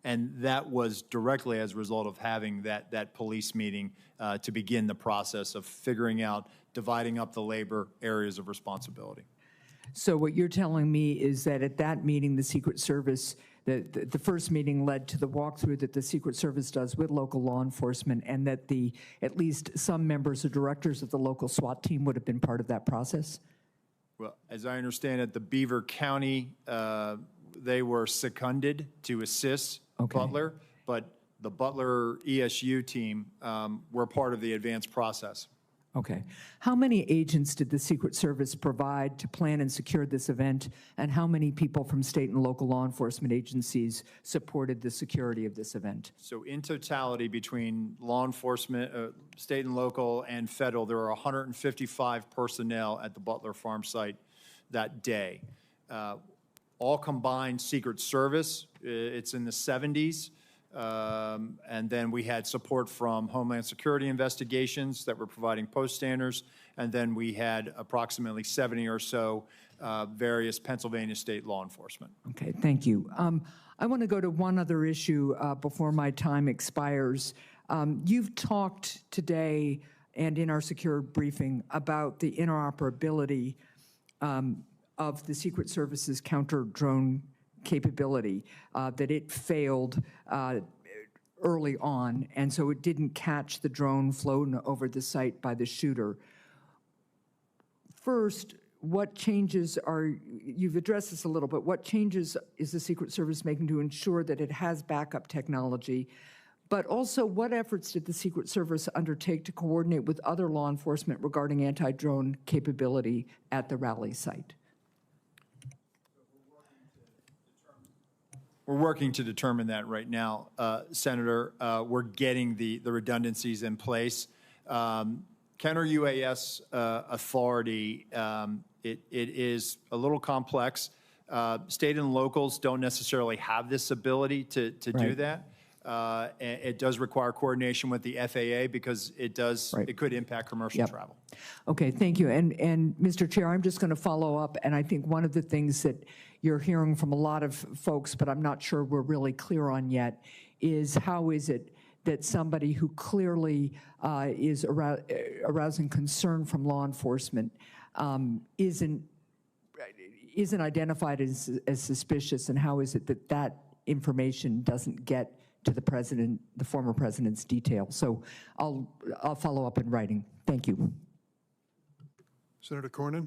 And that was directly as a result of having that police meeting to begin the process of figuring out, dividing up the labor areas of responsibility. So what you're telling me is that at that meeting, the Secret Service, the first meeting led to the walkthrough that the Secret Service does with local law enforcement, and that at least some members or directors of the local SWAT team would have been part of that process? Well, as I understand it, the Beaver County, they were seconded to assist Butler, but the Butler ESU team were part of the advance process. Okay. How many agents did the Secret Service provide to plan and secure this event, and how many people from state and local law enforcement agencies supported the security of this event? So in totality, between law enforcement, state and local, and federal, there are 155 personnel at the Butler Farm site that day. All combined Secret Service, it's in the 70s. And then we had support from Homeland Security investigations that were providing post standers. And then we had approximately 70 or so various Pennsylvania state law enforcement. Okay, thank you. I want to go to one other issue before my time expires. You've talked today and in our secure briefing about the interoperability of the Secret Service's counter-drone capability, that it failed early on, and so it didn't catch the drone flown over the site by the shooter. First, what changes are, you've addressed this a little, but what changes is the Secret Service making to ensure that it has backup technology? But also, what efforts did the Secret Service undertake to coordinate with other law enforcement regarding anti-drone capability at the rally site? We're working to determine that right now, Senator. We're getting the redundancies in place. Counter-UAS authority, it is a little complex. State and locals don't necessarily have this ability to do that. And it does require coordination with the FAA because it could impact commercial travel. Okay, thank you. And Mr. Chair, I'm just going to follow up, and I think one of the things that you're hearing from a lot of folks, but I'm not sure we're really clear on yet, is how is it that somebody who clearly is arousing concern from law enforcement isn't identified as suspicious, and how is it that that information doesn't get to the president, the former president's detail? So I'll follow up in writing. Thank you. Senator Cornyn?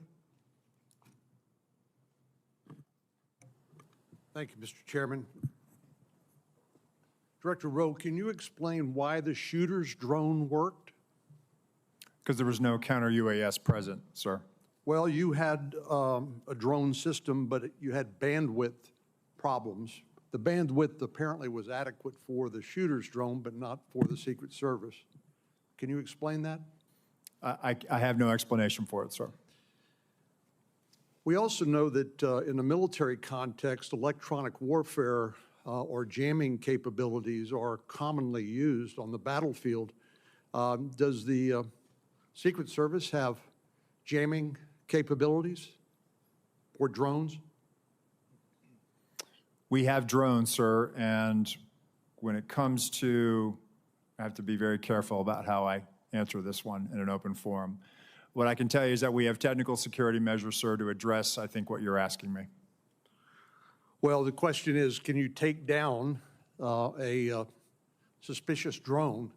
Thank you, Mr. Chairman. Director Rowe, can you explain why the shooter's drone worked? Because there was no counter-UAS present, sir. Well, you had a drone system, but you had bandwidth problems. The bandwidth apparently was adequate for the shooter's drone, but not for the Secret Service. Can you explain that? I have no explanation for it, sir. We also know that in the military context, electronic warfare or jamming capabilities are commonly used on the battlefield. Does the Secret Service have jamming capabilities or drones? We have drones, sir, and when it comes to, I have to be very careful about how I answer this one in an open forum. What I can tell you is that we have technical security measures, sir, to address, I think, what you're asking me. Well, the question is, can you take down a suspicious drone?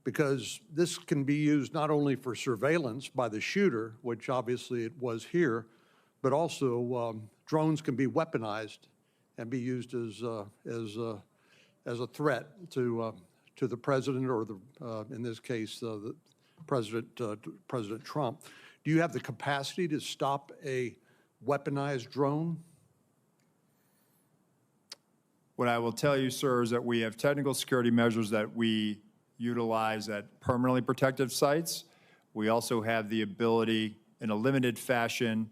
Because this can be used not only for surveillance by the shooter, which obviously it was here, but also drones can be weaponized and be used as a threat to the president, or in this case, the President Trump. Do you have the capacity to stop a weaponized drone? What I will tell you, sir, is that we have technical security measures that we utilize at permanently protected sites. We also have the ability, in a limited fashion,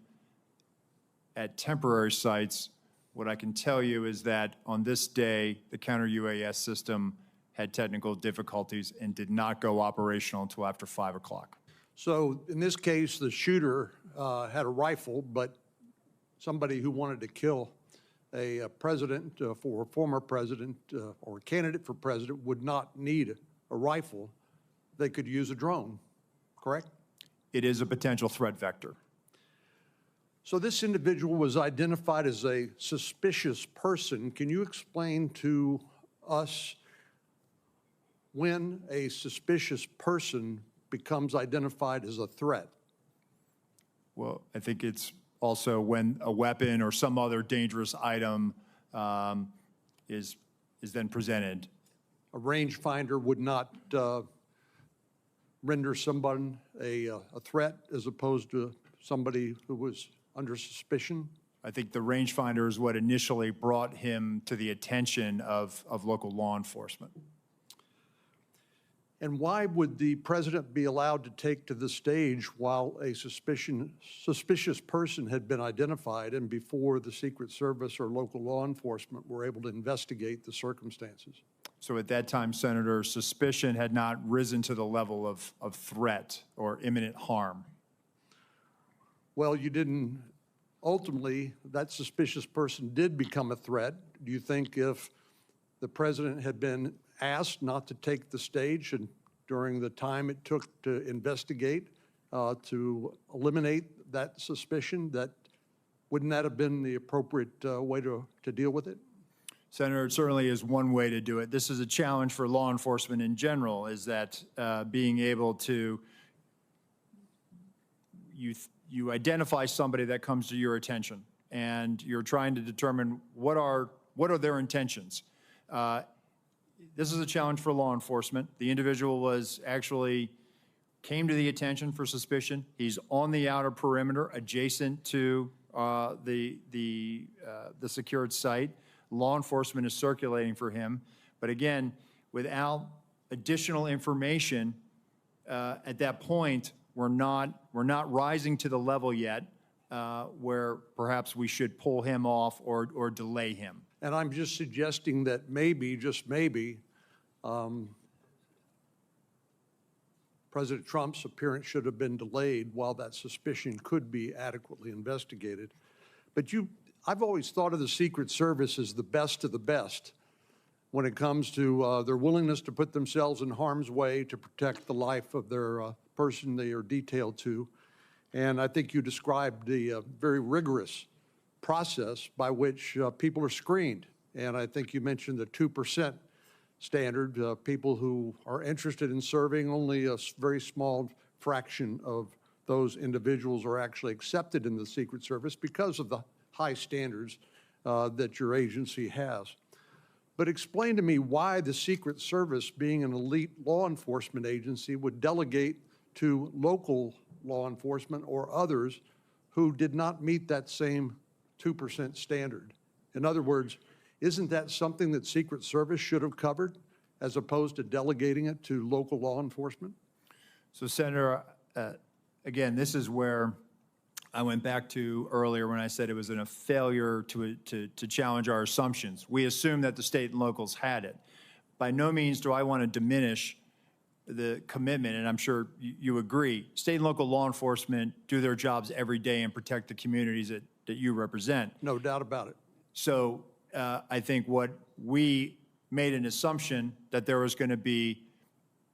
at temporary sites. What I can tell you is that on this day, the counter-UAS system had technical difficulties and did not go operational until after 5 o'clock. So in this case, the shooter had a rifle, but somebody who wanted to kill a president for a former president or a candidate for president would not need a rifle. They could use a drone, correct? It is a potential threat vector. So this individual was identified as a suspicious person. Can you explain to us when a suspicious person becomes identified as a threat? Well, I think it's also when a weapon or some other dangerous item is then presented. A rangefinder would not render someone a threat as opposed to somebody who was under suspicion? I think the rangefinder is what initially brought him to the attention of local law enforcement. And why would the president be allowed to take to the stage while a suspicious person had been identified and before the Secret Service or local law enforcement were able to investigate the circumstances? So at that time, Senator, suspicion had not risen to the level of threat or imminent harm. Well, you didn't, ultimately, that suspicious person did become a threat. Do you think if the president had been asked not to take the stage and during the time it took to investigate, to eliminate that suspicion, wouldn't that have been the appropriate way to deal with it? Senator, it certainly is one way to do it. This is a challenge for law enforcement in general, is that being able to you identify somebody that comes to your attention, and you're trying to determine what are their intentions. This is a challenge for law enforcement. The individual came to the attention for suspicion. He's on the outer perimeter adjacent to the secured site. Law enforcement is circulating for him. But again, without additional information, at that point, we're not rising to the level yet where perhaps we should pull him off or delay him. And I'm just suggesting that maybe, just maybe, President Trump's appearance should have been delayed while that suspicion could be adequately investigated. But I've always thought of the Secret Service as the best of the best when it comes to their willingness to put themselves in harm's way to protect the life of their person they are detailed to. And I think you described the very rigorous process by which people are screened. And I think you mentioned the 2% standard. People who are interested in serving, only a very small fraction of those individuals are actually accepted in the Secret Service because of the high standards that your agency has. But explain to me why the Secret Service, being an elite law enforcement agency, would delegate to local law enforcement or others who did not meet that same 2% standard. In other words, isn't that something that Secret Service should have covered as opposed to delegating it to local law enforcement? So, Senator, again, this is where I went back to earlier when I said it was a failure to challenge our assumptions. We assumed that the state and locals had it. By no means do I want to diminish the commitment, and I'm sure you agree. State and local law enforcement do their jobs every day and protect the communities that you represent. No doubt about it. So I think what we made an assumption that there was going to be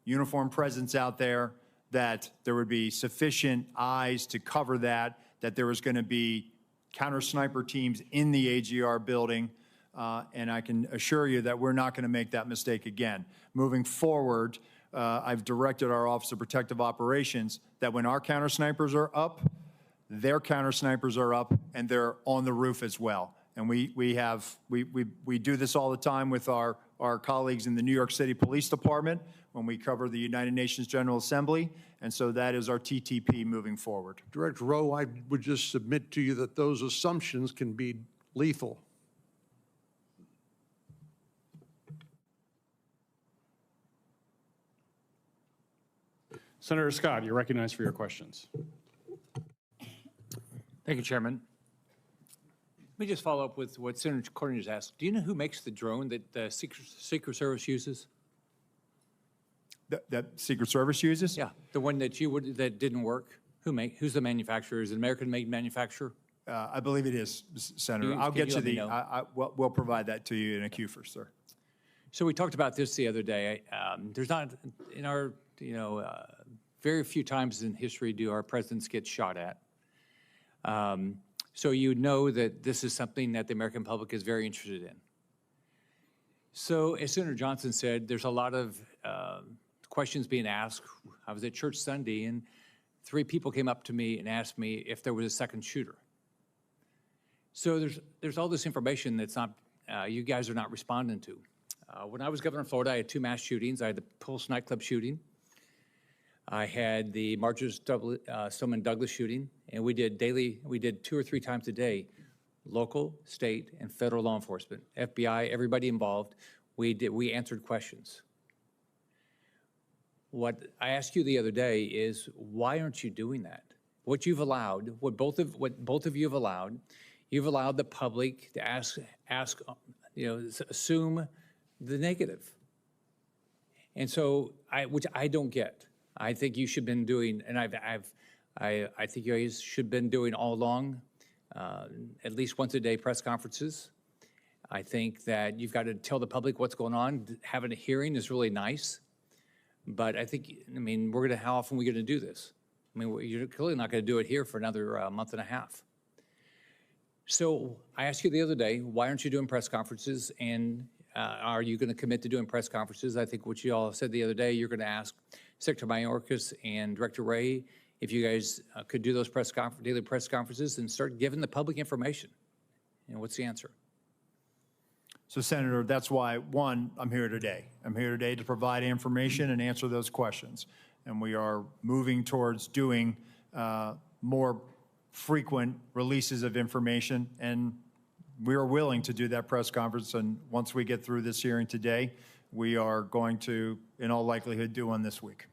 uniformed presence out there, that there would be sufficient eyes to cover that there was going to be counter sniper teams in the AGR building, and I can assure you that we're not going to make that mistake again. Moving forward, I've directed our Office of Protective Operations that when our counter snipers are up, their counter snipers are up, and they're on the roof as well. And we do this all the time with our colleagues in the New York City Police Department when we cover the United Nations General Assembly, and so that is our TTP moving forward. Director Rowe, I would just submit to you that those assumptions can be lethal. Senator Scott, you're recognized for your questions. Thank you, Chairman. Let me just follow up with what Senator Cornyn just asked. Do you know who makes the drone that the Secret Service uses? That Secret Service uses? Yeah, the one that that didn't work. Who's the manufacturer? Is it an American-made manufacturer? I believe it is, Senator. I'll get you we'll provide that to you in a queue first, sir. So we talked about this the other day. There's not, in our, very few times in history do our presidents get shot at. So you know that this is something that the American public is very interested in. So as Senator Johnson said, there's a lot of questions being asked. I was at church Sunday, and 3 people came up to me and asked me if there was a second shooter. So there's all this information that's not, you guys are not responding to. When I was governor of Florida, I had 2 mass shootings. I had the Pulse nightclub shooting. I had the Marjorie Stoneman Douglas shooting, and we did 2 or 3 times a day, local, state, and federal law enforcement, FBI, everybody involved. We answered questions. What I asked you the other day is, why aren't you doing that? What you've allowed, what both of you have allowed, you've allowed the public to ask, assume the negative. And so, which I don't get. I think you should have been doing, and I think you guys should have been doing all along, at least once a day press conferences. I think that you've got to tell the public what's going on. Having a hearing is really nice, but how often are we going to do this? You're clearly not going to do it here for another month and a half. So I asked you the other day, why aren't you doing press conferences, and are you going to commit to doing press conferences? I think what you all said the other day, you're going to ask Secretary Mayorkas and Director Wray if you guys could do those daily press conferences and start giving the public information. What's the answer? So, Senator, that's why, one, I'm here today. I'm here today to provide information and answer those questions. And we are moving towards doing more frequent releases of information, and we are willing to do that press conference. And once we get through this hearing today, we are going to, in all likelihood, do one this week.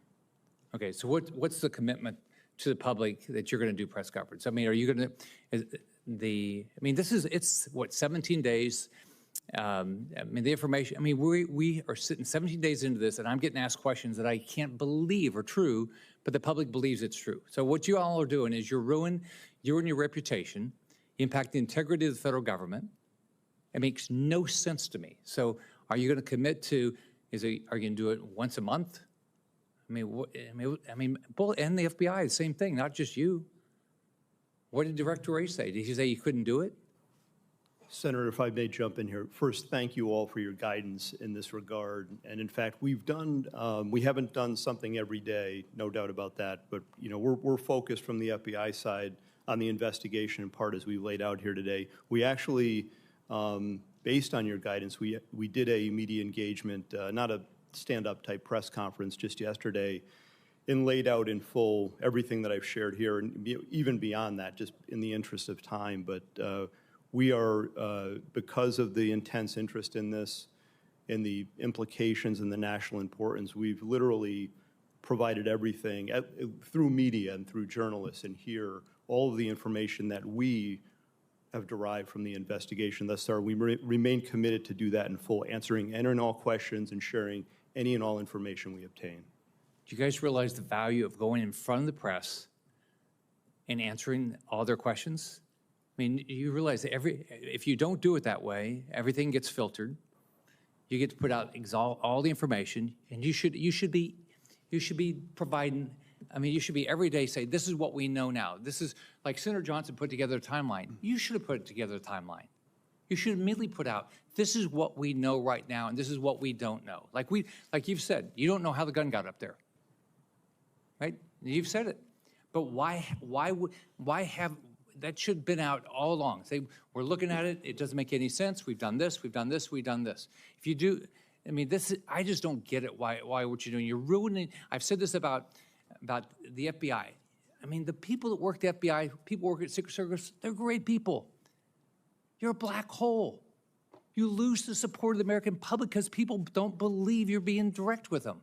Okay, so what's the commitment to the public that you're going to do press conference? I mean, are you going to, it's what, 17 days? I mean, the information, I mean, we are sitting 17 days into this, and I'm getting asked questions that I can't believe are true, but the public believes it's true. So what you all are doing is you're ruining your reputation, impact the integrity of the federal government. It makes no sense to me. So are you going to commit to, are you going to do it once a month? I mean, both, and the FBI, the same thing, not just you. What did Director Ray say? Did he say you couldn't do it? Senator, if I may jump in here. First, thank you all for your guidance in this regard. And in fact, we haven't done something every day, no doubt about that. But we're focused from the FBI side on the investigation in part as we laid out here today. We actually, based on your guidance, we did a media engagement, not a stand-up type press conference just yesterday, and laid out in full everything that I've shared here, and even beyond that, just in the interest of time. But we are, because of the intense interest in this and the implications and the national importance, we've literally provided everything through media and through journalists and here, all of the information that we have derived from the investigation thus far. We remain committed to do that in full, answering any and all questions and sharing any and all information we obtain. Do you guys realize the value of going in front of the press and answering all their questions? I mean, you realize that if you don't do it that way, everything gets filtered. You get to put out all the information, and you should be providing. I mean, you should be every day say, this is what we know now. This is like Senator Johnson put together a timeline. You should have put together a timeline. You should immediately put out, this is what we know right now, and this is what we don't know. Like you've said, you don't know how the gun got up there, right? You've said it, but why have? That should have been out all along. Say, we're looking at it, it doesn't make any sense, we've done this, we've done this, we've done this. If you do, I mean, I just don't get it, why what you're doing. You're ruining, I've said this about the FBI. I mean, the people that work at the FBI, people who work at Secret Service, they're great people. You're a black hole. You lose the support of the American public because people don't believe you're being direct with them.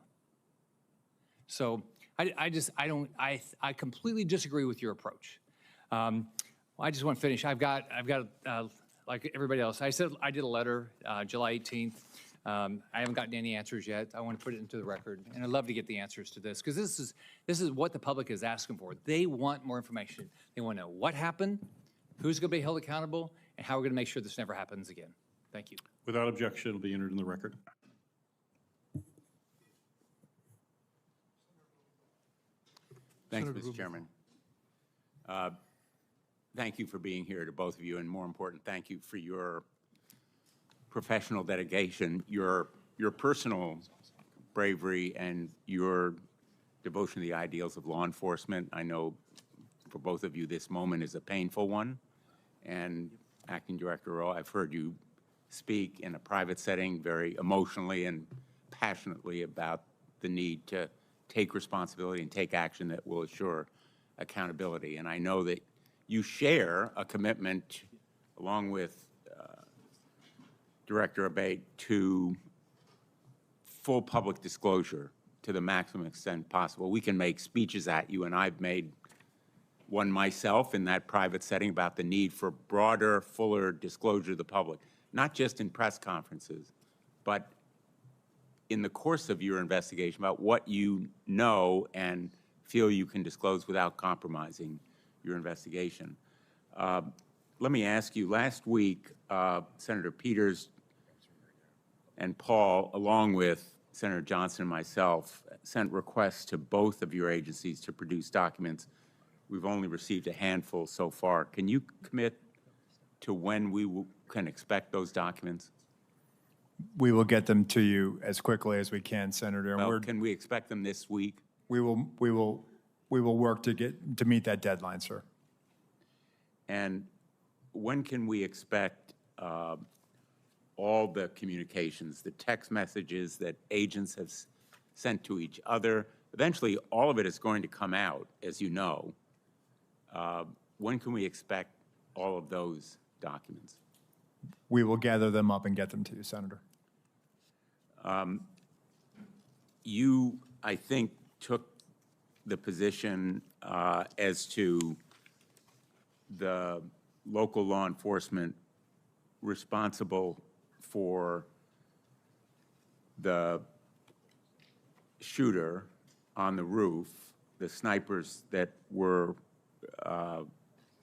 So I completely disagree with your approach. I just want to finish. I've got like everybody else. I said I did a letter July 18th. I haven't gotten any answers yet. I want to put it into the record, and I'd love to get the answers to this because this is what the public is asking for. They want more information. They want to know what happened, who's going to be held accountable, and how we're going to make sure this never happens again. Thank you. Without objection, it'll be entered in the record. Thanks, Mr. Chairman. Thank you for being here, to both of you, and more important, thank you for your professional dedication, your personal bravery, and your devotion to the ideals of law enforcement. I know for both of you this moment is a painful one, and Acting Director Rowe, I've heard you speak in a private setting very emotionally and passionately about the need to take responsibility and take action that will assure accountability. And I know that you share a commitment, along with Director Abate, to full public disclosure to the maximum extent possible. We can make speeches at you, and I've made one myself in that private setting about the need for broader, fuller disclosure to the public, not just in press conferences, but in the course of your investigation about what you know and feel you can disclose without compromising your investigation. Let me ask you, last week, Senator Peters and Paul, along with Senator Johnson and myself, sent requests to both of your agencies to produce documents. We've only received a handful so far. Can you commit to when we can expect those documents? We will get them to you as quickly as we can, Senator. Well, can we expect them this week? We will we will work to meet that deadline, sir. And when can we expect all the communications, the text messages that agents have sent to each other? Eventually, all of it is going to come out, as you know. When can we expect all of those documents? We will gather them up and get them to you, Senator. You, I think, took the position as to the local law enforcement responsible for the shooter on the roof, the snipers that were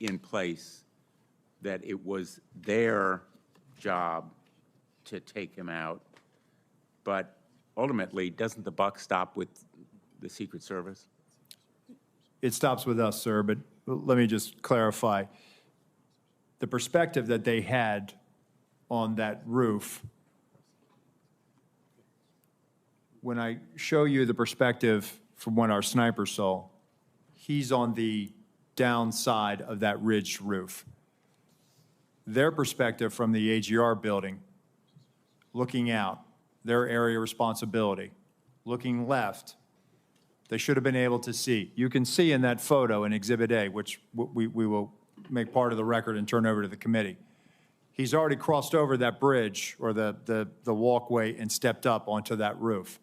in place, that it was their job to take him out. But ultimately, doesn't the buck stop with the Secret Service? It stops with us, sir, but let me just clarify. The perspective that they had on that roof, when I show you the perspective from what our sniper saw, he's on the downside of that ridged roof. Their perspective from the AGR building, looking out, their area of responsibility, looking left, they should have been able to see. You can see in that photo in Exhibit A, which we will make part of the record and turn over to the committee. He's already crossed over that bridge or the walkway and stepped up onto that roof.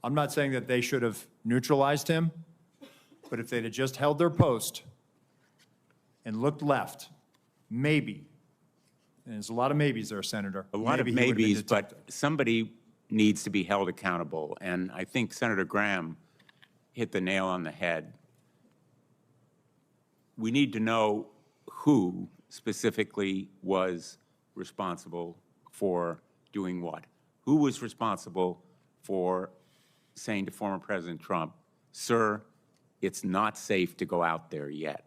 I'm not saying that they should have neutralized him, but if they'd have just held their post and looked left, maybe, and there's a lot of maybes there, Senator. A lot of maybe he would have been maybes, detected. but somebody needs to be held accountable. And I think Senator Graham hit the nail on the head. We need to know who specifically was responsible for doing what. Who was responsible for saying to former President Trump, sir, it's not safe to go out there yet?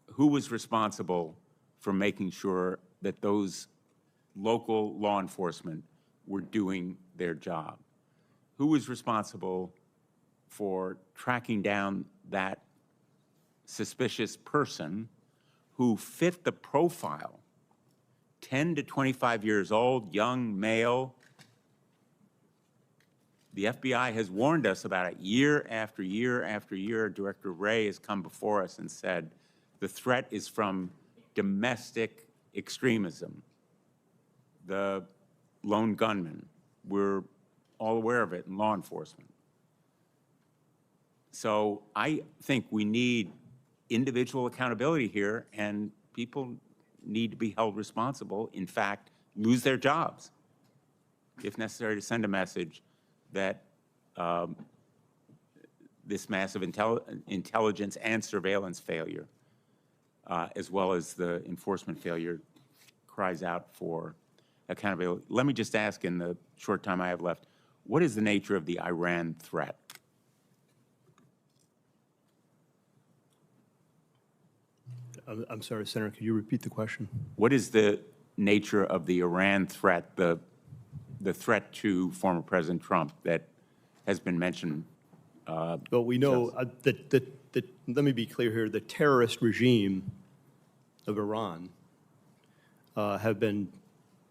Who was responsible for making sure that those local law enforcement were doing their job? Who was responsible for tracking down that suspicious person who fit the profile? 10 to 25 years old, young male. The FBI has warned us about it year after year after year. Director Wray has come before us and said, the threat is from domestic extremism. The lone gunman, we're all aware of it in law enforcement. So I think we need individual accountability here, and people need to be held responsible, in fact, lose their jobs, if necessary, to send a message that this massive intelligence and surveillance failure, as well as the enforcement failure, cries out for accountability. Let me just ask, in the short time I have left, what is the nature of the Iran threat? I'm sorry, Senator, could you repeat the question? What is the nature of the Iran threat, the threat to former President Trump that has been mentioned? Well, we know let me be clear here, the terrorist regime of Iran have been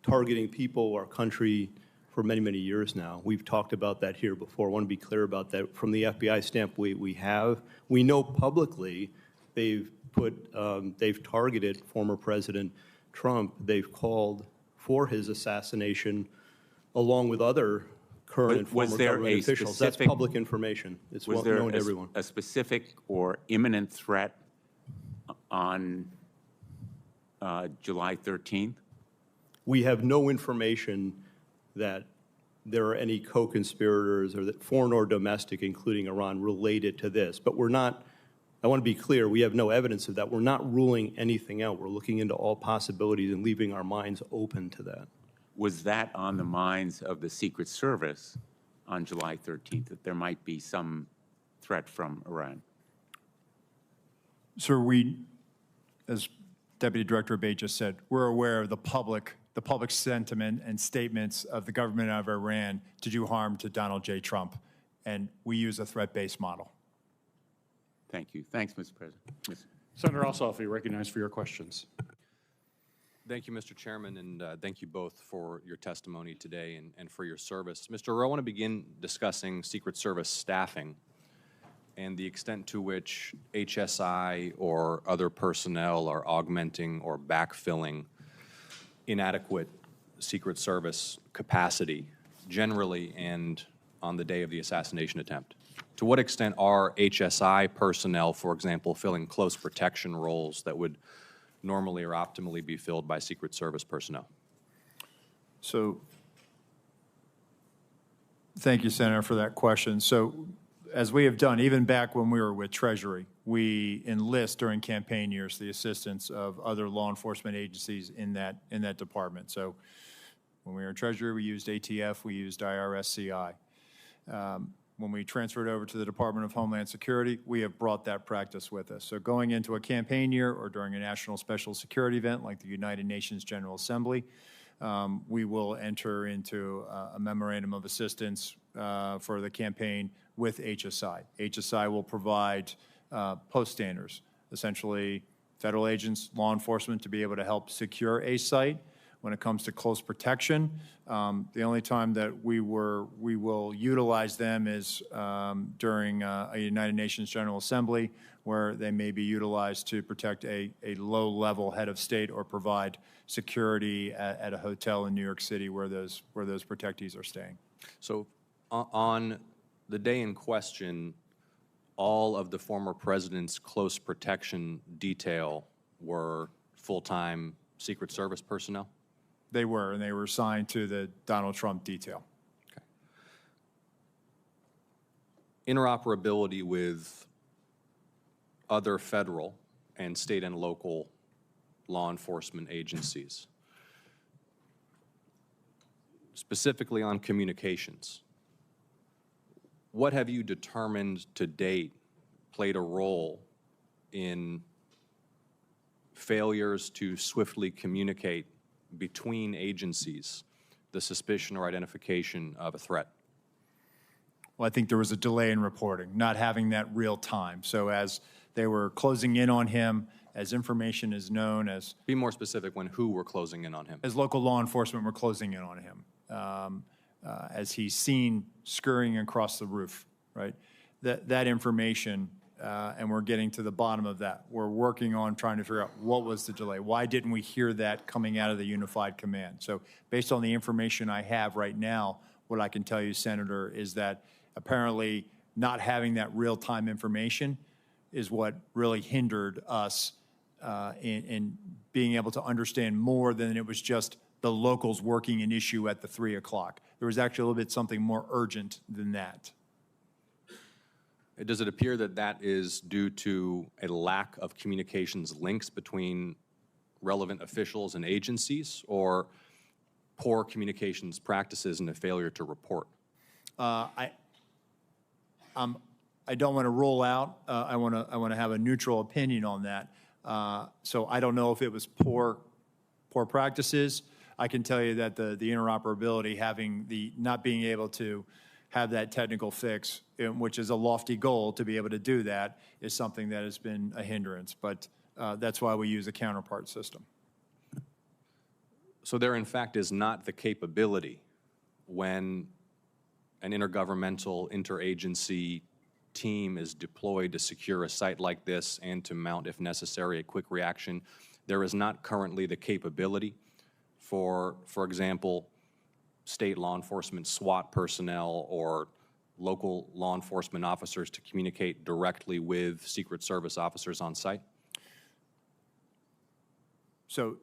targeting people, our country, for many, many years now. We've talked about that here before. I want to be clear about that. From the FBI standpoint, we know publicly they've targeted former President Trump. They've called for his assassination along with other current and former government officials. That's public information. It's well known to everyone. Was there a specific or imminent threat on July 13th? We have no information that there are any co-conspirators, or that foreign or domestic, including Iran, related to this. But we're not, I want to be clear, we have no evidence of that. We're not ruling anything out. We're looking into all possibilities and leaving our minds open to that. Was that on the minds of the Secret Service on July 13th, that there might be some threat from Iran? Sir, as Deputy Director Abate just said, we're aware of the public sentiment and statements of the government of Iran to do harm to Donald J. Trump. and we use a threat-based model. Thank you. Thanks, Mr. President. Senator Ossoff, you recognized for your questions. Thank you, Mr. Chairman, and thank you both for your testimony today and for your service. Mr. Rowe, I want to begin discussing Secret Service staffing and the extent to which HSI or other personnel are augmenting or backfilling inadequate Secret Service capacity generally and on the day of the assassination attempt. To what extent are HSI personnel, for example, filling close protection roles that would normally or optimally be filled by Secret Service personnel? So, thank you, Senator, for that question. So, as we have done, even back when we were with Treasury, we enlist during campaign years the assistance of other law enforcement agencies in that department. So, when we were in Treasury, we used ATF, we used IRSCI. When we transferred over to the Department of Homeland Security, we have brought that practice with us. So going into a campaign year or during a national special security event like the United Nations General Assembly, we will enter into a memorandum of assistance for the campaign with HSI. HSI will provide post standers, essentially federal agents, law enforcement to be able to help secure a site. When it comes to close protection, the only time that we will utilize them is during a United Nations General Assembly, where they may be utilized to protect a low-level head of state or provide security at a hotel in New York City where those protectees are staying. So on the day in question, all of the former president's close protection detail were full-time Secret Service personnel? They were, and they were assigned to the Donald Trump detail. Okay. Interoperability with other federal and state and local law enforcement agencies, specifically on communications. What have you determined to date played a role in failures to swiftly communicate between agencies the suspicion or identification of a threat? Well, I think there was a delay in reporting, not having that real time. So as they were closing in on him, as information is known, as... Be more specific when who were closing in on him. As local law enforcement were closing in on him, as he's seen scurrying across the roof, right? That information, and we're getting to the bottom of that. We're working on trying to figure out what was the delay. Why didn't we hear that coming out of the unified command? So based on the information I have right now, what I can tell you, Senator, is that apparently not having that real-time information is what really hindered us in being able to understand more than it was just the locals working an issue at the 3 o'clock. There was actually a little bit something more urgent than that. Does it appear that that is due to a lack of communications links between relevant officials and agencies, or poor communications practices and a failure to report? I don't want to rule out. I want to have a neutral opinion on that. So I don't know if it was poor practices. I can tell you that the interoperability, not being able to have that technical fix, which is a lofty goal to be able to do that, is something that has been a hindrance. But that's why we use a counterpart system. So there, in fact, is not the capability when an intergovernmental, interagency team is deployed to secure a site like this and to mount, if necessary, a quick reaction. There is not currently the capability for example, state law enforcement SWAT personnel or local law enforcement officers to communicate directly with Secret Service officers on site? So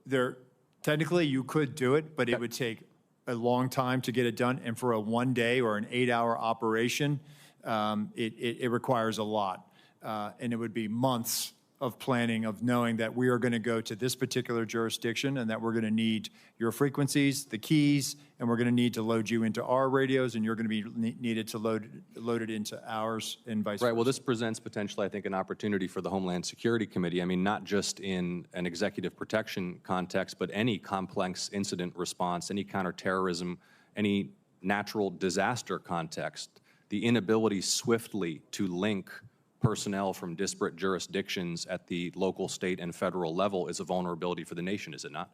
technically you could do it, but it would take a long time to get it done. And for a 1 day or an 8-hour operation, it requires a lot. And it would be months of planning, of knowing that we are going to go to this particular jurisdiction and that we're going to need your frequencies, the keys, and we're going to need to load you into our radios, and you're going to be needed to load it into ours, and vice versa. Right. Well, this presents potentially, I think, an opportunity for the Homeland Security Committee. I mean, not just in an executive protection context, but any complex incident response, any counterterrorism, any natural disaster context, the inability swiftly to link personnel from disparate jurisdictions at the local, state, and federal level is a vulnerability for the nation, is it not?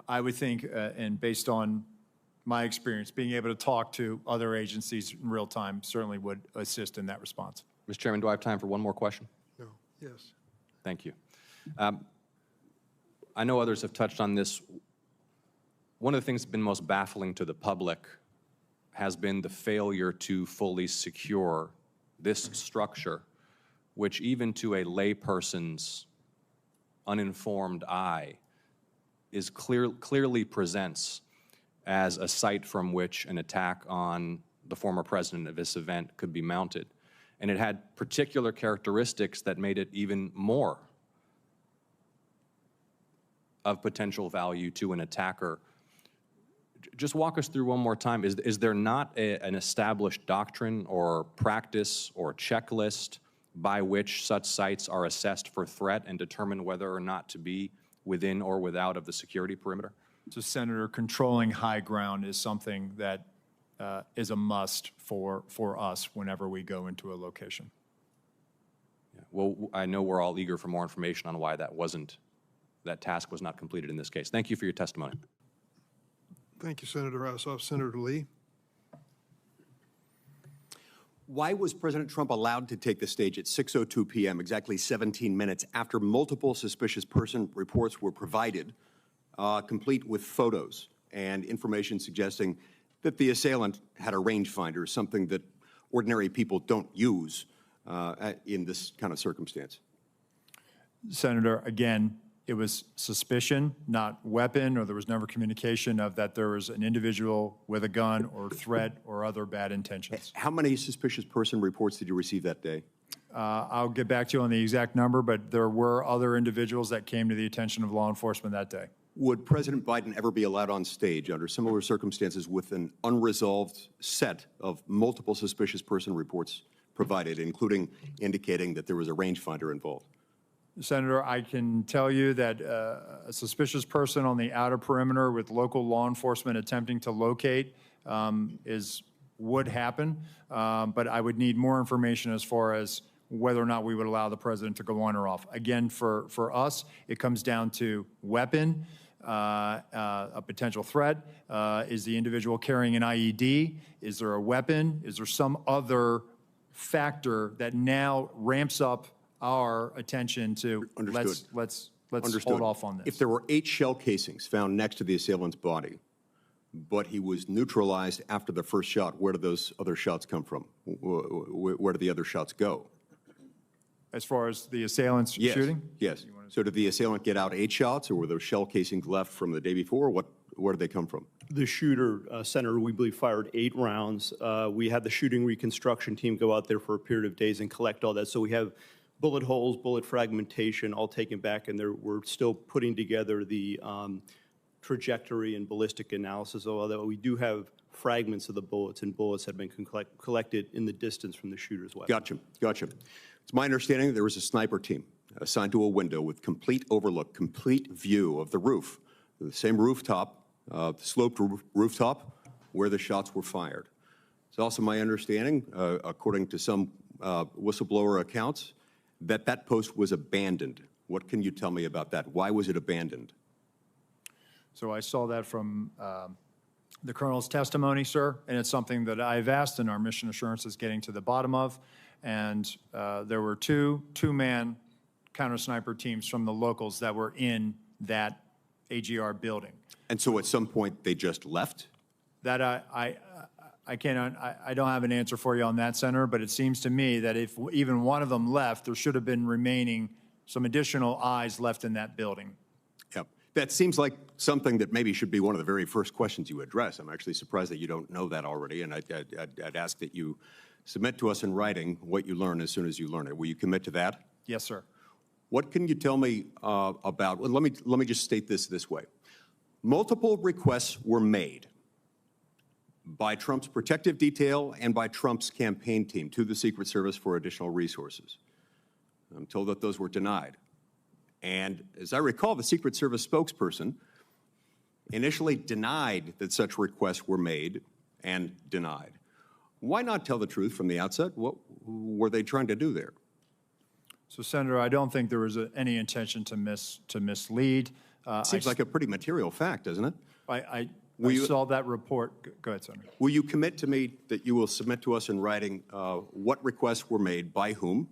I would think, and based on my experience, being able to talk to other agencies in real time certainly would assist in that response. Mr. Chairman, do I have time for one more question? No, yes. Thank you. I know others have touched on this. One of the things that's been most baffling to the public has been the failure to fully secure this structure, which even to a layperson's uninformed eye is clearly presents as a site from which an attack on the former president of this event could be mounted. And it had particular characteristics that made it even more of potential value to an attacker. Just walk us through one more time. Is there not an established doctrine or practice or checklist by which such sites are assessed for threat and determine whether or not to be within or without of the security perimeter? So, Senator, controlling high ground is something that is a must for us whenever we go into a location. Yeah. Well, I know we're all eager for more information on why that task was not completed in this case. Thank you for your testimony. Thank you, Senator Ossoff. Senator Lee? Why was President Trump allowed to take the stage at 6:02 p.m., exactly 17 minutes after multiple suspicious person reports were provided, complete with photos and information suggesting that the assailant had a rangefinder, something that ordinary people don't use in this kind of circumstance? Senator, again, it was suspicion, not weapon, or there was never communication of that there was an individual with a gun or threat or other bad intentions. How many suspicious person reports did you receive that day? I'll get back to you on the exact number, but there were other individuals that came to the attention of law enforcement that day. Would President Biden ever be allowed on stage under similar circumstances with an unresolved set of multiple suspicious person reports provided, including indicating that there was a rangefinder involved? Senator, I can tell you that a suspicious person on the outer perimeter with local law enforcement attempting to locate would happen, but I would need more information as far as whether or not we would allow the president to go on or off. Again, for us, it comes down to weapon, a potential threat. Is the individual carrying an IED? Is there a weapon? Is there some other factor that now ramps up our attention to let's hold off on this? If there were 8 shell casings found next to the assailant's body, but he was neutralized after the first shot, where did those other shots come from? Where did the other shots go? As far as the assailant's shooting? Yes. So did the assailant get out 8 shots, or were those shell casings left from the day before? Where did they come from? The shooter, Senator, we believe fired 8 rounds. We had the shooting reconstruction team go out there for a period of days and collect all that. So we have bullet holes, bullet fragmentation, all taken back, and we're still putting together the trajectory and ballistic analysis, although we do have fragments of the bullets, and bullets have been collected in the distance from the shooter's weapon. Gotcha. It's my understanding that there was a sniper team assigned to a window with complete overlook, complete view of the roof, the same rooftop, sloped rooftop where the shots were fired. It's also my understanding, according to some whistleblower accounts, that post was abandoned. What can you tell me about that? Why was it abandoned? So I saw that from the colonel's testimony, sir, and it's something that I've asked and our mission assurance is getting to the bottom of. And there were two-man counter-sniper teams from the locals that were in that AGR building. And so at some point they just left? That I don't have an answer for you on that, Senator, but it seems to me that if even one of them left, there should have been remaining some additional eyes left in that building. Yep. That seems like something that maybe should be one of the very first questions you address. I'm actually surprised that you don't know that already, and I'd ask that you submit to us in writing what you learn as soon as you learn it. Will you commit to that? Yes, sir. What can you tell me about, well, let me just state this way. Multiple requests were made by Trump's protective detail and by Trump's campaign team to the Secret Service for additional resources. I'm told that those were denied. And as I recall, the Secret Service spokesperson initially denied that such requests were made and denied. Why not tell the truth from the outset? What were they trying to do there? So, Senator, I don't think there was any intention to mislead. Seems like a pretty material fact, doesn't it? I saw that report. Go ahead, Senator. Will you commit to me that you will submit to us in writing what requests were made by whom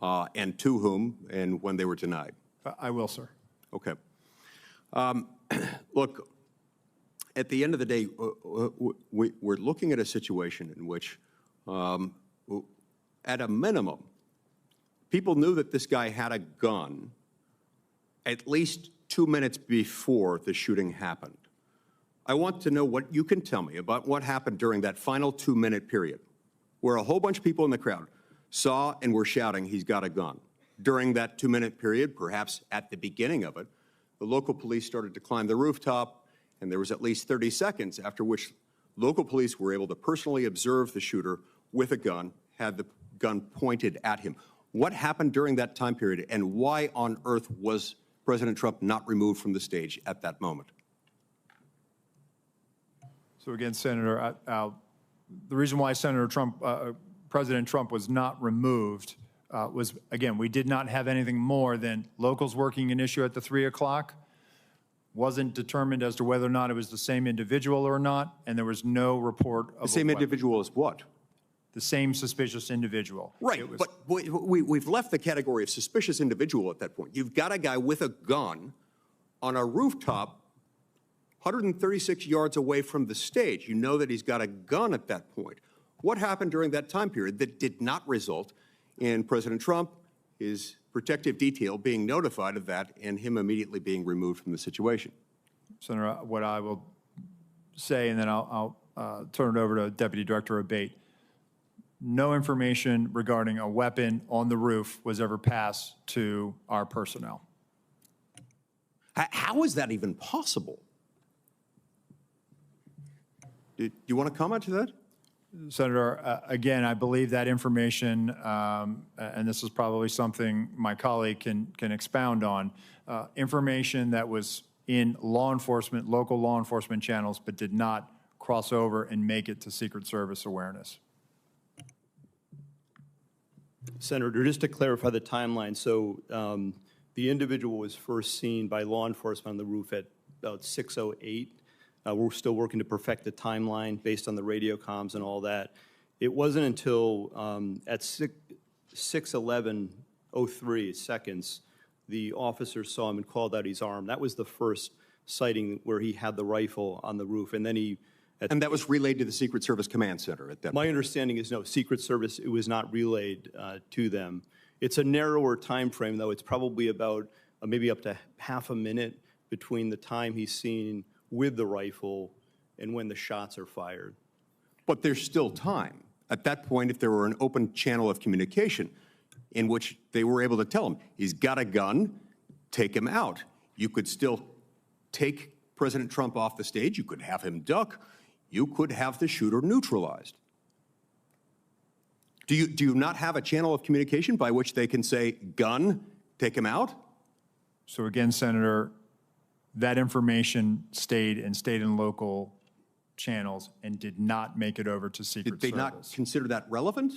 and to whom and when they were denied? I will, sir. Okay. Look, at the end of the day, we're looking at a situation in which, at a minimum, people knew that this guy had a gun at least 2 minutes before the shooting happened. I want to know what you can tell me about what happened during that final 2-minute period, where a whole bunch of people in the crowd saw and were shouting, "He's got a gun." During that 2-minute period, perhaps at the beginning of it, the local police started to climb the rooftop, and there was at least 30 seconds after which local police were able to personally observe the shooter with a gun, had the gun pointed at him. What happened during that time period, and why on earth was President Trump not removed from the stage at that moment? So again, Senator, the reason why President Trump was not removed was, again, we did not have anything more than locals working an issue at the 3 o'clock. Wasn't determined as to whether or not it was the same individual or not, and there was no report of the same individual as what? The same suspicious individual. Right, but we've left the category of suspicious individual at that point. You've got a guy with a gun on a rooftop 136 yards away from the stage. You know that he's got a gun at that point. What happened during that time period that did not result in President Trump, his protective detail being notified of that, and him immediately being removed from the situation? Senator, what I will say, and then I'll turn it over to Deputy Director Abate. No information regarding a weapon on the roof was ever passed to our personnel. How is that even possible? Do you want to comment to that? Senator, again, I believe that information, and this is probably something my colleague can expound on, information that was in law enforcement, local law enforcement channels, but did not cross over and make it to Secret Service awareness. Senator, just to clarify the timeline, so the individual was first seen by law enforcement on the roof at about 6:08. We're still working to perfect the timeline based on the radio comms and all that. It wasn't until at 6:11:03 seconds, the officer saw him and called out his arm. That was the first sighting where he had the rifle on the roof, and then he... And that was relayed to the Secret Service Command Center at that point? My understanding is no, Secret Service, it was not relayed to them. It's a narrower time frame, though. It's probably about maybe up to half a minute between the time he's seen with the rifle and when the shots are fired. But there's still time. At that point, if there were an open channel of communication in which they were able to tell him, he's got a gun, take him out. You could still take President Trump off the stage. You could have him duck. You could have the shooter neutralized. Do you not have a channel of communication by which they can say, gun, take him out? So again, Senator, that information stayed in local channels and did not make it over to Secret Service. Did they not consider that relevant?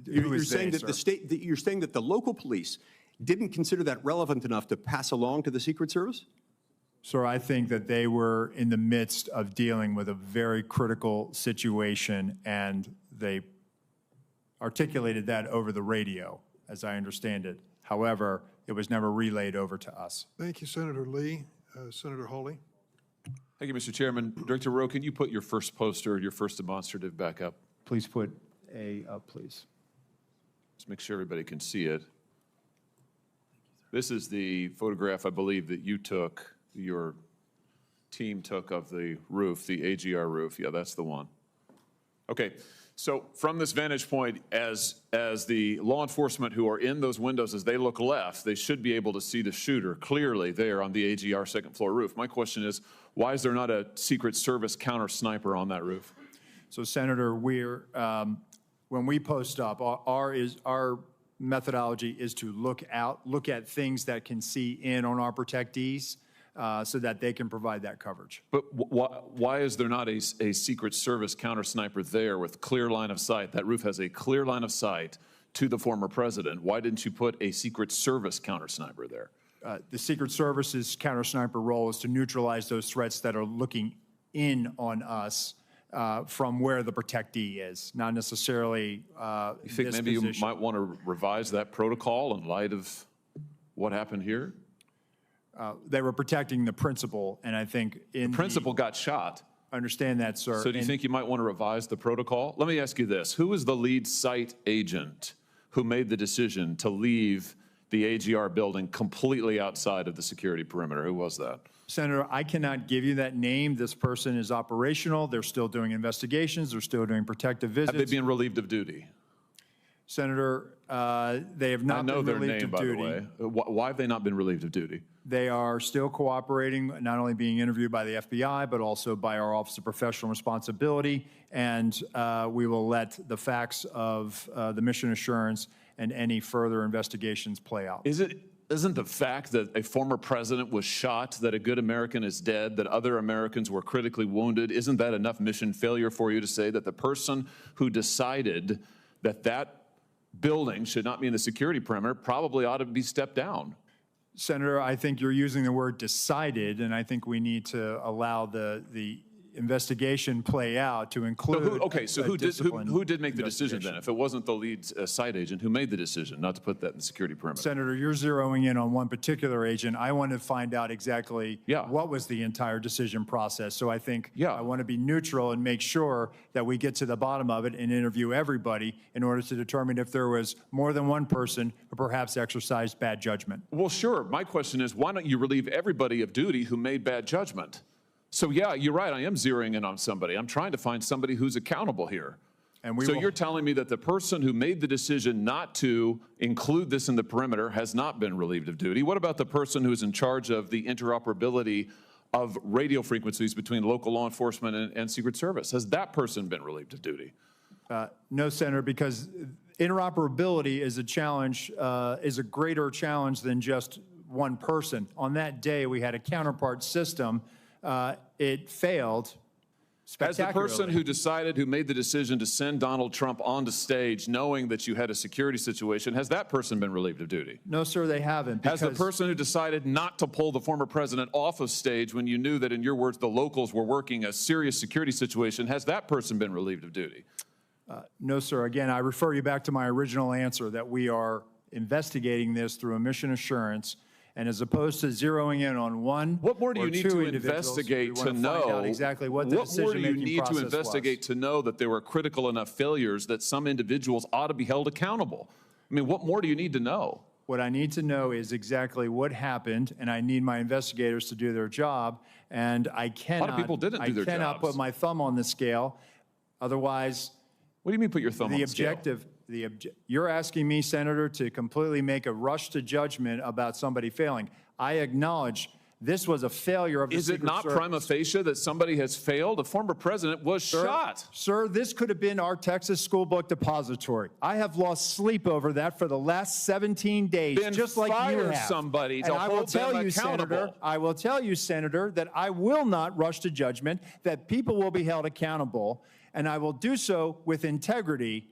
You're saying that the local police didn't consider that relevant enough to pass along to the Secret Service? Sir, I think that they were in the midst of dealing with a very critical situation, and they articulated that over the radio, as I understand it. However, it was never relayed over to us. Thank you, Senator Lee. Senator Hawley. Thank you, Mr. Chairman. Director Rowe, can you put your first poster, your first demonstrative back up? Please put A up, please. Let's make sure everybody can see it. This is the photograph, I believe, that you took, your team took of the roof, the AGR roof. Yeah, that's the one. Okay, so from this vantage point, as the law enforcement who are in those windows, as they look left, they should be able to see the shooter clearly there on the AGR second floor roof. My question is, why is there not a Secret Service counter sniper on that roof? So, Senator, when we post up, our methodology is to look at things that can see in on our protectees. so that they can provide that coverage. But why is there not a Secret Service counter sniper there with clear line of sight? That roof has a clear line of sight to the former president. Why didn't you put a Secret Service counter sniper there? The Secret Service's counter sniper role is to neutralize those threats that are looking in on us from where the protectee is, not necessarily You think maybe you might want to revise that protocol in light of what happened here? They were protecting the principal, and I think in the principal got shot. Understand that, sir. So do you think you might want to revise the protocol? Let me ask you this. Who was the lead site agent who made the decision to leave the AGR building completely outside of the security perimeter? Who was that? Senator, I cannot give you that name. This person is operational. They're still doing investigations. They're still doing protective visits. Have they been relieved of duty? Senator, they have not been relieved of duty. I know their name, by the way. Why have they not been relieved of duty? They are still cooperating, not only being interviewed by the FBI, but also by our Office of Professional Responsibility. And we will let the facts of the mission assurance and any further investigations play out. Isn't the fact that a former president was shot, that a good American is dead, that other Americans were critically wounded, isn't that enough mission failure for you to say that the person who decided that that building should not be in the security perimeter probably ought to be stepped down? Senator, I think you're using the word decided, and I think we need to allow the investigation play out to include. So who did make the decision then? If it wasn't the lead site agent, who made the decision not to put that in the security perimeter? Senator, you're zeroing in on one particular agent. I want to find out exactly what was the entire decision process. So I think I want to be neutral and make sure that we get to the bottom of it and interview everybody in order to determine if there was more than one person who perhaps exercised bad judgment. Well, sure. My question is, why don't you relieve everybody of duty who made bad judgment? So yeah, you're right, I am zeroing in on somebody. I'm trying to find somebody who's accountable here. And you're telling me that the person who made the decision not to include this in the perimeter has not been relieved of duty. What about the person who's in charge of the interoperability of radio frequencies between local law enforcement and Secret Service? Has that person been relieved of duty? No, Senator, because interoperability is a challenge, is a greater challenge than just one person. On that day, we had a counterpart system. It failed spectacularly. Has the person who made the decision to send Donald Trump onto stage knowing that you had a security situation, has that person been relieved of duty? No, sir, they haven't. Has the person who decided not to pull the former president off of stage when you knew that, in your words, the locals were working a serious security situation, has that person been relieved of duty? No, sir. Again, I refer you back to my original answer that we are investigating this through a mission assurance. And as opposed to zeroing in on one, what more do you need to investigate to know exactly what the decision-making process was? What more do you need to investigate to know that there were critical enough failures that some individuals ought to be held accountable? I mean, what more do you need to know? What I need to know is exactly what happened, and I need my investigators to do their job. And I cannot. A lot of people didn't do their jobs. I cannot put my thumb on the scale. Otherwise, what do you mean put your thumb on the scale? You're asking me, Senator, to completely make a rush to judgment about somebody failing. I acknowledge this was a failure of the Secret Service. Is it not prima facie that somebody has failed? A former president was shot. Sir, this could have been our Texas school book depository. I have lost sleep over that for the last 17 days, just like you have. Somebody to hold them accountable. I will tell you, Senator, that I will not rush to judgment, that people will be held accountable, and I will do so with integrity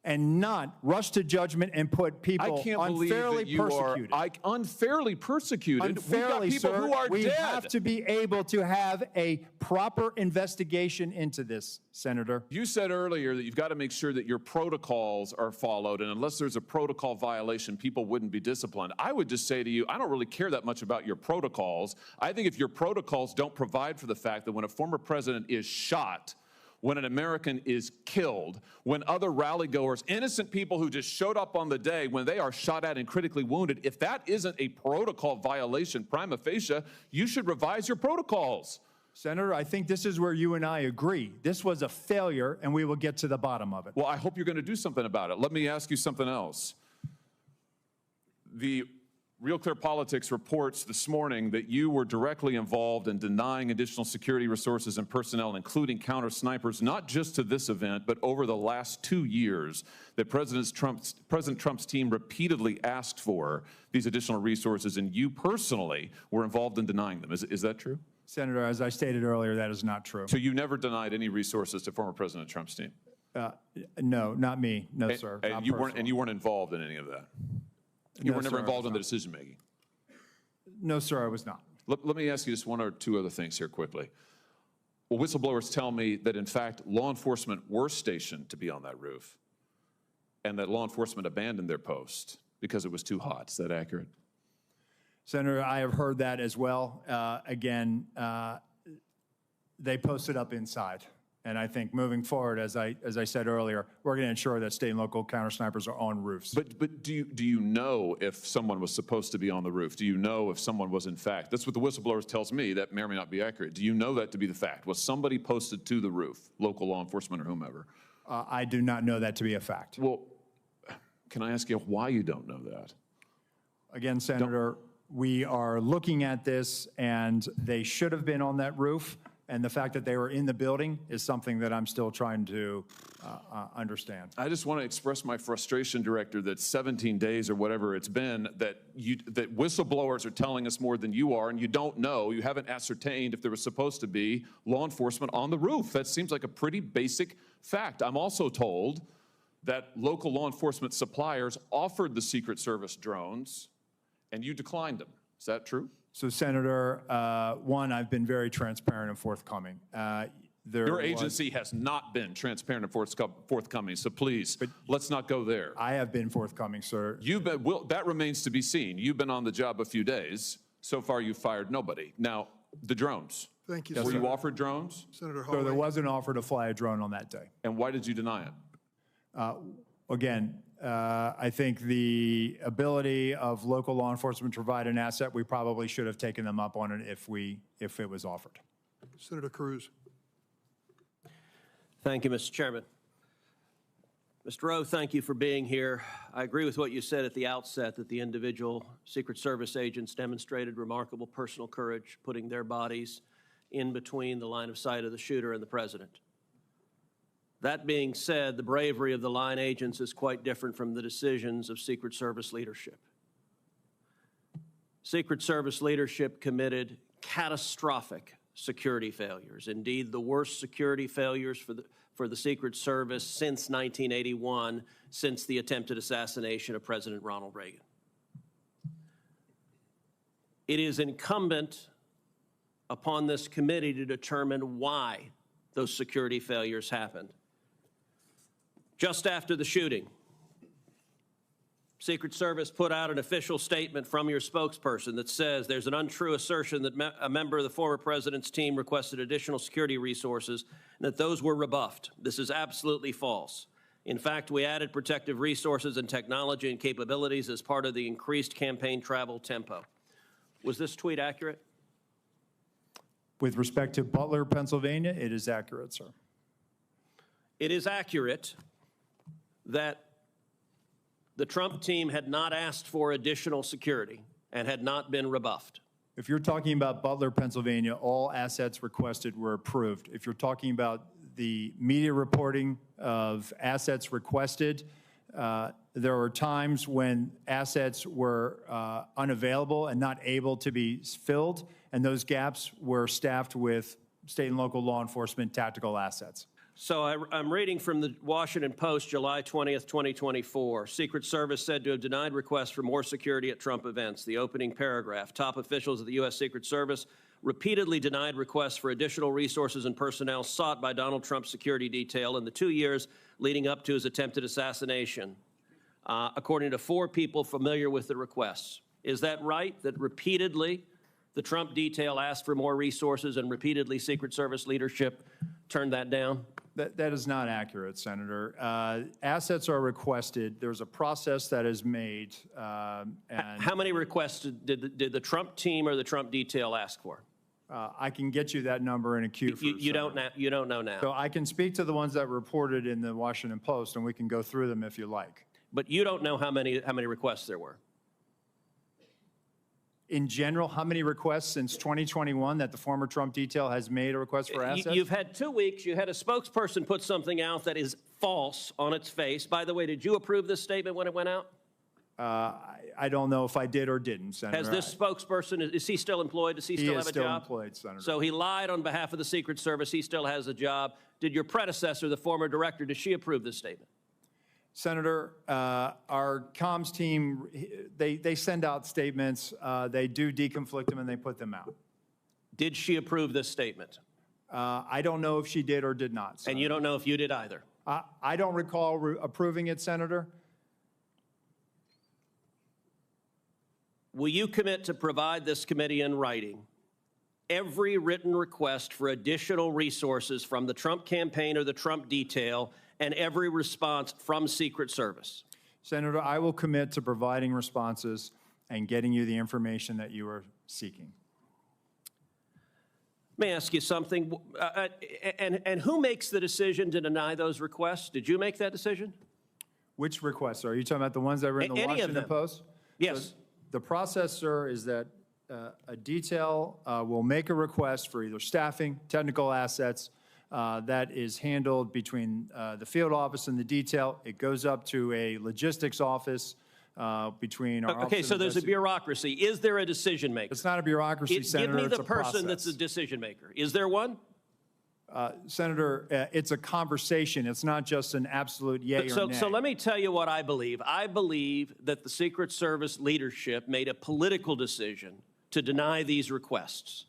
and not rush to judgment and put people unfairly persecuted. Unfairly persecuted? Unfairly, we've got people who are we dead. have to be able to have a proper investigation into this, Senator. You said earlier that you've got to make sure that your protocols are followed, and unless there's a protocol violation, people wouldn't be disciplined. I would just say to you, I don't really care that much about your protocols. I think if your protocols don't provide for the fact that when a former president is shot, when an American is killed, when other rally-goers, innocent people who just showed up on the day, when they are shot at and critically wounded, if that isn't a protocol violation prima facie, you should revise your protocols. Senator, I think this is where you and I agree. This was a failure, and we will get to the bottom of it. Well, I hope you're going to do something about it. Let me ask you something else. The Real Clear Politics reports this morning that you were directly involved in denying additional security resources and personnel, including counter snipers, not just to this event, but over the last 2 years, that President Trump's team repeatedly asked for these additional resources, and you personally were involved in denying them. Is that true? Senator, as I stated earlier, that is not true. So you never denied any resources to former President Trump's team? No, not me. No, sir. And you weren't involved in any of that? You were never involved in the decision-making? No, sir, I was not. Let me ask you just one or two other things here quickly. Well, whistleblowers tell me that, in fact, law enforcement were stationed to be on that roof and that law enforcement abandoned their post because it was too hot. Is that accurate? Senator, I have heard that as well. Again, they posted up inside. And I think moving forward, as I said earlier, we're going to ensure that state and local counter snipers are on roofs. But do you know if someone was supposed to be on the roof? Do you know if someone was in fact? That's what the whistleblowers tells me. That may or may not be accurate. Do you know that to be the fact? Was somebody posted to the roof, local law enforcement or whomever? I do not know that to be a fact. Well, can I ask you why you don't know that? Again, Senator, we are looking at this, and they should have been on that roof. And the fact that they were in the building is something that I'm still trying to understand. I just want to express my frustration, Director, that 17 days or whatever it's been, that whistleblowers are telling us more than you are, and you don't know, you haven't ascertained if there was supposed to be law enforcement on the roof. That seems like a pretty basic fact. I'm also told that local law enforcement suppliers offered the Secret Service drones, and you declined them. Is that true? So, Senator, one, I've been very transparent and forthcoming. Your agency has not been transparent and forthcoming, so please, let's not go there. I have been forthcoming, sir. That remains to be seen. You've been on the job a few days. So far, you've fired nobody. Now, the drones. Thank you, Were Senator. you offered drones? Senator So Hawley. there was an offer to fly a drone on that day. And why did you deny it? Again, I think the ability of local law enforcement to provide an asset, we probably should have taken them up on it if it was offered. Senator Cruz. Thank you, Mr. Chairman. Mr. Rowe, thank you for being here. I agree with what you said at the outset, that the individual Secret Service agents demonstrated remarkable personal courage, putting their bodies in between the line of sight of the shooter and the president. That being said, the bravery of the line agents is quite different from the decisions of Secret Service leadership. Secret Service leadership committed catastrophic security failures, indeed the worst security failures for the Secret Service since 1981, since the attempted assassination of President Ronald Reagan. It is incumbent upon this committee to determine why those security failures happened. Just after the shooting, Secret Service put out an official statement from your spokesperson that says there's an untrue assertion that a member of the former president's team requested additional security resources and that those were rebuffed. This is absolutely false. In fact, we added protective resources and technology and capabilities as part of the increased campaign travel tempo. Was this tweet accurate? With respect to Butler, Pennsylvania, it is accurate, sir. It is accurate that the Trump team had not asked for additional security and had not been rebuffed. If you're talking about Butler, Pennsylvania, all assets requested were approved. If you're talking about the media reporting of assets requested, there were times when assets were unavailable and not able to be filled, and those gaps were staffed with state and local law enforcement tactical assets. So I'm reading from the Washington Post, July 20th, 2024. Secret Service said to have denied requests for more security at Trump events. The opening paragraph, top officials of the U.S. Secret Service repeatedly denied requests for additional resources and personnel sought by Donald Trump's security detail in the 2 years leading up to his attempted assassination, according to 4 people familiar with the requests. Is that right, that repeatedly the Trump detail asked for more resources and repeatedly Secret Service leadership turned that down? That is not accurate, Senator. Assets are requested. There's a process that is made. And how many requests did the Trump team or the Trump detail ask for? I can get you that number in a queue. You don't know now. So I can speak to the ones that were reported in the Washington Post, and we can go through them if you like. But you don't know how many requests there were. in general, how many requests since 2021 that the former Trump detail has made a request for assets? You've had 2 weeks. You had a spokesperson put something out that is false on its face. By the way, did you approve this statement when it went out? I don't know if I did or didn't, Senator. Has this spokesperson, is he still employed? Does he still have a job? He is still employed, Senator. So he lied on behalf of the Secret Service. He still has a job. Did your predecessor, the former director, does she approve this statement? Senator, our comms team, they send out statements. They do deconflict them and they put them out. Did she approve this statement? I don't know if she did or did not, Senator. And you don't know if you did either? I don't recall approving it, Senator. Will you commit to provide this committee in writing every written request for additional resources from the Trump campaign or the Trump detail and every response from Secret Service? Senator, I will commit to providing responses and getting you the information that you are seeking. Let me ask you something. And who makes the decision to deny those requests? Did you make that decision? Which requests? Are you talking about the ones that were in the Any of Washington them. Post? Yes. So the process, sir, is that a detail will make a request for either staffing, technical assets, that is handled between the field office and the detail. It goes up to a logistics office between our Okay, office so of there's a bureaucracy. Is there a decision maker? It's not a bureaucracy, Senator. Give me It's the a person process. that's a decision maker. Is there one? Senator, it's a conversation. It's not just an absolute yay or nay. So let me tell you what I believe. I believe that the Secret Service leadership made a political decision to deny these requests.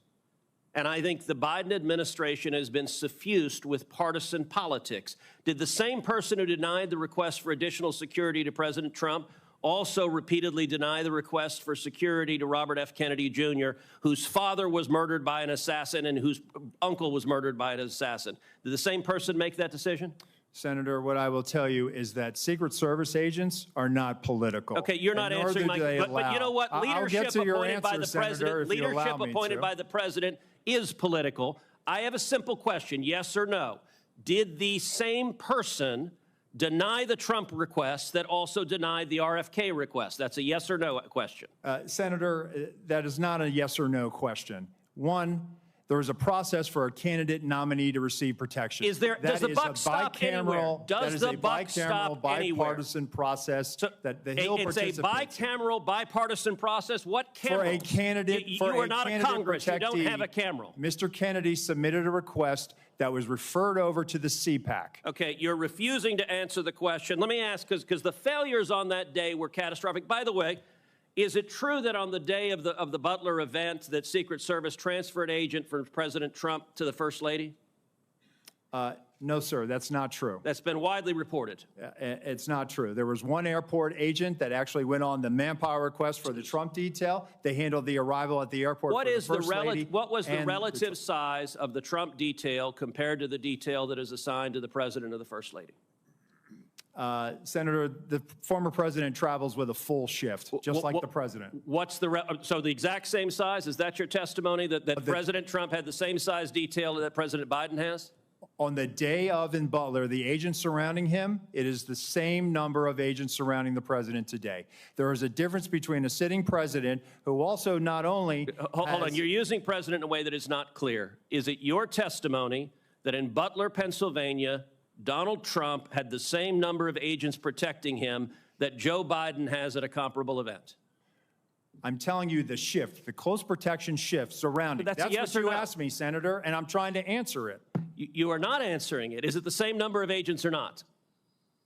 And I think the Biden administration has been suffused with partisan politics. Did the same person who denied the request for additional security to President Trump also repeatedly deny the request for security to Robert F. Kennedy Jr., whose father was murdered by an assassin and whose uncle was murdered by an assassin? Did the same person make that decision? Senator, what I will tell you is that Secret Service agents are not political. Okay, you're not answering my question. But you know what? Leadership appointed by the president, leadership appointed by the president is political. I have a simple question, yes or no. Did the same person deny the Trump request that also denied the RFK request? That's a yes or no question. Senator, that is not a yes or no question. One, there is a process for a candidate nominee to receive protection. Does the buck stop anywhere? Does the buck stop anywhere? Bipartisan process that the Hill participates in. It's a bicameral, bipartisan process. What cameral? For a candidate, you are not a Congress. You don't have a cameral. Mr. Kennedy submitted a request that was referred over to the CPAC. Okay, you're refusing to answer the question. Let me ask, because the failures on that day were catastrophic. By the way, is it true that on the day of the Butler event that Secret Service transferred agent from President Trump to the First Lady? No, sir, that's not true. That's been widely reported. It's not true. There was one airport agent that actually went on the manpower request for the Trump detail. They handled the arrival at the airport for the First Lady. What was the relative size of the Trump detail compared to the detail that is assigned to the President or the First Lady? Senator, the former president travels with a full shift, just like the president. So the exact same size? Is that your testimony, that President Trump had the same size detail that President Biden has? On the day of in Butler, the agents surrounding him, it is the same number of agents surrounding the president today. There is a difference between a sitting president who also not only Hold on, you're using president in a way that is not clear. Is it your testimony that in Butler, Pennsylvania, Donald Trump had the same number of agents protecting him that Joe Biden has at a comparable event? I'm telling you the shift, the close protection shift surrounding. That's a yes what or you no. asked me, Senator, and I'm trying to answer it. You are not answering it. Is it the same number of agents or not?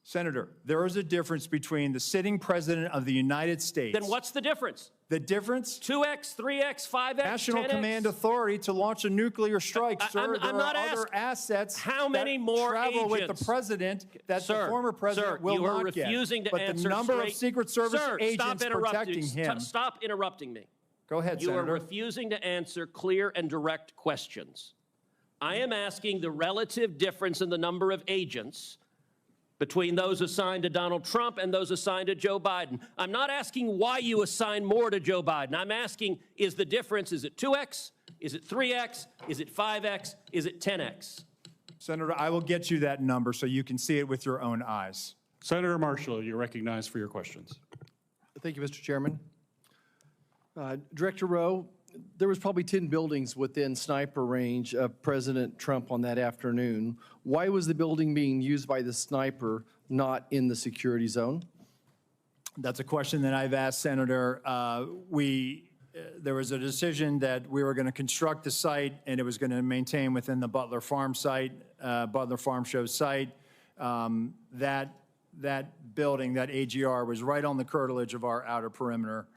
Senator, there is a difference between the sitting president of the United States. Then what's the difference? The difference? 2x, 3x, 5x, National 10x? Command Authority to launch a nuclear strike, sir. I'm not there are other assets how many more travel agents? with the president that the former president will you are not get. refusing to but answer the number straight. of Secret Service Sir, agents protecting him. Stop interrupting me. Go ahead, You Senator. are refusing to answer clear and direct questions. I am asking the relative difference in the number of agents between those assigned to Donald Trump and those assigned to Joe Biden. I'm not asking why you assign more to Joe Biden. I'm asking, is the difference, is it 2x? Is it 3x? Is it 5x? Is it 10x? Senator, I will get you that number so you can see it with your own eyes. Senator Marshall, you're recognized for your questions. Thank you, Mr. Chairman. Director Rowe, there was probably 10 buildings within sniper range of President Trump on that afternoon. Why was the building being used by the sniper not in the security zone? That's a question that I've asked, Senator. There was a decision that we were going to construct the site and it was going to maintain within the Butler Farm site, Butler Farm Show site. That building, that AGR, was right on the curtilage of our outer perimeter.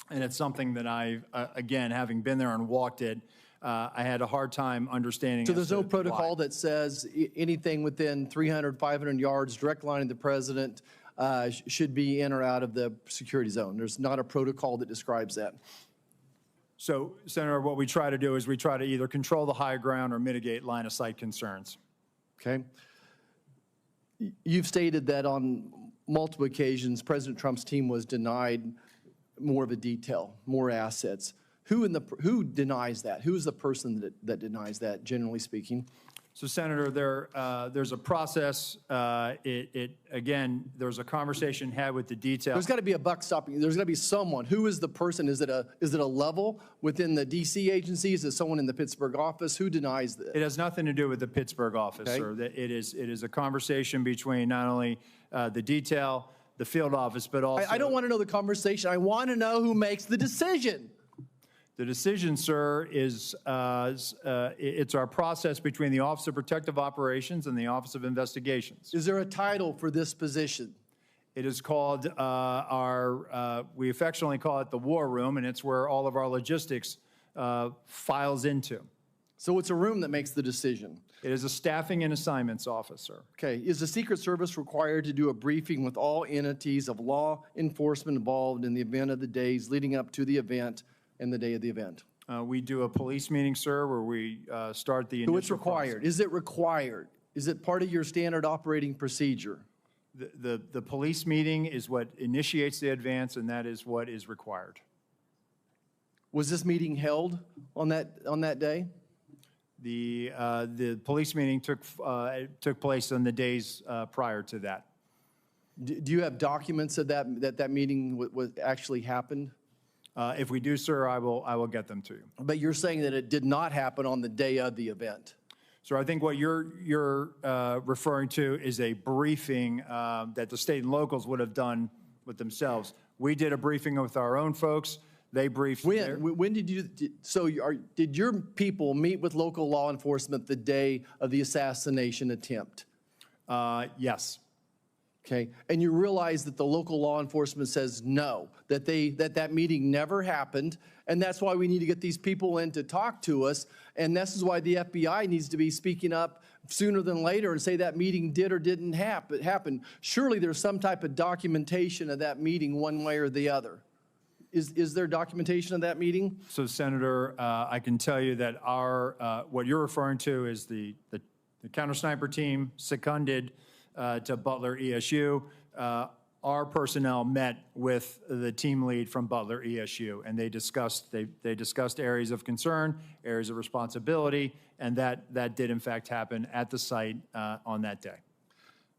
And it's something that again, having been there and walked it, I had a hard time understanding. So there's no protocol that says anything within 300, 500 yards, direct line of the president, should be in or out of the security zone. There's not a protocol that describes that. So, Senator, what we try to do is we try to either control the high ground or mitigate line of sight concerns. Okay. You've stated that on multiple occasions, President Trump's team was denied more of a detail, more assets. Who denies that? Who is the person that denies that, generally speaking? So, Senator, there's a process. Again, there's a conversation had with the detail. There's got to be a buck stopping. There's got to be someone. Who is the person? Is it a level within the D.C. agency? Is it someone in the Pittsburgh office? Who denies this? It has nothing to do with the Pittsburgh office, Okay. sir. It is a conversation between not only the detail, the field office, but also. I don't want to know the conversation. I want to know who makes the decision. The decision, sir, is it's our process between the Office of Protective Operations and the Office of Investigations. Is there a title for this position? It is called we affectionately call it the War Room, and it's where all of our logistics files into. So it's a room that makes the decision. It is a staffing and assignments officer. Okay. Is the Secret Service required to do a briefing with all entities of law enforcement involved in the event of the days leading up to the event and the day of the event? We do a police meeting, sir, where we start the initial So it's required. process. Is it required? Is it part of your standard operating procedure? The police meeting is what initiates the advance, and that is what is required. Was this meeting held on that day? The police meeting took place on the days prior to that. Do you have documents of that meeting was actually happened? If we do, sir, I will get them to you. But you're saying that it did not happen on the day of the event. So I think what you're referring to is a briefing that the state and locals would have done with themselves. We did a briefing with our own folks. They briefed. When did you? Did your people meet with local law enforcement the day of the assassination attempt? Yes. Okay, and you realize that the local law enforcement says no, that meeting never happened, and that's why we need to get these people in to talk to us, and this is why the FBI needs to be speaking up sooner than later and say that meeting did or didn't happen. Surely there's some type of documentation of that meeting one way or the other. Is there documentation of that meeting? So, Senator, I can tell you that what you're referring to is the counter sniper team seconded to Butler ESU. Our personnel met with the team lead from Butler ESU, and they discussed areas of concern, areas of responsibility, and that did in fact happen at the site on that day.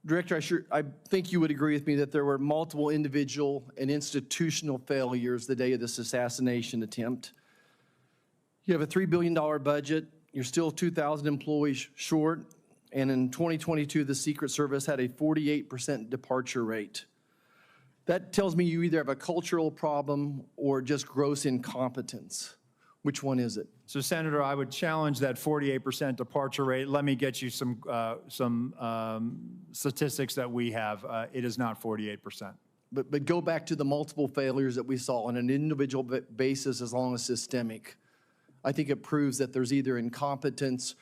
Director, I think you would agree with me that there were multiple individual and institutional failures the day of this assassination attempt. You have a $3 billion budget. You're still 2,000 employees short. And in 2022, the Secret Service had a 48% departure rate. That tells me you either have a cultural problem or just gross incompetence. Which one is it? So, Senator, I would challenge that 48% departure rate. Let me get you some statistics that we have. It is not 48%. But go back to the multiple failures that we saw on an individual basis as long as systemic. I think it proves that there's either incompetence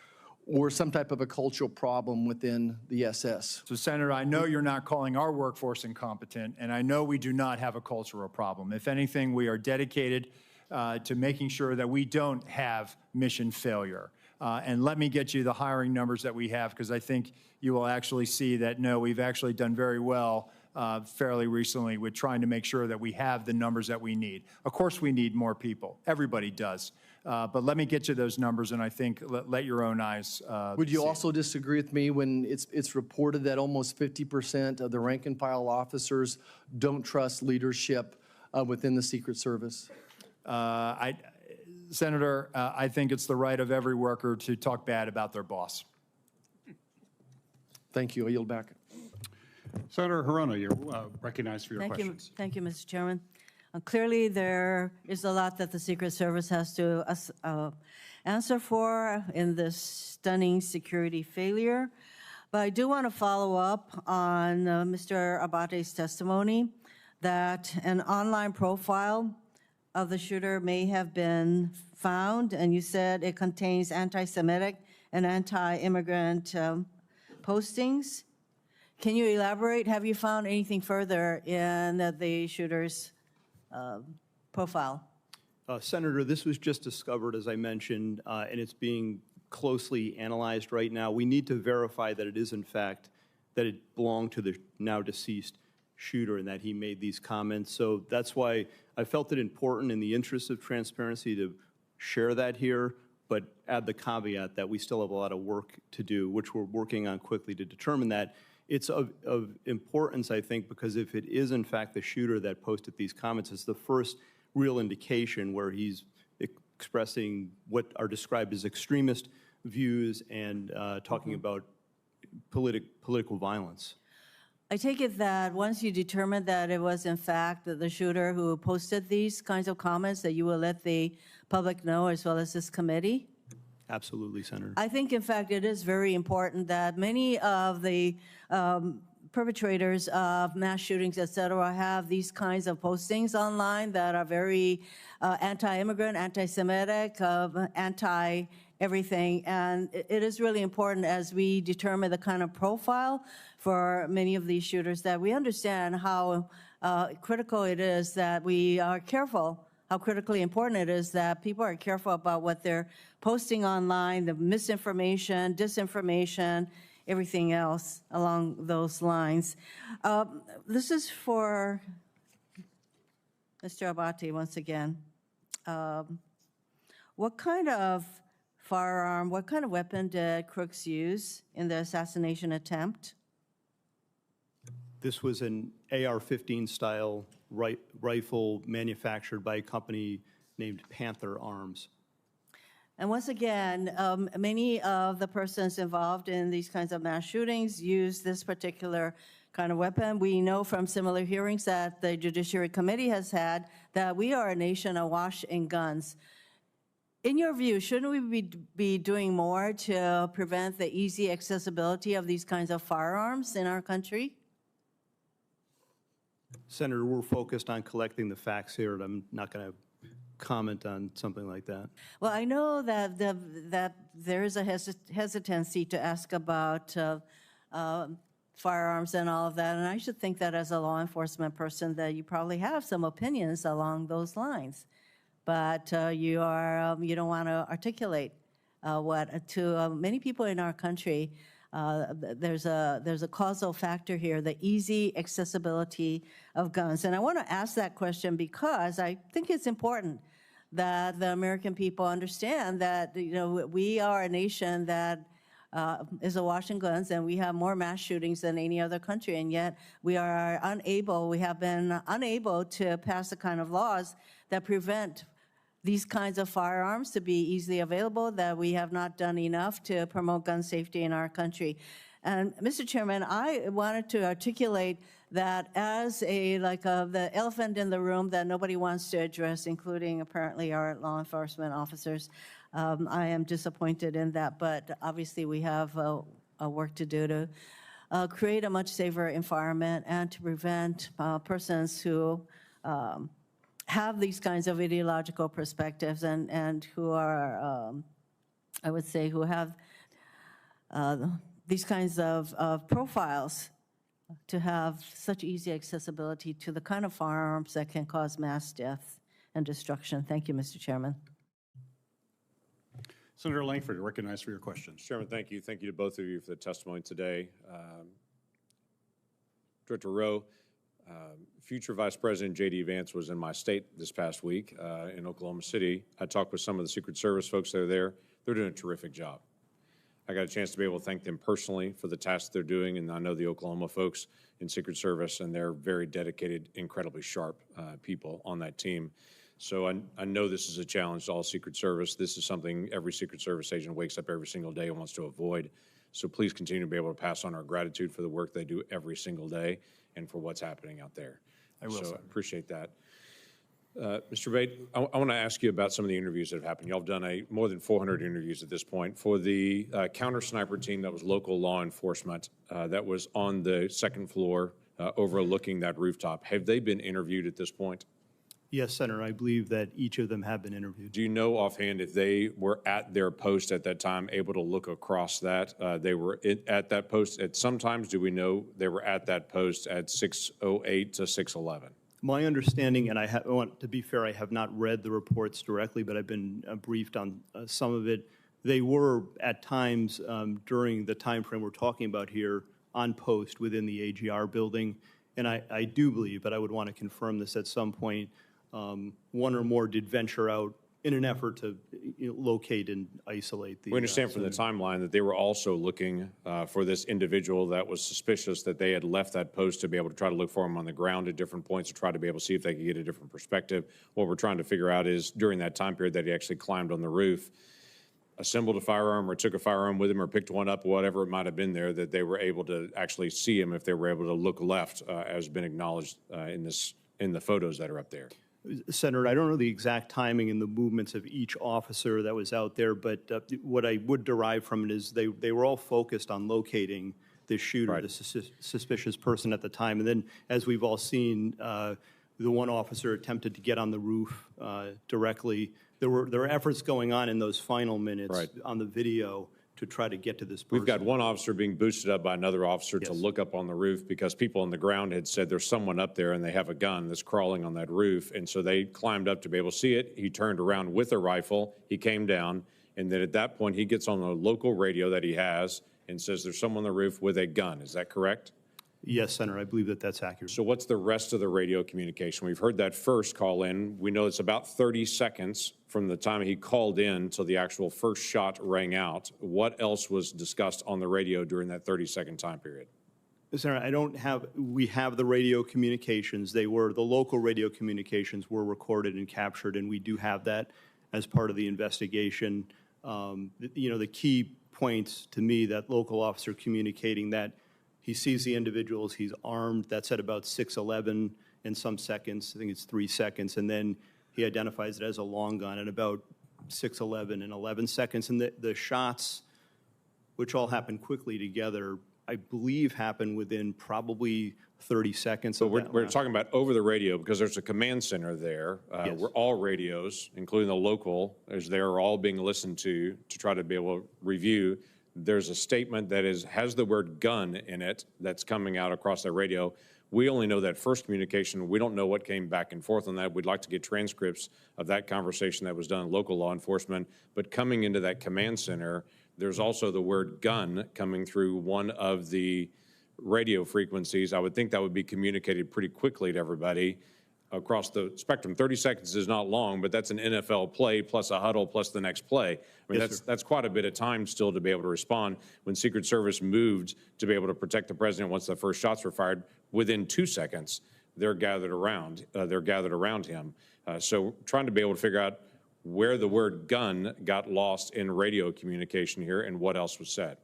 or some type of a cultural problem within the SS. So, Senator, I know you're not calling our workforce incompetent, and I know we do not have a cultural problem. If anything, we are dedicated to making sure that we don't have mission failure. And let me get you the hiring numbers that we have, because I think you will actually see that, no, we've actually done very well fairly recently with trying to make sure that we have the numbers that we need. Of course, we need more people. Everybody does. But let me get you those numbers, and I think let your own eyes Would you also disagree with me when it's reported that almost 50% of the rank and file officers don't trust leadership within the Secret Service? Senator, I think it's the right of every worker to talk bad about their boss. Thank you. I yield back. Senator Hirono, you're recognized for your questions. Thank you, Mr. Chairman. Clearly, there is a lot that the Secret Service has to answer for in this stunning security failure. But I do want to follow up on Mr. Abate's testimony that an online profile of the shooter may have been found, and you said it contains anti-Semitic and anti-immigrant postings. Can you elaborate? Have you found anything further in the shooter's profile? Senator, this was just discovered, as I mentioned, and it's being closely analyzed right now. We need to verify that it is, in fact, that it belonged to the now deceased shooter and that he made these comments. So that's why I felt it important in the interest of transparency to share that here, but add the caveat that we still have a lot of work to do, which we're working on quickly to determine that. It's of importance, I think, because if it is, in fact, the shooter that posted these comments, it's the first real indication where he's expressing what are described as extremist views and talking about political violence. I take it that once you determine that it was, in fact, the shooter who posted these kinds of comments, that you will let the public know as well as this committee? Absolutely, Senator. I think, in fact, it is very important that many of the perpetrators of mass shootings, et cetera, have these kinds of postings online that are very anti-immigrant, anti-Semitic, anti-everything. And it is really important as we determine the kind of profile for many of these shooters that we understand how critical it is that we are careful, how critically important it is that people are careful about what they're posting online, the misinformation, disinformation, everything else along those lines. This is for Mr. Abate once again. What kind of firearm, what kind of weapon did Crooks use in the assassination attempt? This was an AR-15 style rifle manufactured by a company named Panther Arms. And once again, many of the persons involved in these kinds of mass shootings use this particular kind of weapon. We know from similar hearings that the Judiciary Committee has had that we are a nation awash in guns. In your view, shouldn't we be doing more to prevent the easy accessibility of these kinds of firearms in our country? Senator, we're focused on collecting the facts here, and I'm not going to comment on something like that. Well, I know that that there is a hesitancy to ask about firearms and all of that, and I should think that as a law enforcement person that you probably have some opinions along those lines, but you don't want to articulate what to many people in our country. There's a causal factor here, the easy accessibility of guns. And I want to ask that question because I think it's important that the American people understand that, we are a nation that is awash in guns, and we have more mass shootings than any other country, and yet we have been unable to pass the kind of laws that prevent these kinds of firearms to be easily available, that we have not done enough to promote gun safety in our country. And Mr. Chairman, I wanted to articulate that as the elephant in the room that nobody wants to address, including apparently our law enforcement officers. I am disappointed in that, but obviously we have work to do to create a much safer environment and to prevent persons who have these kinds of ideological perspectives and who are, I would say, who have these kinds of profiles to have such easy accessibility to the kind of firearms that can cause mass death and destruction. Thank you, Mr. Chairman. Senator Langford, recognized for your questions. Chairman, thank you. Thank you to both of you for the testimony today. Director Rowe, future Vice President J.D. Vance was in my state this past week in Oklahoma City. I talked with some of the Secret Service folks that are there. They're doing a terrific job. I got a chance to be able to thank them personally for the tasks they're doing, and I know the Oklahoma folks in Secret Service, and they're very dedicated, incredibly sharp people on that team. So I know this is a challenge to all Secret Service. This is something every Secret Service agent wakes up every single day and wants to avoid. So please continue to be able to pass on our gratitude for the work they do every single day and for what's happening out there. I will, So sir. appreciate that. Mr. Bate, I want to ask you about some of the interviews that have happened. Y'all have done more than 400 interviews at this point. For the counter sniper team that was local law enforcement that was on the second floor overlooking that rooftop, have they been interviewed at this point? Yes, Senator, I believe that each of them have been interviewed. Do you know offhand if they were at their post at that time, able to look across that? They were at that post at sometimes, do we know they were at that post at 6:08 to 6:11? My understanding, and I want to be fair, I have not read the reports directly, but I've been briefed on some of it. They were at times during the time frame we're talking about here on post within the AGR building. And I do believe, but I would want to confirm this at some point, one or more did venture out in an effort to locate and isolate the. We understand from the timeline that they were also looking for this individual that was suspicious, that they had left that post to be able to try to look for him on the ground at different points to try to be able to see if they could get a different perspective. What we're trying to figure out is during that time period that he actually climbed on the roof, assembled a firearm or took a firearm with him or picked one up, whatever it might have been there, that they were able to actually see him if they were able to look left, as been acknowledged in the photos that are up there. Senator, I don't know the exact timing and the movements of each officer that was out there, but what I would derive from it is they were all focused on locating the shooter, Right. the suspicious person at the time. And then, as we've all seen, the one officer attempted to get on the roof directly. There were efforts going on in those final minutes Right. on the video to try to get to this person. We've got one officer being boosted up by another officer to Yes. look up on the roof because people on the ground had said there's someone up there and they have a gun that's crawling on that roof. And so they climbed up to be able to see it. He turned around with a rifle. He came down. And then at that point, he gets on the local radio that he has and says there's someone on the roof with a gun. Is that correct? Yes, Senator, I believe that that's accurate. So what's the rest of the radio communication? We've heard that first call in. We know it's about 30 seconds from the time he called in till the actual first shot rang out. What else was discussed on the radio during that 30-second time period? Senator, we have the radio communications. The local radio communications were recorded and captured, and we do have that as part of the investigation. The key points to me, that local officer communicating that he sees the individuals, he's armed, that's at about 6:11 in some seconds, I think it's 3 seconds, and then he identifies it as a long gun at about 6:11 and 11 seconds. And the shots, which all happen quickly together, I believe happen within probably 30 seconds. So of that we're last. talking about over the radio because there's a command center there Yes. where all radios, including the local, as they're all being listened to try to be able to review. There's a statement that has the word gun in it that's coming out across that radio. We only know that first communication. We don't know what came back and forth on that. We'd like to get transcripts of that conversation that was done in local law enforcement. But coming into that command center, there's also the word gun coming through one of the radio frequencies. I would think that would be communicated pretty quickly to everybody across the spectrum. 30 seconds is not long, but that's an NFL play plus a huddle plus the next play. I mean, Yes, that's quite a bit of time still to be able to respond. When Secret Service moved to be able to protect the president once the first shots were fired, within 2 seconds, they're gathered around him. So trying to be able to figure out where the word gun got lost in radio communication here and what else was said.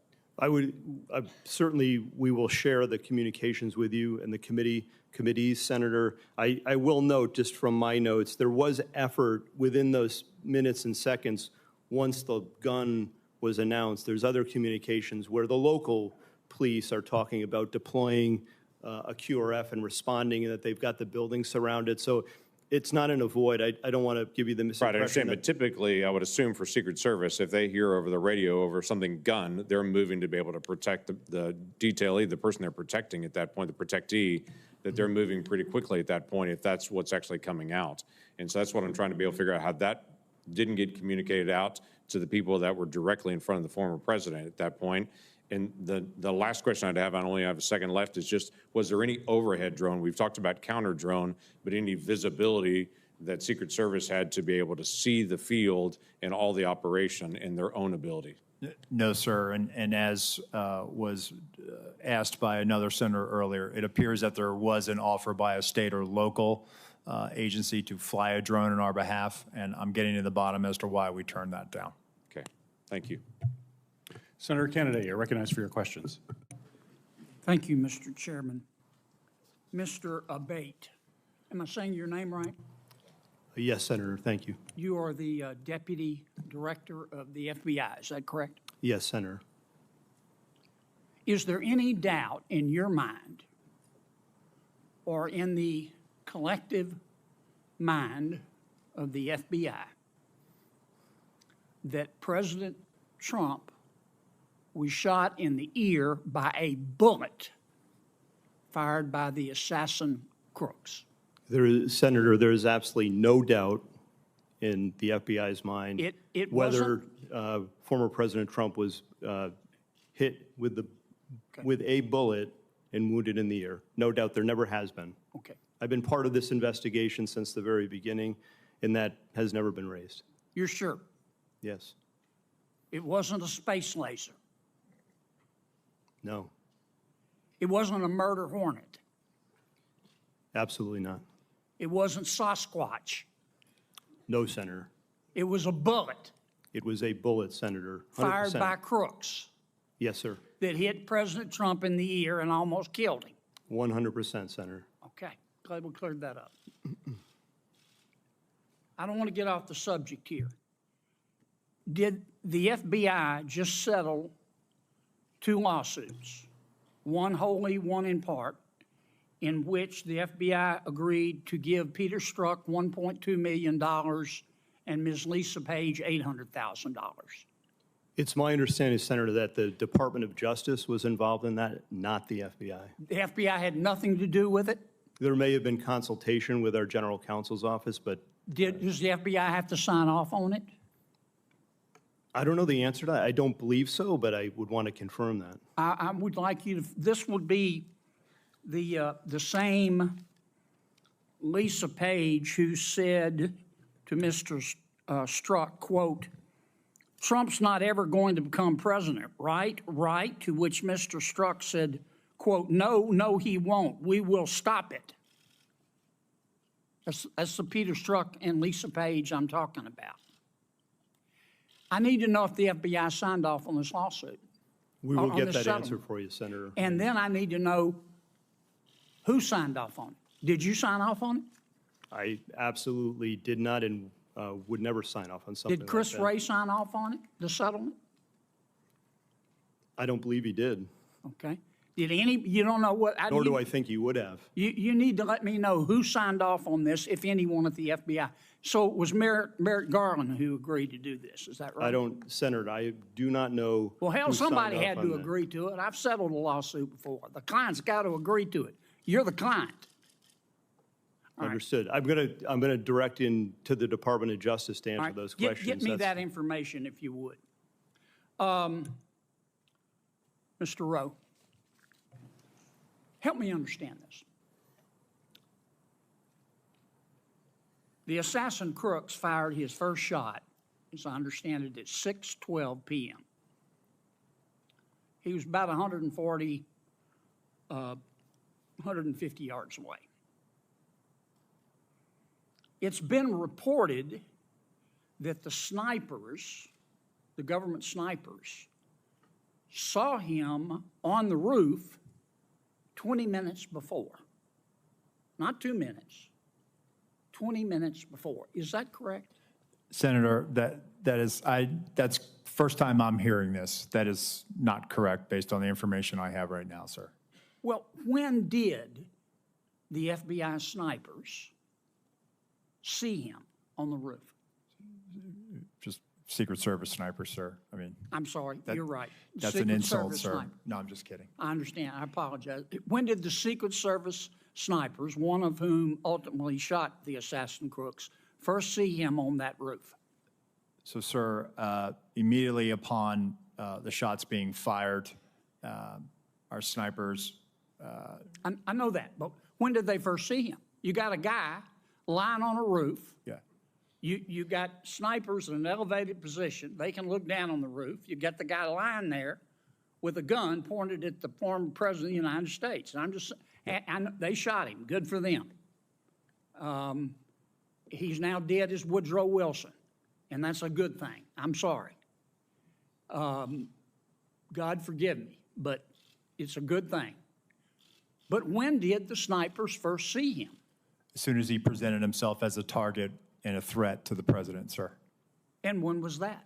Certainly, we will share the communications with you and the committees, Senator. I will note, just from my notes, there was effort within those minutes and seconds once the gun was announced. There's other communications where the local police are talking about deploying a QRF and responding, and that they've got the building surrounded. So it's not an avoid. I don't want to give you the misimpression. Right, I understand, but typically, I would assume for Secret Service, if they hear over the radio over something gun, they're moving to be able to protect the detailee, the person they're protecting at that point, the protectee, that they're moving pretty quickly at that point if that's what's actually coming out. And so that's what I'm trying to be able to figure out, how that didn't get communicated out to the people that were directly in front of the former president at that point. And the last question I'd have, I only have a second left, is just, was there any overhead drone? We've talked about counter drone, but any visibility that Secret Service had to be able to see the field and all the operation in their own ability? No, sir. And as was asked by another senator earlier, it appears that there was an offer by a state or local agency to fly a drone on our behalf, and I'm getting to the bottom as to why we turned that down. Okay, thank you. Senator Kennedy, you're recognized for your questions. Thank you, Mr. Chairman. Mr. Abate, am I saying your name right? Yes, Senator, thank you. You are the Deputy Director of the FBI, is that correct? Yes, Senator. Is there any doubt in your mind or in the collective mind of the FBI that President Trump was shot in the ear by a bullet fired by the assassin crooks? Senator, there is absolutely no doubt in the FBI's mind It whether former President Trump was hit with a bullet and wounded in the ear. No doubt, there never has been. Okay. I've been part of this investigation since the very beginning, and that has never been raised. You're sure? Yes. It wasn't a space laser. No. It wasn't a murder hornet. Absolutely not. It wasn't Sasquatch. No, Senator. It was a bullet It was a bullet, Senator. 100%. fired by crooks Yes, sir. that hit President Trump in the ear and almost killed him. 100%, Senator. Okay, glad we cleared that up. I don't want to get off the subject here. Did the FBI just settle 2 lawsuits, one wholly, one in part, in which the FBI agreed to give Peter Strzok $1.2 million and Ms. Lisa Page $800,000? It's my understanding, Senator, that the Department of Justice was involved in that, not the FBI. The FBI had nothing to do with it? There may have been consultation with our general counsel's office, but Does the FBI have to sign off on it? I don't know the answer to that. I don't believe so, but I would want to confirm that. I would like you to, this would be the same Lisa Page who said to Mr. Strzok, quote, "Trump's not ever going to become president, right? Right?" To which Mr. Strzok said, quote, "No, he won't. We will stop it." That's the Peter Strzok and Lisa Page I'm talking about. I need to know if the FBI signed off on this lawsuit. We will on get this that settlement. answer for you, Senator. And then I need to know who signed off on it. Did you sign off on it? I absolutely did not and would never sign off on something Did Chris like that. Wray sign off on it, the settlement? I don't believe he did. Okay. Did you don't know what? Nor do I think he would have. You need to let me know who signed off on this, if anyone at the FBI. So it was Merrick Garland who agreed to do this, is that right? Senator, I do not know. Well, hell, who signed somebody off had on to that. agree to it. I've settled a lawsuit before. The client's got to agree to it. You're the client. Understood. I'm gonna direct in to the Department of Justice to answer All right. those Get questions. me that information if you would. Mr. Rowe, help me understand this. The assassin crooks fired his first shot, as I understand it, at 6:12 p.m. He was about 150 yards away. It's been reported that the snipers, the government snipers, saw him on the roof 20 minutes before. Not 2 minutes, 20 minutes before. Is that correct? Senator, that's first time I'm hearing this. That is not correct based on the information I have right now, sir. Well, when did the FBI snipers see him on the roof? Just Secret Service sniper, sir. I mean. I'm sorry, you're right. That's Secret an insult, Service sir. sniper. No, I'm just kidding. I understand. I apologize. When did the Secret Service snipers, one of whom ultimately shot the assassin crooks, first see him on that roof? So, sir, immediately upon the shots being fired, our snipers. I know that, but when did they first see him? You got a guy lying on a roof. Yeah. You got snipers in an elevated position. They can look down on the roof. You got the guy lying there with a gun pointed at the former president of the United States. And I'm just, and they shot him. Good for them. He's now dead as Woodrow Wilson, and that's a good thing. I'm sorry. God forgive me, but it's a good thing. But when did the snipers first see him? As soon as he presented himself as a target and a threat to the president, sir. And when was that?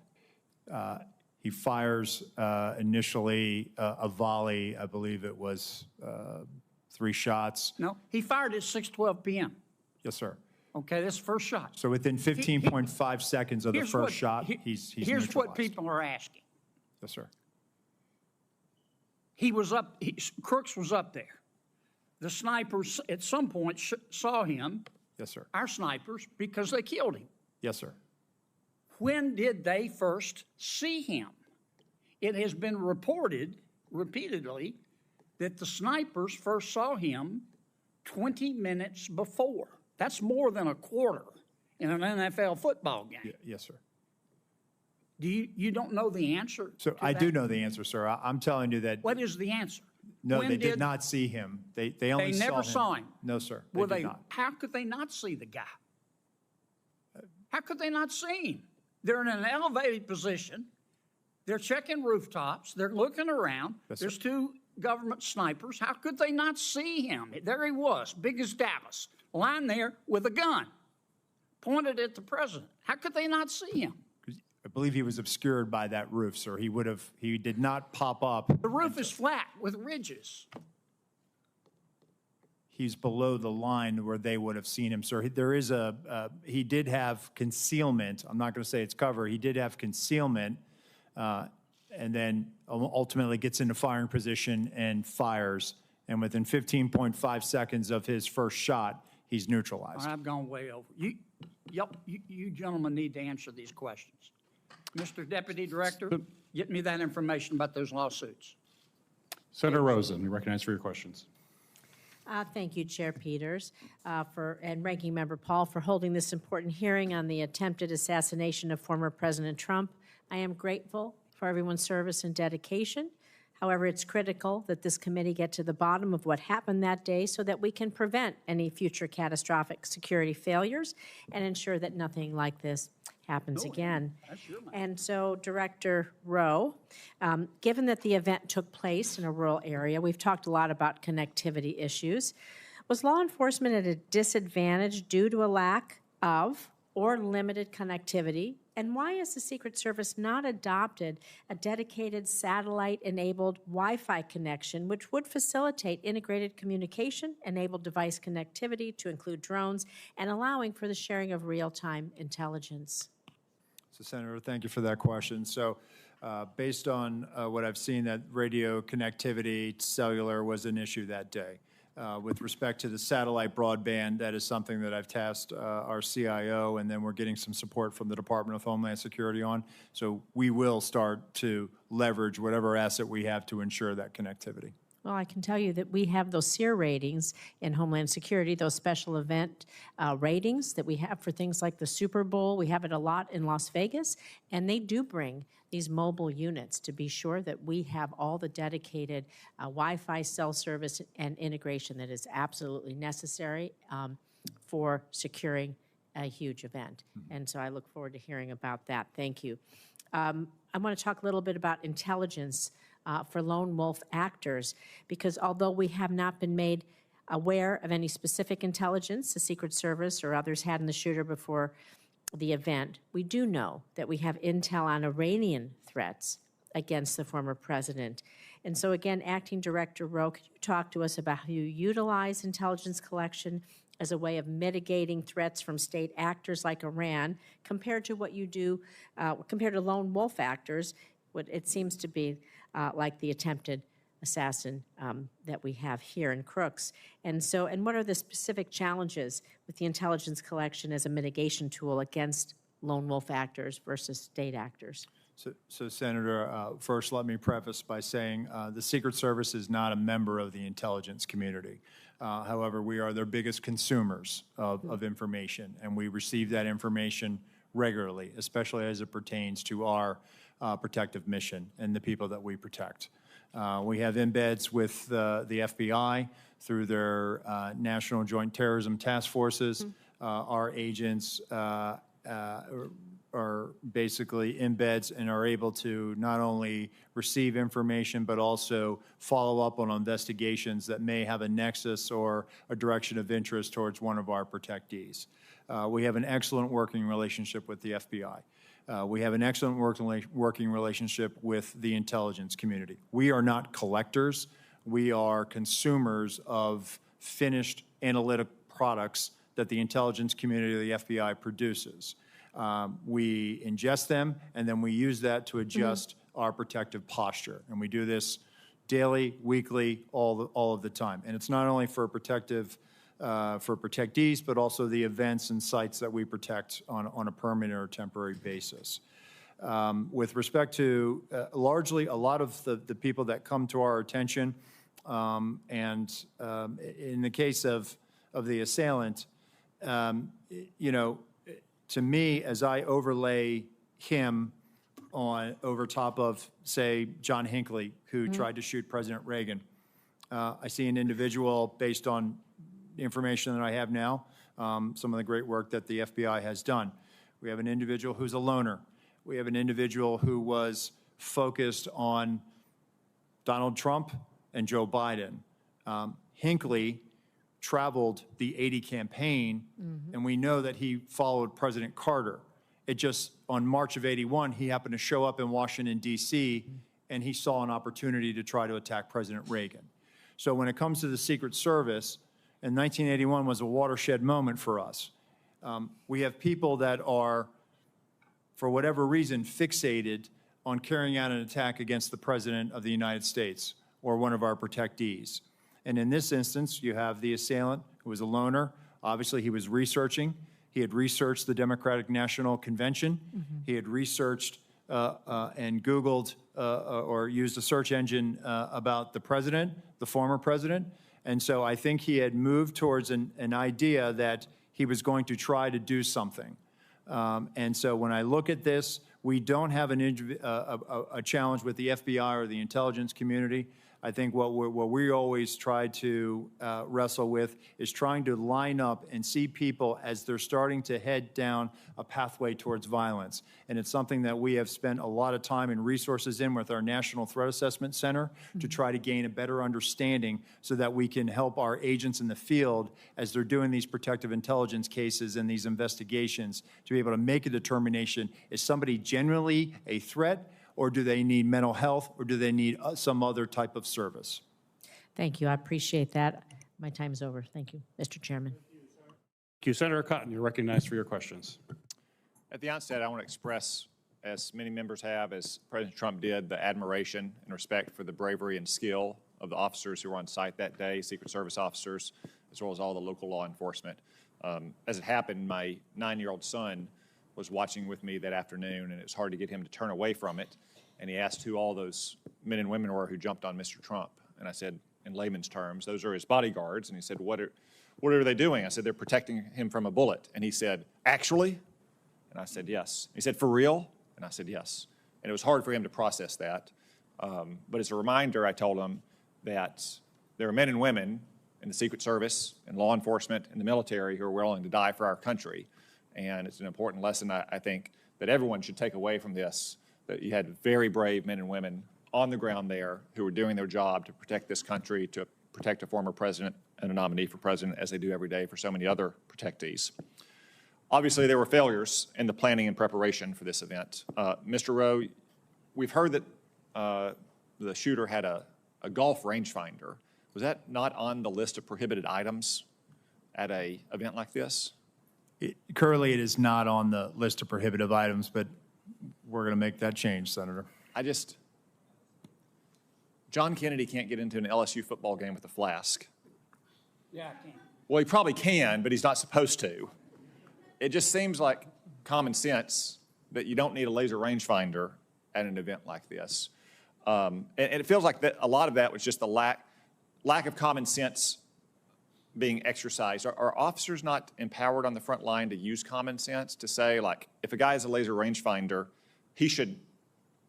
He fires initially a volley, I believe it was 3 shots. No, he fired at 6:12 p.m. Yes, sir. Okay, that's the first shot. So within 15.5 seconds of the first shot, he's Here's what neutralized. people are asking. Yes, sir. He was up, Crooks was up there. The snipers at some point saw him, Yes, sir. our snipers, because they killed him. Yes, sir. When did they first see him? It has been reported repeatedly that the snipers first saw him 20 minutes before. That's more than a quarter in an NFL football game. Yes, sir. You don't know the answer? So I do know the answer, sir. I'm telling you that. What is the answer? No, When they did not see him. They only They never saw him. No, sir. Well, They did not. how could they not see the guy? How could they not see him? They're in an elevated position. They're checking rooftops. They're looking around. Yes, sir. There's 2 government snipers. How could they not see him? There he was, big as Dallas, lying there with a gun pointed at the president. How could they not see him? I believe he was obscured by that roof, sir. He did not pop up. The roof is flat with ridges. He's below the line where they would have seen him, sir. There is he did have concealment. I'm not going to say it's cover. He did have concealment, and then ultimately gets into firing position and fires. And within 15.5 seconds of his first shot, he's neutralized. I've gone way over. You gentlemen need to answer these questions. Mr. Deputy Director, get me that information about those lawsuits. Senator Rosen, you recognize for your questions. Thank you, Chair Peters, and Ranking Member Paul for holding this important hearing on the attempted assassination of former President Trump. I am grateful for everyone's service and dedication. However, it's critical that this committee get to the bottom of what happened that day so that we can prevent any future catastrophic security failures and ensure that nothing like this happens again. And so, Director Rowe, given that the event took place in a rural area, we've talked a lot about connectivity issues. Was law enforcement at a disadvantage due to a lack of or limited connectivity? And why has the Secret Service not adopted a dedicated satellite-enabled Wi-Fi connection, which would facilitate integrated communication, enable device connectivity to include drones, and allowing for the sharing of real-time intelligence? So, Senator, thank you for that question. So, based on what I've seen, that radio connectivity, cellular was an issue that day. With respect to the satellite broadband, that is something that I've tasked our CIO, and then we're getting some support from the Department of Homeland Security on. So we will start to leverage whatever asset we have to ensure that connectivity. Well, I can tell you that we have those SEER ratings in Homeland Security, those special event ratings that we have for things like the Super Bowl. We have it a lot in Las Vegas, and they do bring these mobile units to be sure that we have all the dedicated Wi-Fi cell service and integration that is absolutely necessary for securing a huge event. And so I look forward to hearing about that. Thank you. I want to talk a little bit about intelligence for lone wolf actors, because although we have not been made aware of any specific intelligence the Secret Service or others had in the shooter before the event, we do know that we have intel on Iranian threats against the former president. And so again, Acting Director Rowe, could you talk to us about how you utilize intelligence collection as a way of mitigating threats from state actors like Iran compared to what you do, compared to lone wolf actors, what it seems to be like the attempted assassin that we have here in Crooks. And so, and what are the specific challenges with the intelligence collection as a mitigation tool against lone wolf actors versus state actors? So Senator, first let me preface by saying the Secret Service is not a member of the intelligence community. However, we are their biggest consumers of information, and we receive that information regularly, especially as it pertains to our protective mission and the people that we protect. We have embeds with the FBI through their National Joint Terrorism Task Forces. Our agents are basically embeds and are able to not only receive information, but also follow up on investigations that may have a nexus or a direction of interest towards one of our protectees. We have an excellent working relationship with the FBI. We have an excellent working relationship with the intelligence community. We are not collectors. We are consumers of finished analytic products that the intelligence community of the FBI produces. We ingest them, and then we use that to adjust our protective posture. And we do this daily, weekly, all of the time. And it's not only for protective, for protectees, but also the events and sites that we protect on a permanent or temporary basis. With respect to largely a lot of the people that come to our attention, and in the case of the assailant, you know, to me, as I overlay him over top of, say, John Hinckley, who tried to shoot President Reagan, I see an individual based on information that I have now, some of the great work that the FBI has done. We have an individual who's a loner. We have an individual who was focused on Donald Trump and Joe Biden. Hinckley traveled the 80 campaign, and we know that he followed President Carter. It just, on March of '81, he happened to show up in Washington, D.C., and he saw an opportunity to try to attack President Reagan. So when it comes to the Secret Service, and 1981 was a watershed moment for us. We have people that are, for whatever reason, fixated on carrying out an attack against the President of the United States or one of our protectees. And in this instance, you have the assailant who was a loner. Obviously, he was researching. He had researched the Democratic National Convention. He had researched and Googled or used a search engine about the president, the former president. And so I think he had moved towards an idea that he was going to try to do something. And so when I look at this, we don't have a challenge with the FBI or the intelligence community. I think what we always try to wrestle with is trying to line up and see people as they're starting to head down a pathway towards violence. And it's something that we have spent a lot of time and resources in with our National Threat Assessment Center to try to gain a better understanding so that we can help our agents in the field as they're doing these protective intelligence cases and these investigations to be able to make a determination, is somebody generally a threat, or do they need mental health, or do they need some other type of service? Thank you. I appreciate that. My time's over. Thank you, Mr. Chairman. Thank you. Senator Cotton, you're recognized for your questions. At the outset, I want to express, as many members have, as President Trump did, the admiration and respect for the bravery and skill of the officers who were on site that day, Secret Service officers, as well as all the local law enforcement. As it happened, my 9-year-old son was watching with me that afternoon, and it was hard to get him to turn away from it. And he asked who all those men and women were who jumped on Mr. Trump. And I said, in layman's terms, those are his bodyguards. And he said, what are they doing? I said, they're protecting him from a bullet. And he said, actually? And I said, yes. He said, for real? And I said, yes. And it was hard for him to process that. But as a reminder, I told him that there are men and women in the Secret Service and law enforcement and the military who are willing to die for our country. And it's an important lesson, I think, that everyone should take away from this, that you had very brave men and women on the ground there who were doing their job to protect this country, to protect a former president and a nominee for president, as they do every day for so many other protectees. Obviously, there were failures in the planning and preparation for this event. Mr. Rowe, we've heard that the shooter had a golf rangefinder. Was that not on the list of prohibited items at an event like this? Currently, it is not on the list of prohibitive items, but we're going to make that change, Senator. John Kennedy can't get into an LSU football game with a flask. Yeah, I can. Well, he probably can, but he's not supposed to. It just seems like common sense that you don't need a laser rangefinder at an event like this. And it feels like that a lot of that was just the lack of common sense being exercised, are officers not empowered on the front line to use common sense to say, like, if a guy has a laser rangefinder, he should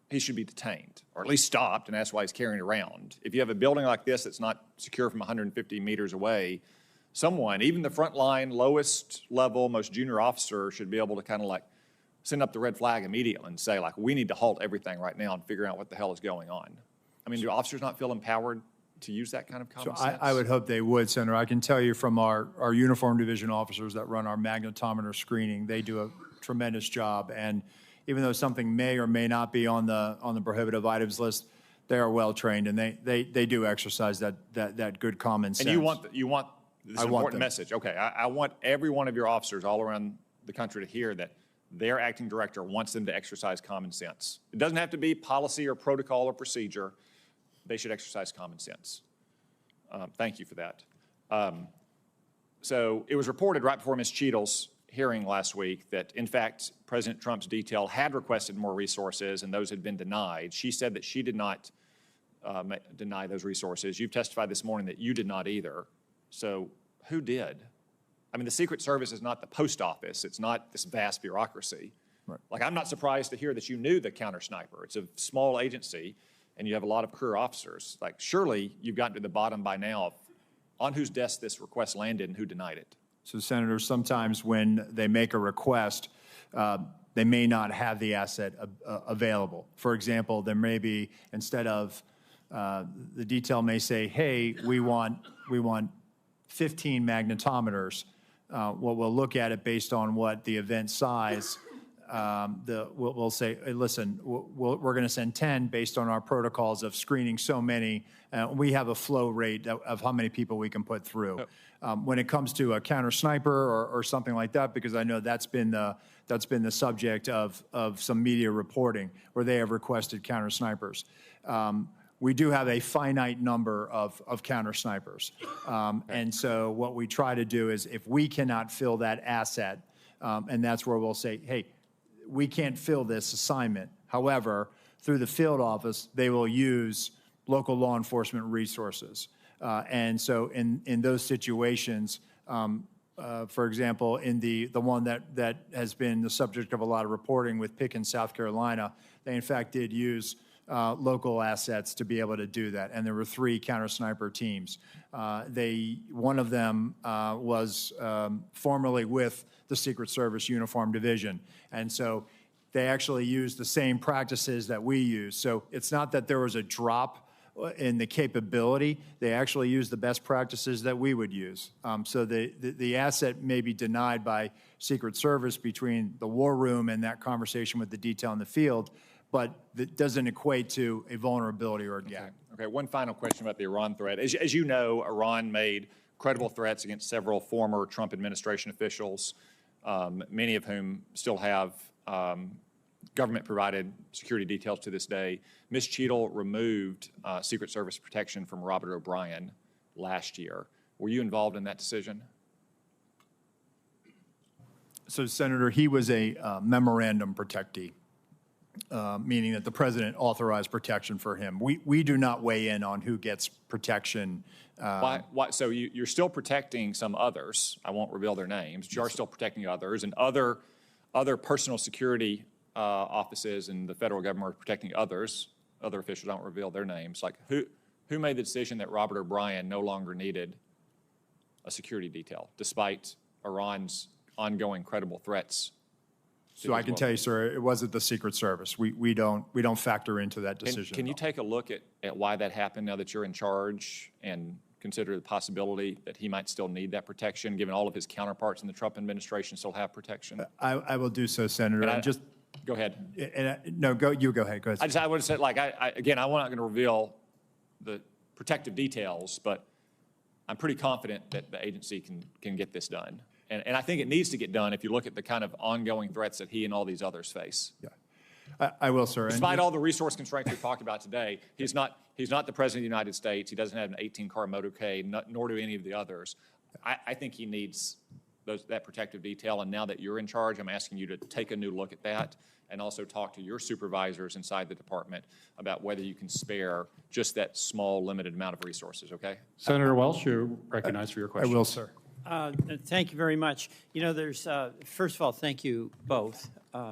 be detained, or at least stopped, and that's why he's carrying it around. If you have a building like this that's not secure from 150 meters away, someone, even the front line, lowest level, most junior officer, should be able to kind of like send up the red flag immediately and say, like, we need to halt everything right now and figure out what the hell is going on. I mean, do officers not feel empowered to use that kind of common sense? I would hope they would, Senator. I can tell you from our uniform division officers that run our magnetometer screening, they do a tremendous job. And even though something may or may not be on the prohibitive items list, they are well trained, and they do exercise that good common sense. And you want this important message. Okay, I want every one of your officers all around the country to hear that their acting director wants them to exercise common sense. It doesn't have to be policy or protocol or procedure. They should exercise common sense. Thank you for that. So it was reported right before Ms. Cheadle's hearing last week that, in fact, President Trump's detail had requested more resources and those had been denied. She said that she did not deny those resources. You've testified this morning that you did not either. So who did? I mean, the Secret Service is not the post office. It's not this vast bureaucracy. Right. Like, I'm not surprised to hear that you knew the counter sniper. It's a small agency, and you have a lot of career officers. Like, surely you've gotten to the bottom by now of on whose desk this request landed and who denied it. So, Senator, sometimes when they make a request, they may not have the asset available. For example, there may be, instead of, the detail may say, hey, we want 15 magnetometers. What we'll look at it based on what the event size, we'll say, hey, listen, we're going to send 10 based on our protocols of screening so many. We have a flow rate of how many people we can put through. When it comes to a counter sniper or something like that, because I know that's been the subject of some media reporting where they have requested counter snipers. We do have a finite number of counter snipers. And so what we try to do is if we cannot fill that asset, and that's where we'll say, hey, we can't fill this assignment. However, through the field office, they will use local law enforcement resources. And so in those situations, for example, in the one that has been the subject of a lot of reporting with Pickens, South Carolina, they in fact did use local assets to be able to do that. And there were 3 counter sniper teams. One of them was formerly with the Secret Service Uniform Division. And so they actually used the same practices that we use. So it's not that there was a drop in the capability. They actually used the best practices that we would use. So the asset may be denied by Secret Service between the war room and that conversation with the detail in the field, but that doesn't equate to a vulnerability or a gap. Okay, one final question about the Iran threat. As you know, Iran made credible threats against several former Trump administration officials, many of whom still have government-provided security details to this day. Ms. Cheadle removed Secret Service protection from Robert O'Brien last year. Were you involved in that decision? So, Senator, he was a memorandum protectee, meaning that the president authorized protection for him. We do not weigh in on who gets protection. Why? So you're still protecting some others. I won't reveal their names. You are still protecting others, and other personal security offices in the federal government are protecting others. Other officials don't reveal their names. Like who made the decision that Robert O'Brien no longer needed a security detail, despite Iran's ongoing credible threats? So I can tell you, sir, it wasn't the Secret Service. We don't factor into that decision. Can you take a look at why that happened now that you're in charge and consider the possibility that he might still need that protection, given all of his counterparts in the Trump administration still have protection? I will do so, Senator. Go ahead. No, you go ahead. Go ahead. I would have said, like, again, I'm not going to reveal the protective details, but I'm pretty confident that the agency can get this done. And I think it needs to get done if you look at the kind of ongoing threats that he and all these others face. Yeah, I will, sir. Despite all the resource constraints we've talked about today, he's not the President of the United States. He doesn't have an 18-car motorcade, nor do any of the others. I think he needs that protective detail. And now that you're in charge, I'm asking you to take a new look at that and also talk to your supervisors inside the department about whether you can spare just that small, limited amount of resources, okay? Senator Welch, you're recognized for your question. I will, sir. Thank you very much. You know, first of all, thank you both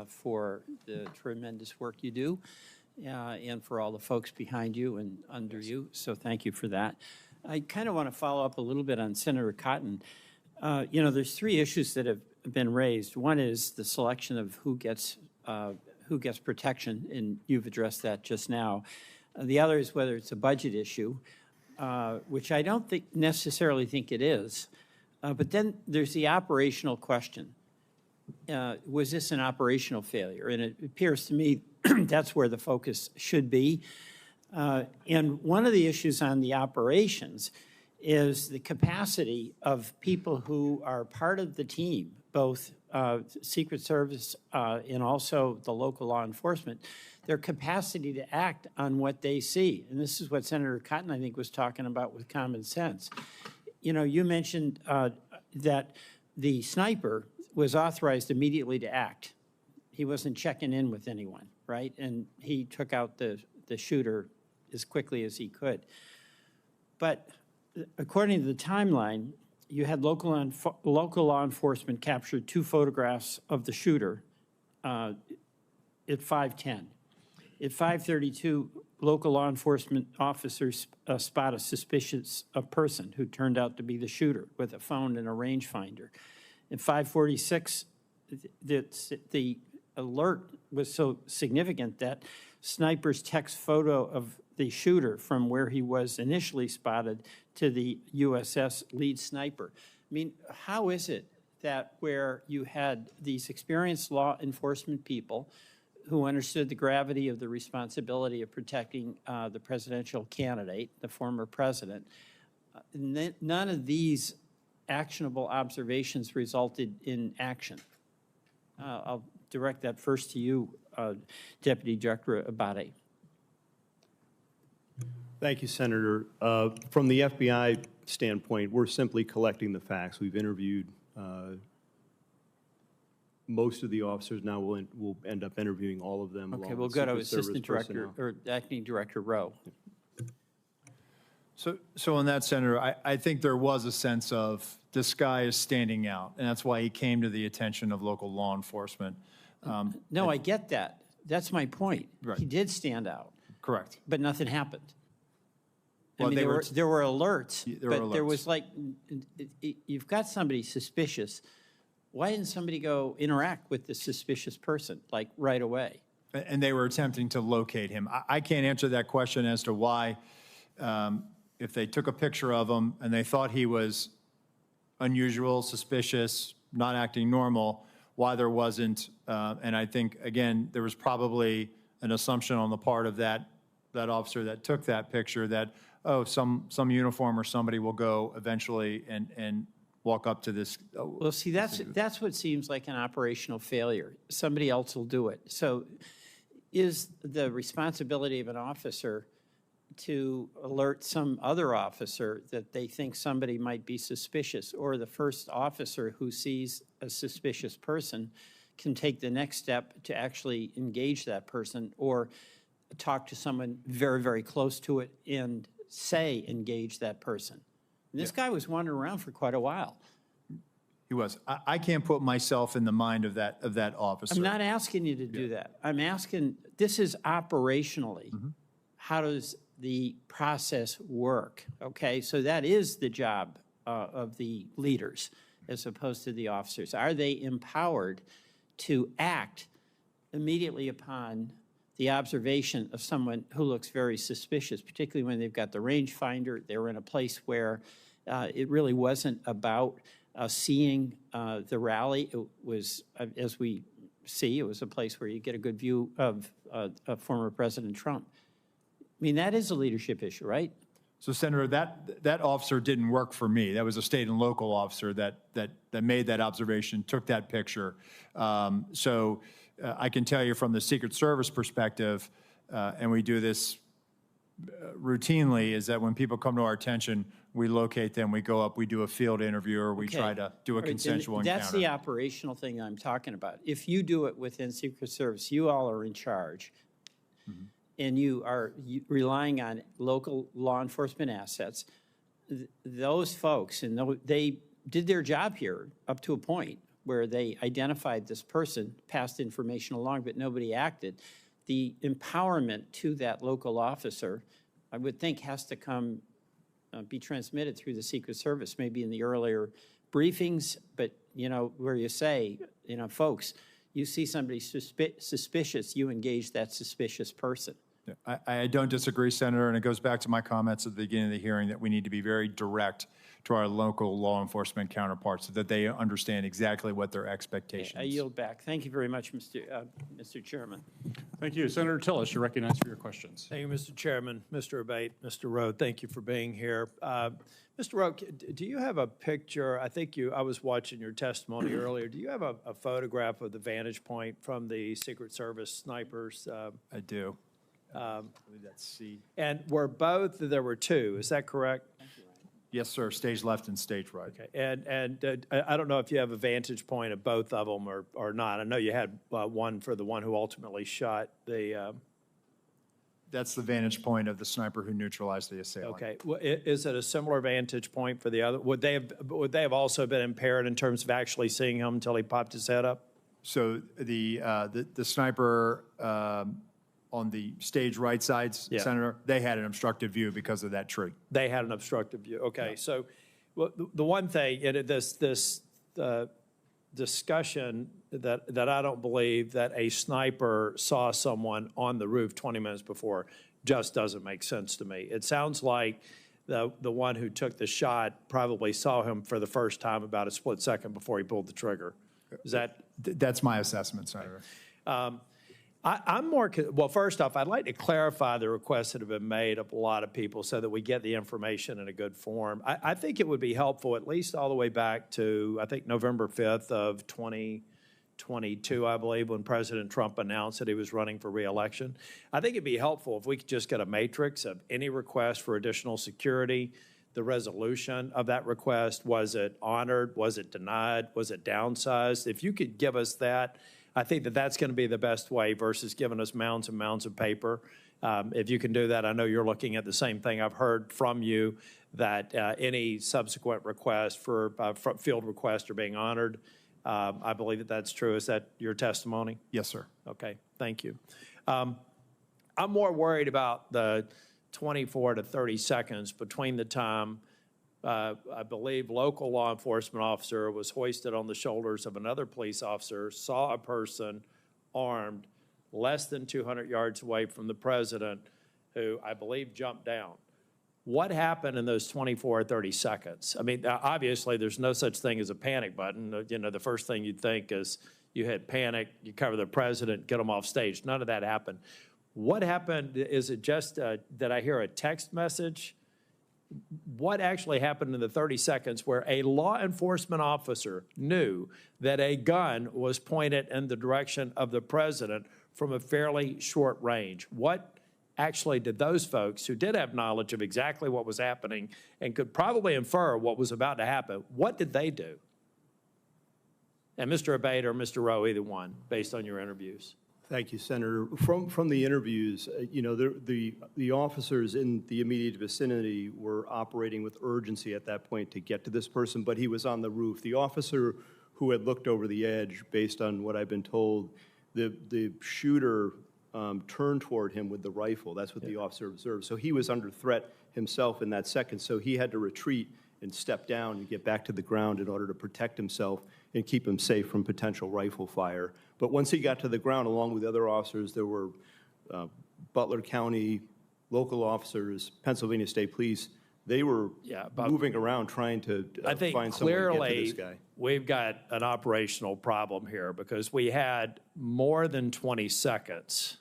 for the tremendous work you do and for all the folks behind you and under you. So thank you for that. I kind of want to follow up a little bit on Senator Cotton. You know, there's three issues that have been raised. One is the selection of who gets protection, and you've addressed that just now. The other is whether it's a budget issue, which I don't necessarily think it is. But then there's the operational question. Was this an operational failure? And it appears to me that's where the focus should be. And one of the issues on the operations is the capacity of people who are part of the team, both Secret Service and also the local law enforcement, their capacity to act on what they see. And this is what Senator Cotton, I think, was talking about with common sense. You know, you mentioned that the sniper was authorized immediately to act. He wasn't checking in with anyone, right? And he took out the shooter as quickly as he could. But according to the timeline, you had local law enforcement captured 2 photographs of the shooter at 5:10. At 5:32, local law enforcement officers spot a suspicious person who turned out to be the shooter with a phone and a rangefinder. At 5:46, the alert was so significant that snipers text photo of the shooter from where he was initially spotted to the USS lead sniper. I mean, how is it that where you had these experienced law enforcement people who understood the gravity of the responsibility of protecting the presidential candidate, the former president, none of these actionable observations resulted in action? I'll direct that first to you, Deputy Director Abate. Thank you, Senator. From the FBI standpoint, we're simply collecting the facts. We've interviewed most of the officers. Now we'll end up interviewing all of them. Okay, we'll go to Assistant Director or Acting Director Rowe. So on that, Senator, I think there was a sense of this guy is standing out, and that's why he came to the attention of local law enforcement. No, I get that. That's my point. Right. He did stand out. Correct. But nothing happened. Well, I mean, there were alerts, There were but there alerts. was like, you've got somebody suspicious. Why didn't somebody go interact with the suspicious person, like, right away? And they were attempting to locate him. I can't answer that question as to why, if they took a picture of him and they thought he was unusual, suspicious, not acting normal, why there wasn't. And I think, again, there was probably an assumption on the part of that officer that took that picture that, oh, some uniform or somebody will go eventually and walk up to this. Well, see, that's what seems like an operational failure. Somebody else will do it. So is the responsibility of an officer to alert some other officer that they think somebody might be suspicious, or the first officer who sees a suspicious person can take the next step to actually engage that person or talk to someone very, very close to it and say engage that person? And this guy was wandering around for quite a while. He was. I can't put myself in the mind of that officer. I'm not asking you to do that. I'm asking, this is operationally, how does the process work? Okay, so that is the job of the leaders as opposed to the officers. Are they empowered to act immediately upon the observation of someone who looks very suspicious, particularly when they've got the rangefinder? They were in a place where it really wasn't about seeing the rally. It was, as we see, it was a place where you get a good view of former President Trump. I mean, that is a leadership issue, right? So, Senator, that officer didn't work for me. That was a state and local officer that made that observation, took that picture. So I can tell you from the Secret Service perspective, and we do this routinely, is that when people come to our attention, We locate them, we go up, we do a field interview, or we Okay. try to do a All right, then consensual encounter. That's the operational thing I'm talking about. If you do it within Secret Service, you all are in charge, and you are relying on local law enforcement assets, those folks, and they did their job here up to a point where they identified this person, passed information along, but nobody acted. The empowerment to that local officer, I would think, has to come be transmitted through the Secret Service, maybe in the earlier briefings, but, where you say, folks, you see somebody suspicious, you engage that suspicious person. I don't disagree, Senator, and it goes back to my comments at the beginning of the hearing that we need to be very direct to our local law enforcement counterparts so that they understand exactly what their expectations. I yield back. Thank you very much, Mr. Chairman. Thank you. Senator Tillis, you're recognized for your questions. Thank you, Mr. Chairman. Mr. Abate, Mr. Rowe, thank you for being here. Mr. Rowe, do you have a picture? I was watching your testimony earlier. Do you have a photograph of the vantage point from the Secret Service snipers? I do. I believe that's C. And there were two, is that correct? Yes, sir. Stage left and stage right. Okay. And I don't know if you have a vantage point of both of them or not. I know you had one for the one who ultimately shot the. That's the vantage point of the sniper who neutralized the assailant. Okay. Well, is it a similar vantage point for the other? Would they have also been impaired in terms of actually seeing him until he popped his head up? So the sniper on the stage right side, Yeah. Senator, they had an obstructive view because of that tree. They had an obstructive view. Okay, yeah. So well, the one thing, this discussion that I don't believe that a sniper saw someone on the roof 20 minutes before just doesn't make sense to me. It sounds like the one who took the shot probably saw him for the first time about a split second before he pulled the trigger. Is that? That's my assessment, Senator. I'm more, well, first off, I'd like to clarify the requests that have been made of a lot of people so that we get the information in a good form. I think it would be helpful, at least all the way back to, I think, November 5th of 2022, I believe, when President Trump announced that he was running for re-election. I think it'd be helpful if we could just get a matrix of any request for additional security, the resolution of that request. Was it honored? Was it denied? Was it downsized? If you could give us that, I think that that's going to be the best way versus giving us mounds and mounds of paper. If you can do that, I know you're looking at the same thing. I've heard from you that any subsequent requests for field requests are being honored. I believe that that's true. Is that your testimony? Yes, sir. Okay, thank you. I'm more worried about the 24 to 30 seconds between the time I believe local law enforcement officer was hoisted on the shoulders of another police officer, saw a person armed less than 200 yards away from the president, who I believe jumped down. What happened in those 24 or 30 seconds? I mean, obviously, there's no such thing as a panic button. The first thing you'd think is you hit panic, you cover the president, get him off stage. None of that happened. What happened? Is it just that I hear a text message? What actually happened in the 30 seconds where a law enforcement officer knew that a gun was pointed in the direction of the president from a fairly short range? What actually did those folks who did have knowledge of exactly what was happening and could probably infer what was about to happen, what did they do? And Mr. Abate or Mr. Rowe, either one, based on your interviews. Thank you, Senator. From the interviews, the officers in the immediate vicinity were operating with urgency at that point to get to this person, but he was on the roof. The officer who had looked over the edge, based on what I've been told, the shooter turned toward him with the rifle. That's what the officer observed. So he was under threat himself in that second, so he had to retreat and step down and get back to the ground in order to protect himself and keep him safe from potential rifle fire. But once he got to the ground, along with other officers, there were Butler County local officers, Pennsylvania State Police. They were moving around trying to find someone to get to this guy. We've got an operational problem here because we had more than 20 seconds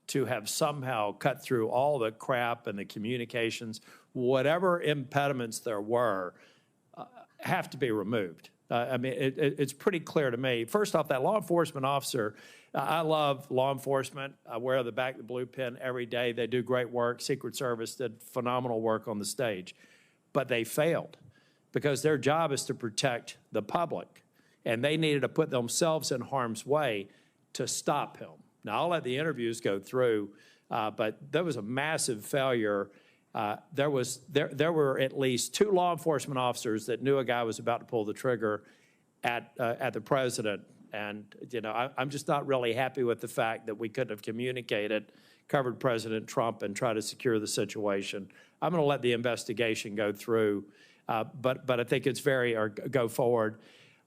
to have somehow cut through all the crap and the communications. Whatever impediments there were have to be removed. I mean, it's pretty clear to me. First off, that law enforcement officer, I love law enforcement. I wear the blue pin every day. They do great work. Secret Service did phenomenal work on the stage. but they failed because their job is to protect the public, and they needed to put themselves in harm's way to stop him. Now, I'll let the interviews go through, but there was a massive failure. There were at least 2 law enforcement officers that knew a guy was about to pull the trigger at the president. And, you know, I'm just not really happy with the fact that we couldn't have communicated, covered President Trump, and try to secure the situation. I'm going to let the investigation go through, but I think it's go forward.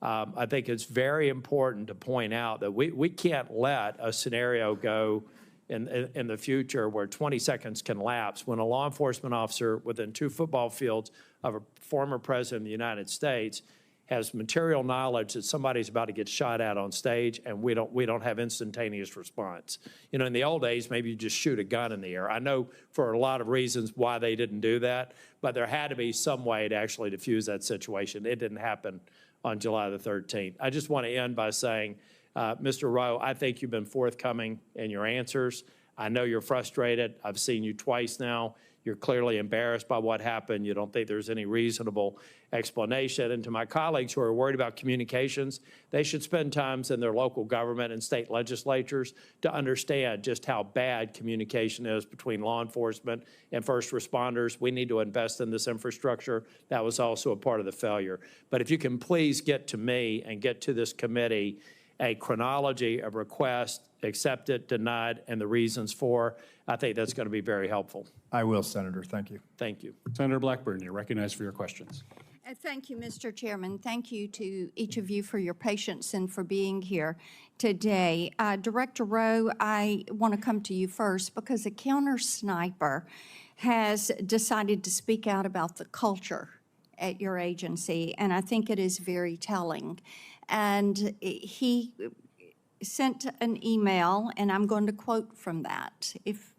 I think it's very important to point out that we can't let a scenario go in the future where 20 seconds can lapse when a law enforcement officer within 2 football fields of a former president of the United States has material knowledge that somebody's about to get shot at on stage, and we don't have instantaneous response. You know, in the old days, maybe you just shoot a gun in the air. I know for a lot of reasons why they didn't do that, but there had to be some way to actually diffuse that situation. It didn't happen on July the 13th. I just want to end by saying, Mr. Rowe, I think you've been forthcoming in your answers. I know you're frustrated. I've seen you twice now. You're clearly embarrassed by what happened. You don't think there's any reasonable explanation. And to my colleagues who are worried about communications, they should spend time in their local government and state legislatures to understand just how bad communication is between law enforcement and first responders. We need to invest in this infrastructure. That was also a part of the failure. But if you can please get to me and get to this committee a chronology of requests, accepted, denied, and the reasons for, I think that's going to be very helpful. I will, Senator. Thank you. Thank you. Senator Blackburn, you're recognized for your questions. Thank you, Mr. Chairman. Thank you to each of you for your patience and for being here today. Director Rowe, I want to come to you first because a counter sniper has decided to speak out about the culture at your agency, and I think it is very telling. And he sent an email, and I'm going to quote from that. If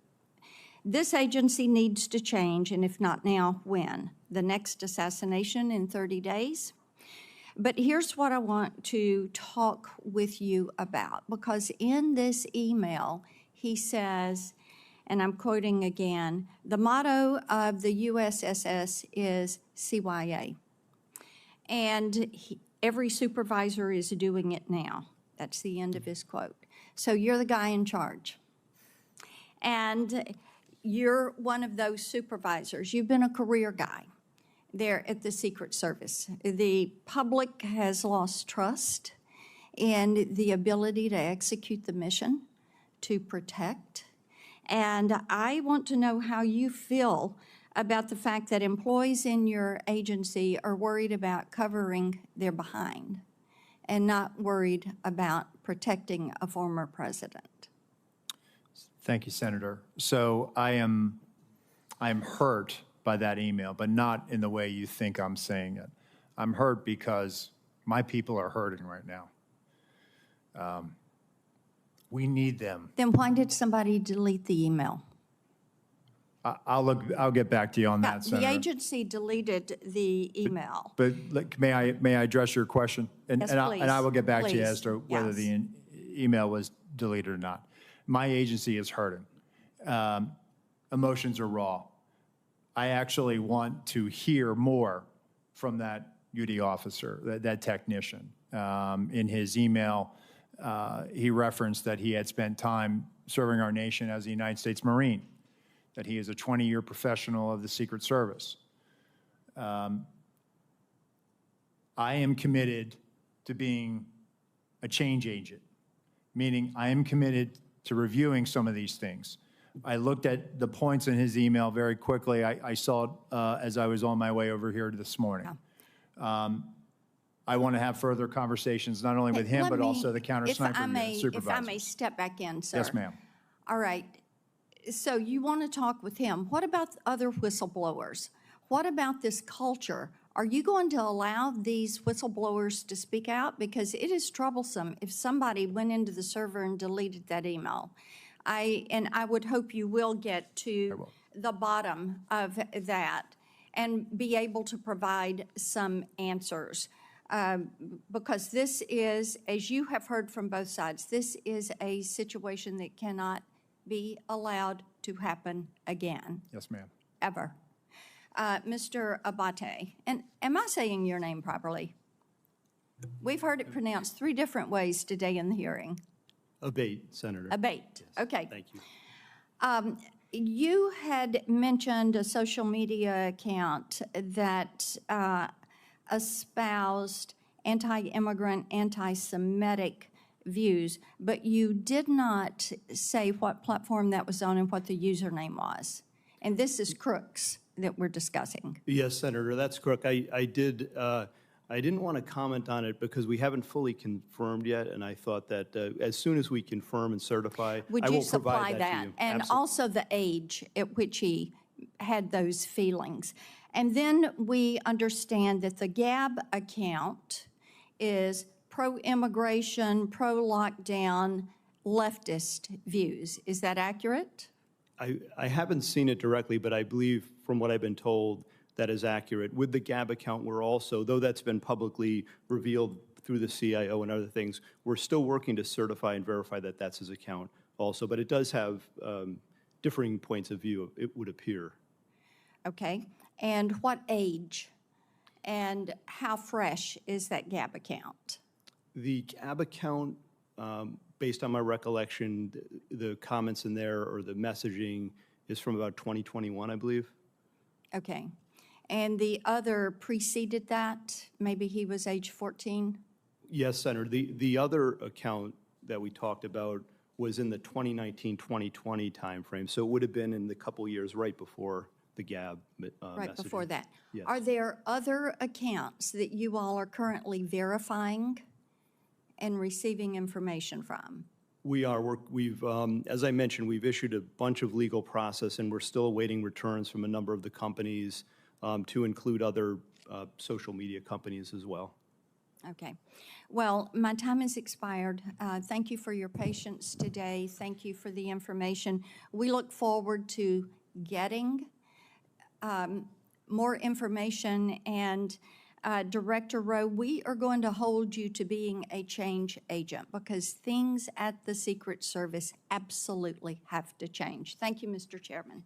this agency needs to change, and if not now, when? The next assassination in 30 days? But here's what I want to talk with you about, because in this email, he says, and I'm quoting again, the motto of the USSS is CYA. And every supervisor is doing it now. That's the end of his quote. So you're the guy in charge. And you're one of those supervisors. You've been a career guy there at the Secret Service. The public has lost trust in the ability to execute the mission, to protect. And I want to know how you feel about the fact that employees in your agency are worried about covering their behind and not worried about protecting a former president. Thank you, Senator. So I am hurt by that email, but not in the way you think I'm saying it. I'm hurt because my people are hurting right now. We need them. Then why did somebody delete the email? I'll get back to you on that, Senator. The agency deleted the email. But may I address your question? Yes, please. And I will get back to you as to Please. whether Yes. the email was deleted or not. My agency is hurting. Emotions are raw. I actually want to hear more from that UD officer, that technician. In his email, he referenced that he had spent time serving our nation as a United States Marine, that he is a 20-year professional of the Secret Service. I am committed to being a change agent, meaning I am committed to reviewing some of these things. I looked at the points in his email very quickly. I saw it as I was on my way over here this morning. Yeah. I want to have further conversations, not only with him, but also the counter sniper supervisor. If I may step back in, sir. Yes, ma'am. All right. So you want to talk with him. What about other whistleblowers? What about this culture? Are you going to allow these whistleblowers to speak out? Because it is troublesome if somebody went into the server and deleted that email. I would hope you will get to the bottom of that and be able to provide some answers. Because this is, as you have heard from both sides, this is a situation that cannot be allowed to happen again. Yes, ma'am. Ever. Mr. Abate, and am I saying your name properly? We've heard it pronounced 3 different ways today in the hearing. Abate, Senator. Abate, okay. Thank you. You had mentioned a social media account that espoused anti-immigrant, anti-Semitic views, but you did not say what platform that was on and what the username was. And this is Crooks that we're discussing. Yes, Senator, that's correct. I didn't want to comment on it because we haven't fully confirmed yet, and I thought that as soon as we confirm and certify, Would I you will supply provide that to you. And Absolutely. also the age at which he had those feelings. And then we understand that the Gab account is pro-immigration, pro-lockdown, leftist views. Is that accurate? I haven't seen it directly, but I believe from what I've been told, that is accurate. With the Gab account, we're also, though that's been publicly revealed through the CIO and other things, we're still working to certify and verify that that's his account also. But it does have differing points of view, it would appear. Okay. And what age and how fresh is that Gab account? The Gab account, based on my recollection, the comments in there or the messaging is from about 2021, I believe. Okay. And the other preceded that? Maybe he was age 14? Yes, Senator. The other account that we talked about was in the 2019-2020 timeframe, so it would have been in the couple years right before the Gab Right messaging. before that. Yes. Are there other accounts that you all are currently verifying and receiving information from? We are. We've, as I mentioned, we've issued a bunch of legal process, and we're still awaiting returns from a number of the companies to include other social media companies as well. Okay. Well, my time has expired. Thank you for your patience today. Thank you for the information. We look forward to getting more information. And Director Rowe, we are going to hold you to being a change agent because things at the Secret Service absolutely have to change. Thank you, Mr. Chairman.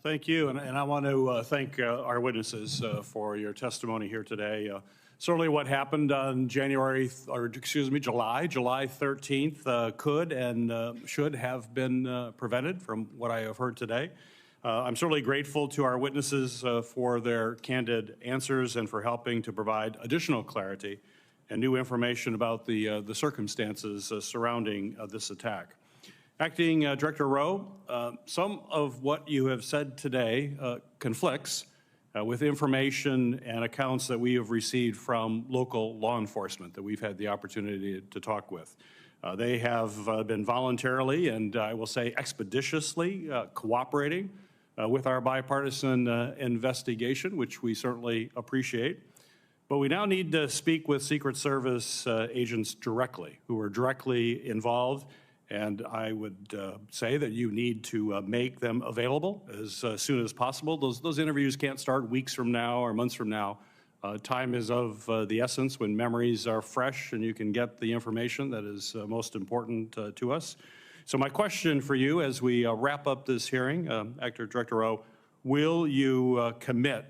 Thank you, and I want to thank our witnesses for your testimony here today. Certainly what happened on July 13th could and should have been prevented from what I have heard today. I'm certainly grateful to our witnesses for their candid answers and for helping to provide additional clarity and new information about the circumstances surrounding this attack. Acting Director Rowe, some of what you have said today conflicts with information and accounts that we have received from local law enforcement that we've had the opportunity to talk with. They have been voluntarily and I will say expeditiously cooperating with our bipartisan investigation, which we certainly appreciate. But we now need to speak with Secret Service agents directly, who are directly involved. And I would say that you need to make them available as soon as possible. Those interviews can't start weeks from now or months from now. Time is of the essence when memories are fresh and you can get the information that is most important to us. So my question for you as we wrap up this hearing, Acting Director Rowe, will you commit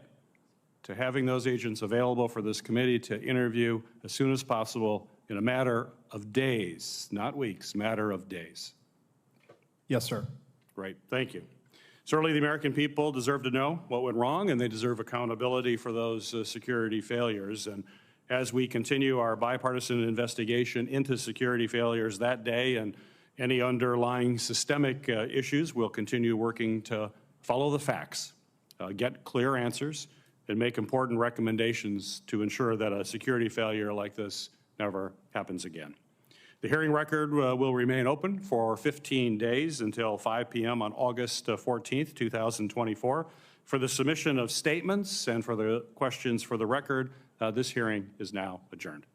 to having those agents available for this committee to interview as soon as possible in a matter of days, not weeks, matter of days? Yes, sir. Great, thank you. Certainly the American people deserve to know what went wrong and they deserve accountability for those security failures. And as we continue our bipartisan investigation into security failures that day and any underlying systemic issues, we'll continue working to follow the facts, get clear answers, and make important recommendations to ensure that a security failure like this never happens again. The hearing record will remain open for 15 days until 5 p.m. on August 14th, 2024. For the submission of statements and for the questions for the record, this hearing is now adjourned.